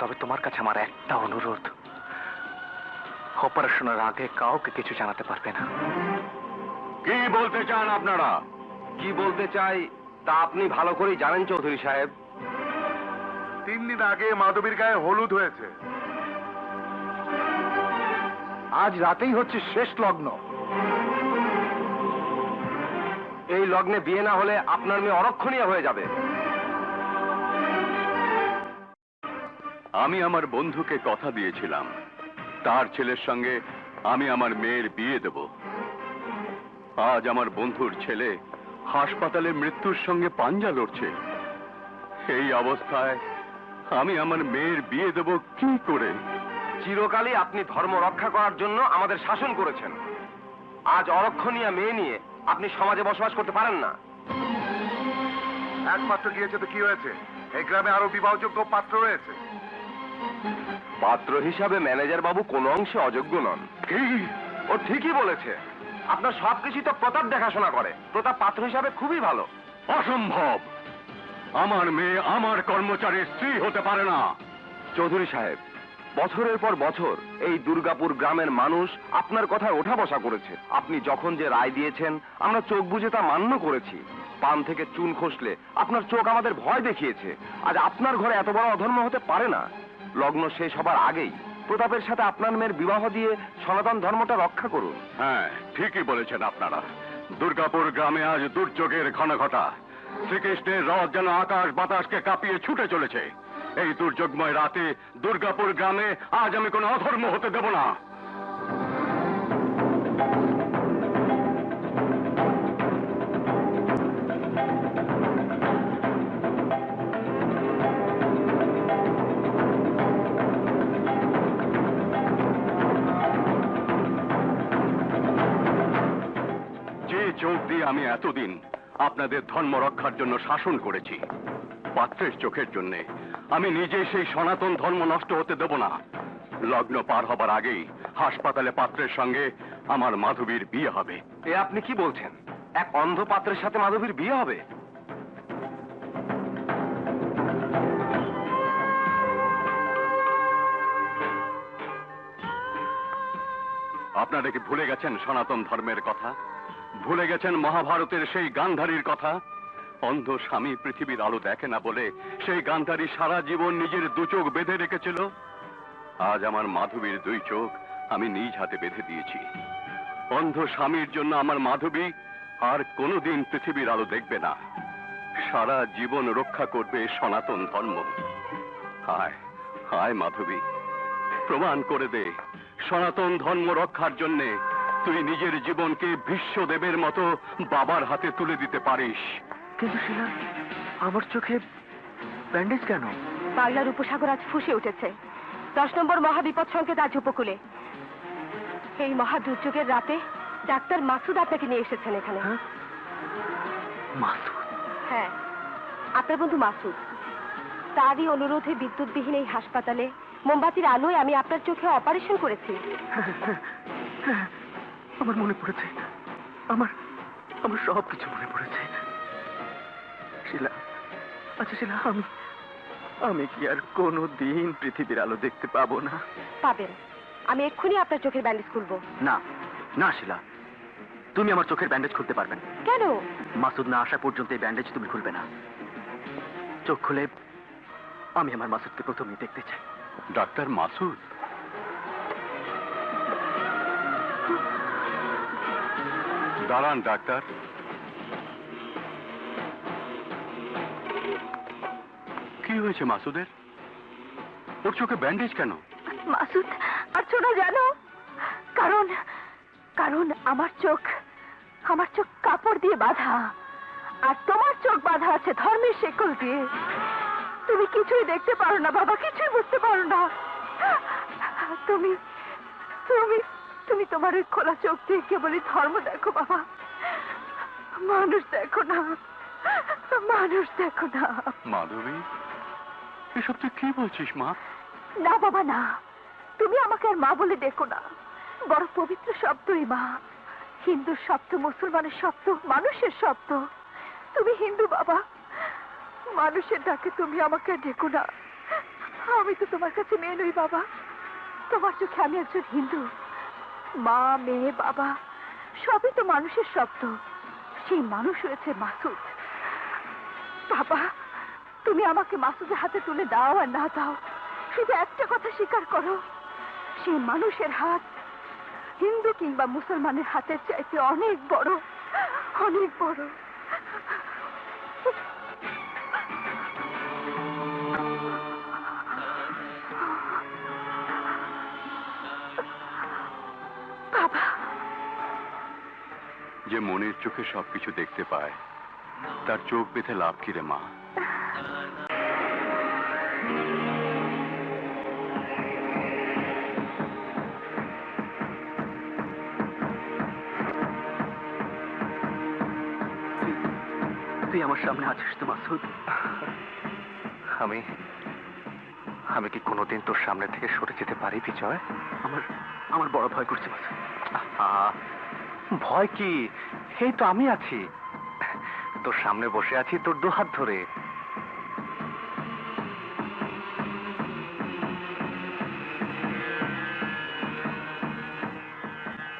তবে তোমার কাছে আমার একটা অনুরোধ, অপারেশনের আগে কাউকে কিছু জানাতে পারবে না। কি বলতে চান আপনারা? কি বলতে চাই তা আপনি ভালো করেই জানেন চৌধুরী সাহেব। 3 দিন আগে মাধবীর গায়ে হলুদ হয়েছে। আজ রাতেই হচ্ছে শেষ লগ্ন। এই লগ্নে বিয়ে না হলে আপনার মেয়ে অরক্ষণীয় হয়ে যাবে। আমি আমার বন্ধুকে কথা দিয়েছিলাম, তার ছেলের সঙ্গে আমি আমার মেয়ের বিয়ে দেব। আজ আমার বন্ধুর ছেলে হাসপাতালে মৃত্যুর সঙ্গে পাঞ্জা লড়ছে। এই অবস্থায় আমি আমার মেয়ের বিয়ে দেব কি করে? চিরকালই আপনি ধর্ম রক্ষা করার জন্য আমাদের শাসন করেছেন। আজ অরক্ষণীয় মেয়ে নিয়ে আপনি সমাজে বসবাস করতে পারেন না। একমাত্র গিয়েছে তো কি হয়েছে? এই গ্রামে আরো বিবাহযোগ্য পাত্র রয়েছে। পাত্র হিসাবে ম্যানেজার বাবু কোনো অংশে অযোগ্য নন। কি? ও ঠিকই বলেছে। আপনার সবকিছু তো প্রতাপ দেখাশোনা করে। প্রতাপ পাত্র হিসাবে খুবই ভালো। অসম্ভব! আমার মেয়ে আমার কর্মচারীর স্ত্রী হতে পারে না। চৌধুরী সাহেব, বছরের পর বছর এই দুর্গাপুর গ্রামের মানুষ আপনার কথায় ওঠা বসা করেছে। আপনি যখন যে রায় দিয়েছেন আমরা চোখ বুজে তা মান্য করেছি। পান থেকে চুন খসলে আপনার চোখ আমাদের ভয় দেখিয়েছে। আজ আপনার ঘরে এত বড় অধর্ম হতে পারে না। লগ্ন শেষ হবার আগেই প্রতাপের সাথে আপনার মেয়ের বিবাহ দিয়ে সনাতন ধর্মটা রক্ষা করুন। হ্যাঁ, ঠিকই বলেছেন আপনারা। দুর্গাপুর গ্রামে আজ দুর্যোগের ঘনঘটা। শ্রীকৃষ্ণের রথ যেন আকাশ বাতাসকে কাঁপিয়ে ছুটে চলেছে। এই দুর্যোগময় রাতে দুর্গাপুর গ্রামে আজ আমি কোনো অধর্ম হতে দেব না। যে চোখ দিয়ে আমি এতদিন আপনাদের ধর্ম রক্ষার জন্য শাসন করেছি, পাত্রের চোখের জন্য আমি নিজে সেই সনাতন ধর্ম নষ্ট হতে দেব না। লগ্ন পার হবার আগেই হাসপাতালে পাত্রের সঙ্গে আমার মাধবীর বিয়ে হবে। এ আপনি কি বলছেন? এক অন্ধ পাত্রের সাথে মাধবীর বিয়ে হবে? আপনারা কি ভুলে গেছেন সনাতন ধর্মের কথা? ভুলে গেছেন মহাভারতের সেই গান্ধারীর কথা? অন্ধ স্বামী পৃথিবীর আলো দেখে না বলে সেই গান্ধারী সারা জীবন নিজের দু চোখ বেঁধে রেখেছিল। আজ আমার মাধবীর দুই চোখ আমি নিজ হাতে বেঁধে দিয়েছি। অন্ধ স্বামীর জন্য আমার মাধবী আর কোনোদিন পৃথিবীর আলো দেখবে না। সারা জীবন রক্ষা করবে সনাতন ধর্ম। হায় হায় মাধবী, প্রমাণ করে দে সনাতন ধর্ম রক্ষার জন্যে তুই নিজের জীবনকে বিশ্বদেবের মতো বাবার হাতে তুলে দিতে পারিস। কিন্তু শিলা, আমার চোখে ব্যান্ডেজ কেন? বাংলার উপসাগর আজ ফুঁসে উঠেছে। 10 নম্বর মহাবিপদ সংকেত আজ উপকূলে। এই মহা দুর্যোগের রাতে ডাক্তার মাসুদ আপনাকে নিয়ে এসেছেন এখানে। হ্যাঁ? মাসুদ? হ্যাঁ, আপনার বন্ধু মাসুদ। তারই অনুরোধে বিদ্যুৎবিহীন এই হাসপাতালে মোমবাতির আলোয় আমি আপনার চোখে অপারেশন করেছি। আমার মনে পড়েছে, আমার আমার সব কিছু মনে পড়েছে। শিলা, আচ্ছা শিলা, আমি কি আর কোনো দিন পৃথিবীর আলো দেখতে পাবো না? পাবেন। আমি এক্ষুনি আপনার চোখের ব্যান্ডেজ খুলবো। না না শিলা, তুমি আমার চোখের ব্যান্ডেজ খুলতে পারবে না। কেন? মাসুদ না আসা পর্যন্ত এই ব্যান্ডেজ তুমি খুলবে না। চোখ খুলে আমি আমার মাসুদকে প্রথমেই দেখতে চাই। ডাক্তার মাসুদ? দাঁড়ান ডাক্তার। কি হয়েছে মাসুদের? ওর চোখে ব্যান্ডেজ কেন? মাসুদ পারছো না জানো? কারণ কারণ আমার চোখ কাপড় দিয়ে বাঁধা, আর তোমার চোখ বাঁধা আছে ধর্মের শেকল দিয়ে। তুমি কিছুই দেখতে পারো না বাবা, কিছুই বুঝতে পারো না। তুমি তুমি তুমি তোমার ওই খোলা চোখ দিয়ে কেবলই ধর্ম দেখো বাবা, মানুষ দেখো না, মানুষ দেখো না। মাধবী, এসব তুই কি বলছিস মা? না বাবা না, তুমি আমাকে আর মা বলে ডেকো না। বড় পবিত্র শব্দই মা। হিন্দুর শব্দ, মুসলমানের শব্দ, মানুষের শব্দ। তুমি হিন্দু বাবা, মানুষের ডাকে তুমি আমাকে আর ডেকো না। আমি তো তোমার কাছে মেয়ে নই বাবা, তোমার চোখে আমি একজন হিন্দু। মা, মেয়ে, বাবা সবই তো মানুষের শব্দ। সেই মানুষ হয়েছে মাসুদ। বাবা, তুমি আমাকে মাসুদের হাতে তুলে দাও আর না দাও, শুধু একটা কথা স্বীকার করো, সেই মানুষের হাত হিন্দু কিংবা মুসলমানের হাতের চাইতে অনেক বড়, অনেক বড়। বাবা, যে মনের চোখে সবকিছু দেখতে পায় তার চোখ বেঁধে লাভ কি রে মা? আমার সামনে আছিস তো মাসুদ? আমি আমি কি কোনোদিন তোর সামনে থেকে সরে যেতে পারি বিজয়? আমার বড় ভয় করছে মাসুদ। ভয় কি? এই তো আমি আছি, তোর সামনে বসে আছি তোর দুহাত ধরে।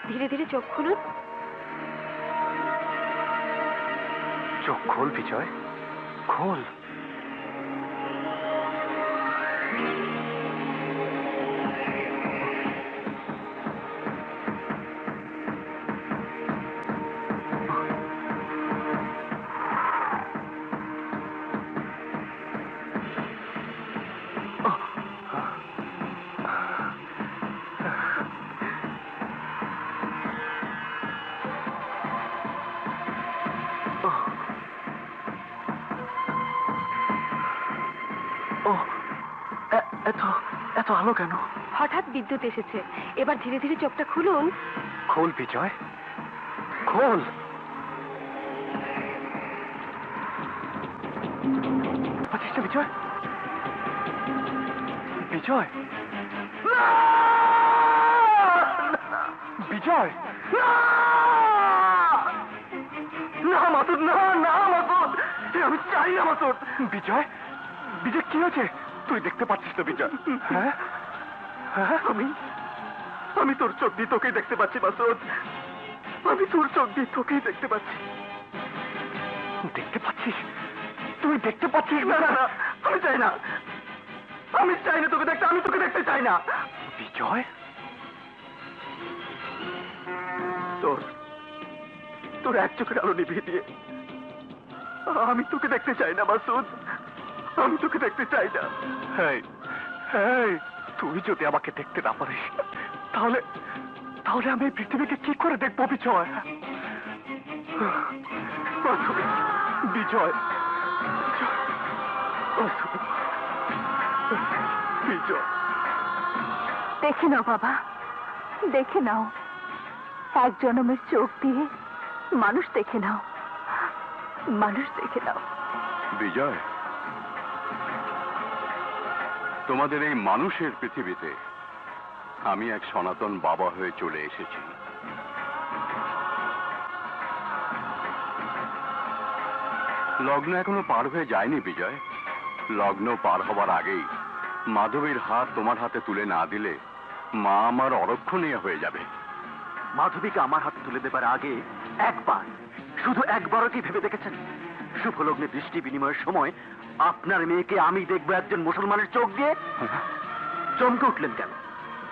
ধীরে ধীরে চোখ খুলুন। চোখ খোল বিজয়, খোল। এত আলো কেন? হঠাৎ বিদ্যুৎ এসেছে। এবার ধীরে ধীরে চোখটা খুলুন। খোল বিজয়, খোল। পাচ্ছিস না বিজয়? বিজয়, বিজয়, না মাসুদ, না না মাসুদ, আমি চাই না মাসুদ। বিজয়, বিজয় কি হয়েছে? তুই দেখতে পাচ্ছিস তো বিজয়? হ্যাঁ হ্যাঁ, আমি তোর চোখ দিয়ে তোকেই দেখতে পাচ্ছি মাসুদ। আমি তোর চোখ দিয়ে তোকেই দেখতে পাচ্ছি। দেখতে পাচ্ছিস? তুই দেখতে পাচ্ছিস? না না না, আমি চাই না, আমি চাই না তোকে দেখতে, আমি তোকে দেখতে চাই না। বিজয়, তোর এক চোখের আলো নিভিয়ে দিয়ে আমি তোকে দেখতে চাই না মাসুদ, আমি তোকে দেখতে চাই না। হেই, হেই, তুই যদি আমাকে দেখতে না পারিস তাহলে তাহলে আমি এই পৃথিবীকে কি করে দেখবো বিজয়? মাসুদ, বিজয়, মাসুদ, বিজয়। দেখে নাও বাবা, দেখে নাও। এক জনমের চোখ দিয়ে মানুষ দেখে নাও, মানুষ দেখে নাও। বিজয়, তোমাদের এই মানুষের পৃথিবীতে আমি এক সনাতন বাবা হয়ে চলে এসেছি। লগ্ন এখনো পার হয়ে যায়নি বিজয়। লগ্ন পার হবার আগেই মাধবীর হাত তোমার হাতে তুলে না দিলে মা আমার অরক্ষণীয় হয়ে যাবে। মাধবীকে আমার হাতে তুলে দেবার আগে একবার, শুধু একবারও কি ভেবে দেখেছেন শুভ লগ্নে দৃষ্টি বিনিময়ের সময় আপনার মেয়েকে আমি দেখবো একজন মুসলমানের চোখ দিয়ে? চমকে উঠলেন কেন?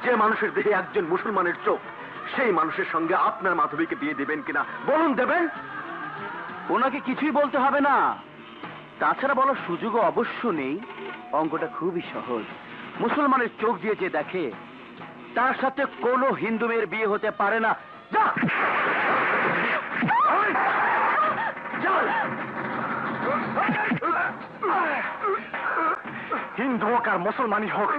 যে মানুষের দেহে একজন মুসলমানের চোখ, সেই মানুষের সঙ্গে আপনার মাধবীকে বিয়ে দেবেন কিনা বলুন, দেবেন? ওনাকে কিছুই বলতে হবে না, তাছাড়া বলার সুযোগও অবশ্য নেই। অঙ্কটা খুবই সহজ। মুসলমানের চোখ দিয়ে যে দেখে তার সাথে কোনো হিন্দু মেয়ের বিয়ে হতে পারে না। যা, হিন্দু হোক আর মুসলমানই হোক,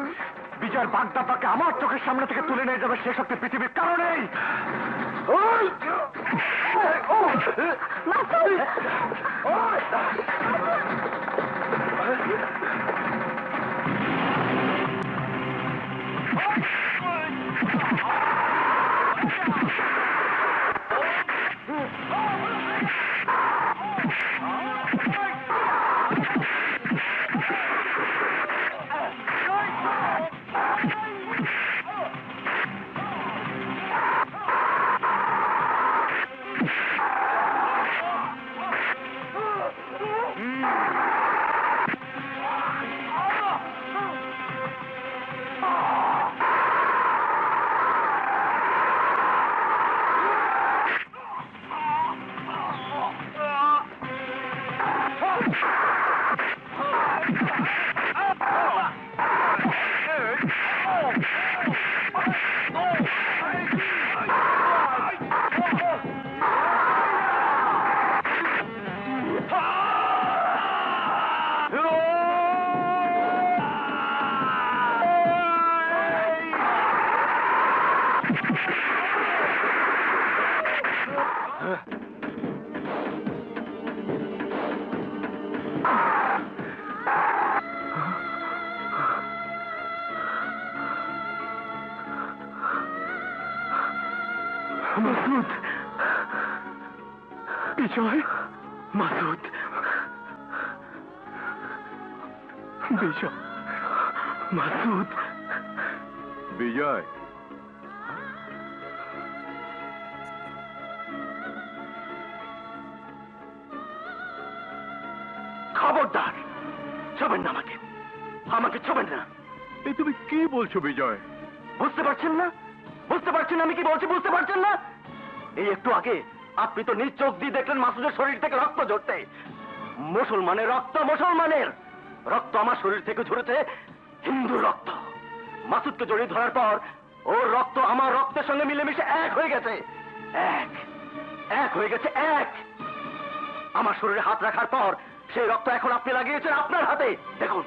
বিজয়ের বাগদাদাকে আমার চোখের সামনে থেকে তুলে নিয়ে যাবে সে শক্তি পৃথিবীর কারণেই। মাসুদ, বিজয়, মাসুদ, বিজয়, মাসুদ, বিজয়, খবরদার ছবেন না আমাকে, আমাকে ছবেন না। এই তুমি কি বলছো বিজয়? বুঝতে পারছেন না? বুঝতে পারছেন আমি কি বলছি? বুঝতে পারছেন না? এই একটু আগে আপনি তো নিজ চোখ দিয়ে দেখলেন মাসুদের শরীর থেকে রক্ত ঝরতে। মুসলমানের রক্ত, মুসলমানের রক্ত আমার শরীর থেকে ঝরেছে হিন্দু রক্ত। মাসুদকে জড়িয়ে ধরার পর ওর রক্ত আমার রক্তের সঙ্গে মিলেমিশে এক হয়ে গেছে। এক এক হয়ে গেছে, এক। আমার শরীরে হাত রাখার পর সেই রক্ত এখন আপনি লাগিয়েছেন আপনার হাতে। দেখুন,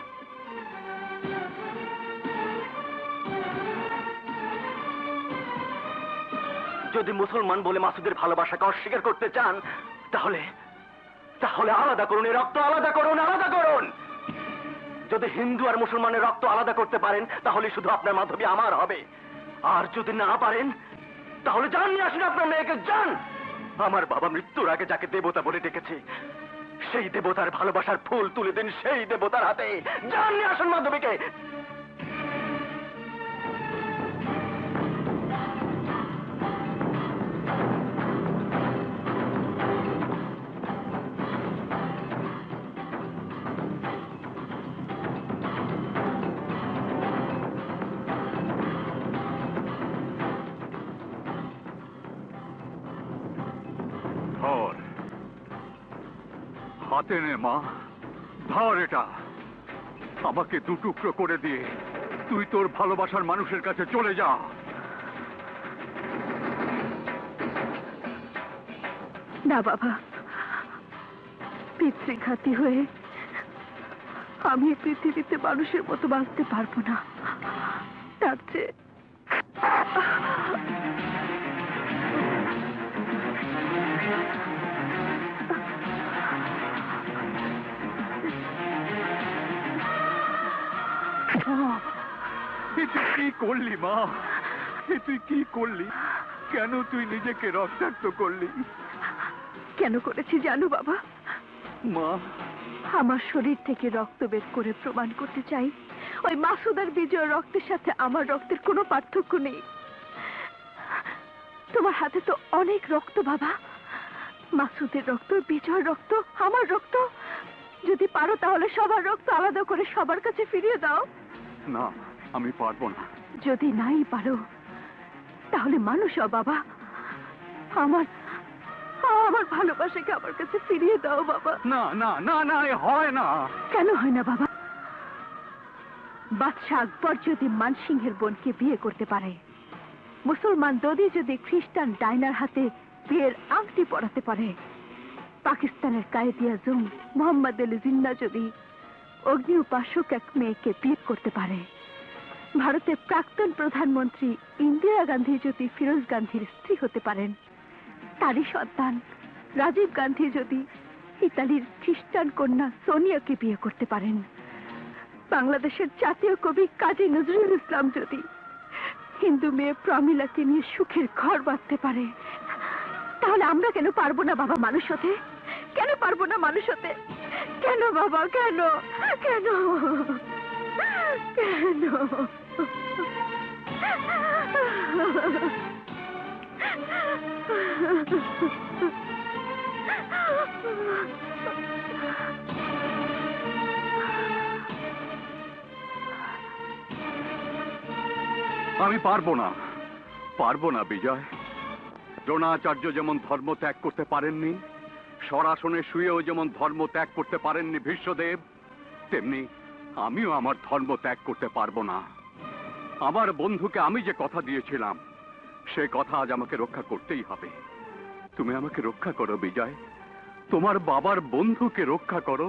যদি মুসলমান বলে মাসুদের ভালোবাসাকে অস্বীকার করতে চান তাহলে তাহলে আলাদা করুন, এই রক্ত আলাদা করুন, আলাদা করুন। যদি হিন্দু আর মুসলমানের রক্ত আলাদা করতে পারেন তাহলে শুধু আপনার মাধবী আমার হবে। আর যদি না পারেন তাহলে যান, নিয়ে আসুন আপনার মেয়েকে, যান। আমার বাবা মৃত্যুর আগে যাকে দেবতা বলে ডেকেছে সেই দেবতার ভালোবাসার ফুল তুলে দিন সেই দেবতার হাতে। যান, নিয়ে আসুন মাধবীকে। ধর, হাতে নে মা, ধর এটা। আমাকে দুটুকরো করে দিয়ে তুই তোর ভালোবাসার মানুষের কাছে চলে যা। না বাবা, পিতৃঘাতী হয়ে আমি এই পৃথিবীতে মানুষের মতো বাঁচতে পারবো না। তার চেয়ে তুই কি করলি মা? তুই কি করলি? কেন তুই নিজেকে রক্তাক্ত করলি? কেন করেছি জানো বাবা? মা, আমার শরীর থেকে রক্ত বের করে প্রমাণ করতে চাই ওই মাসুদ আর বিজয়ের রক্তের সাথে আমার রক্তের কোনো পার্থক্য নেই। তোমার হাতে তো অনেক রক্ত বাবা, মাসুদের রক্ত, বিজয়ের রক্ত, আমার রক্ত। যদি পারো তাহলে সবার রক্ত আলাদা করে সবার কাছে ফিরিয়ে দাও। না, আমি পারবো না। যদি নাই পারো তাহলে মানুষ হও বাবা, আমার আমার ভালোবাসাকে আমার কাছে ফিরিয়ে দাও বাবা। না না না না, এ হয় না। কেন হয় না বাবা? বাদশাহ আকবর যদি মানসিংহের বোনকে বিয়ে করতে পারে, মুসলমান দদি যদি খ্রিস্টান ডাইনার হাতে বিয়ের আংটি পরাতে পারে, পাকিস্তানের কায়েদ আজম মোহাম্মদ আলী জিন্না যদি অগ্নি উপাসক এক মেয়েকে বিয়ে করতে পারে, ভারতের প্রাক্তন প্রধানমন্ত্রী ইন্দিরা গান্ধী যদি ফিরোজ গান্ধীর স্ত্রী হতে পারেন, তারই সন্তান রাজীব গান্ধী যদি ইতালির খ্রিস্টান কন্যা সোনিয়াকে বিয়ে করতে পারেন, বাংলাদেশের জাতীয় কবি কাজী নজরুল ইসলাম যদি হিন্দু মেয়ে প্রমিলাকে নিয়ে সুখের ঘর বাঁধতে পারে, তাহলে আমরা কেন পারবো না বাবা মানুষ হতে? কেন পারবো না মানুষ হতে? কেন বাবা, কেন কেন কেন? আমি পারবো না, পারবো না বিজয়। দ্রোণাচার্য যেমন ধর্ম ত্যাগ করতে পারেননি, স্বরাসনে শুয়েও যেমন ধর্ম ত্যাগ করতে পারেননি ভীষ্মদেব, তেমনি আমিও আমার ধর্ম ত্যাগ করতে পারবো না। আমার বন্ধুকে আমি যে কথা দিয়েছিলাম সে কথা আজ আমাকে রক্ষা করতেই হবে। তুমি আমাকে রক্ষা করো বিজয়, তোমার বাবার বন্ধুকে রক্ষা করো।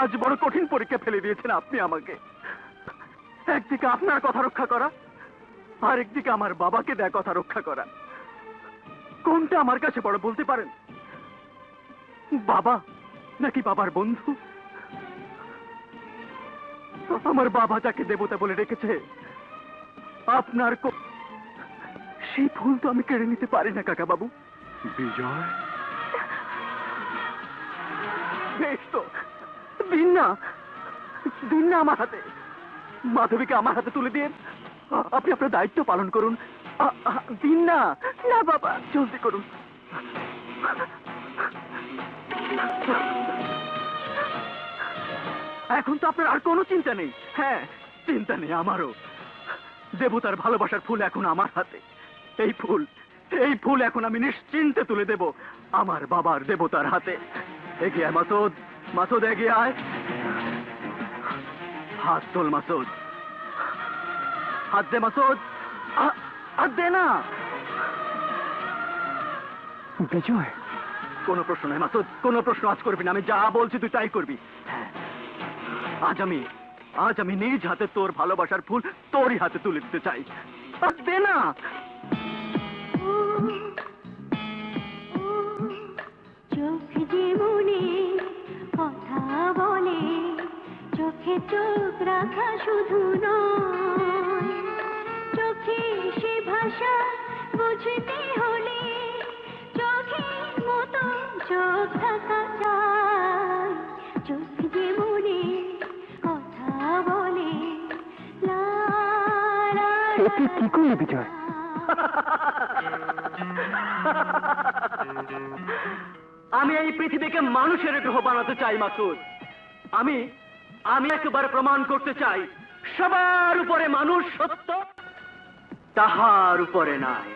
আজ বড় কঠিন পরীক্ষা ফেলে দিয়েছেন আপনি আমাকে। একদিকে আপনার কথা রক্ষা করা, আর একদিকে আমার বাবাকে দেয়া কথা রক্ষা করা। কোনটা আমার কাছে বড় বলতে পারেন? বাবা নাকি বাবার বন্ধু? আমার বাবা যাকে দেবতা বলে রেখেছে, আপনার সেই ফুল তো আমি কেড়ে নিতে পারি না কাকা বাবু। বিজয়, বেশ তো, দিন না আমার হাতে, মাধবীকে আমার হাতে তুলে দিয়ে আপনি আপনার দায়িত্ব পালন করুন। দিন না। না বাবা, জলদি করুন। এখন তো আপনার আর কোনো চিন্তা নেই। হ্যাঁ, চিন্তা নেই আমারও। দেবতার ভালোবাসার ফুল এখন আমার হাতে। এই ফুল এখন আমি নিশ্চিন্তে তুলে দেব আমার বাবার দেবতার হাতে। এগিয়ে আয় মাসুদ, মাসুদ এগিয়ে আয়। হাত তোল মাসুদ, হাত দে মাসুদ, হাত দে না। বিজয়, কোনো প্রশ্ন নাই মাসুদ, কোনো প্রশ্ন আজ করবি না। আমি যা বলছি তুই তাই করবি। হ্যাঁ, আজ আমি নিজ হাতে তোর ভালোবাসার ফুল তোরই হাতে তুলে দিতে চাই। হাত দে না। চোখ যে মনে কথা বলে, চোখে চোখ রাখা শুধু নয়, চোখে সে ভাষা বুঝতে হলে চোখের মতো চোখ থাকা চাই। চোখ যে মনে কথা বলে, লা লা লা। কি করলি বিজয়? আমি এই পৃথিবীকে মানুষের গ্রহ বানাতে চাই মাসুদ। আমি একেবারে প্রমাণ করতে চাই সবার উপরে মানুষ সত্য, তাহার উপরে নাই।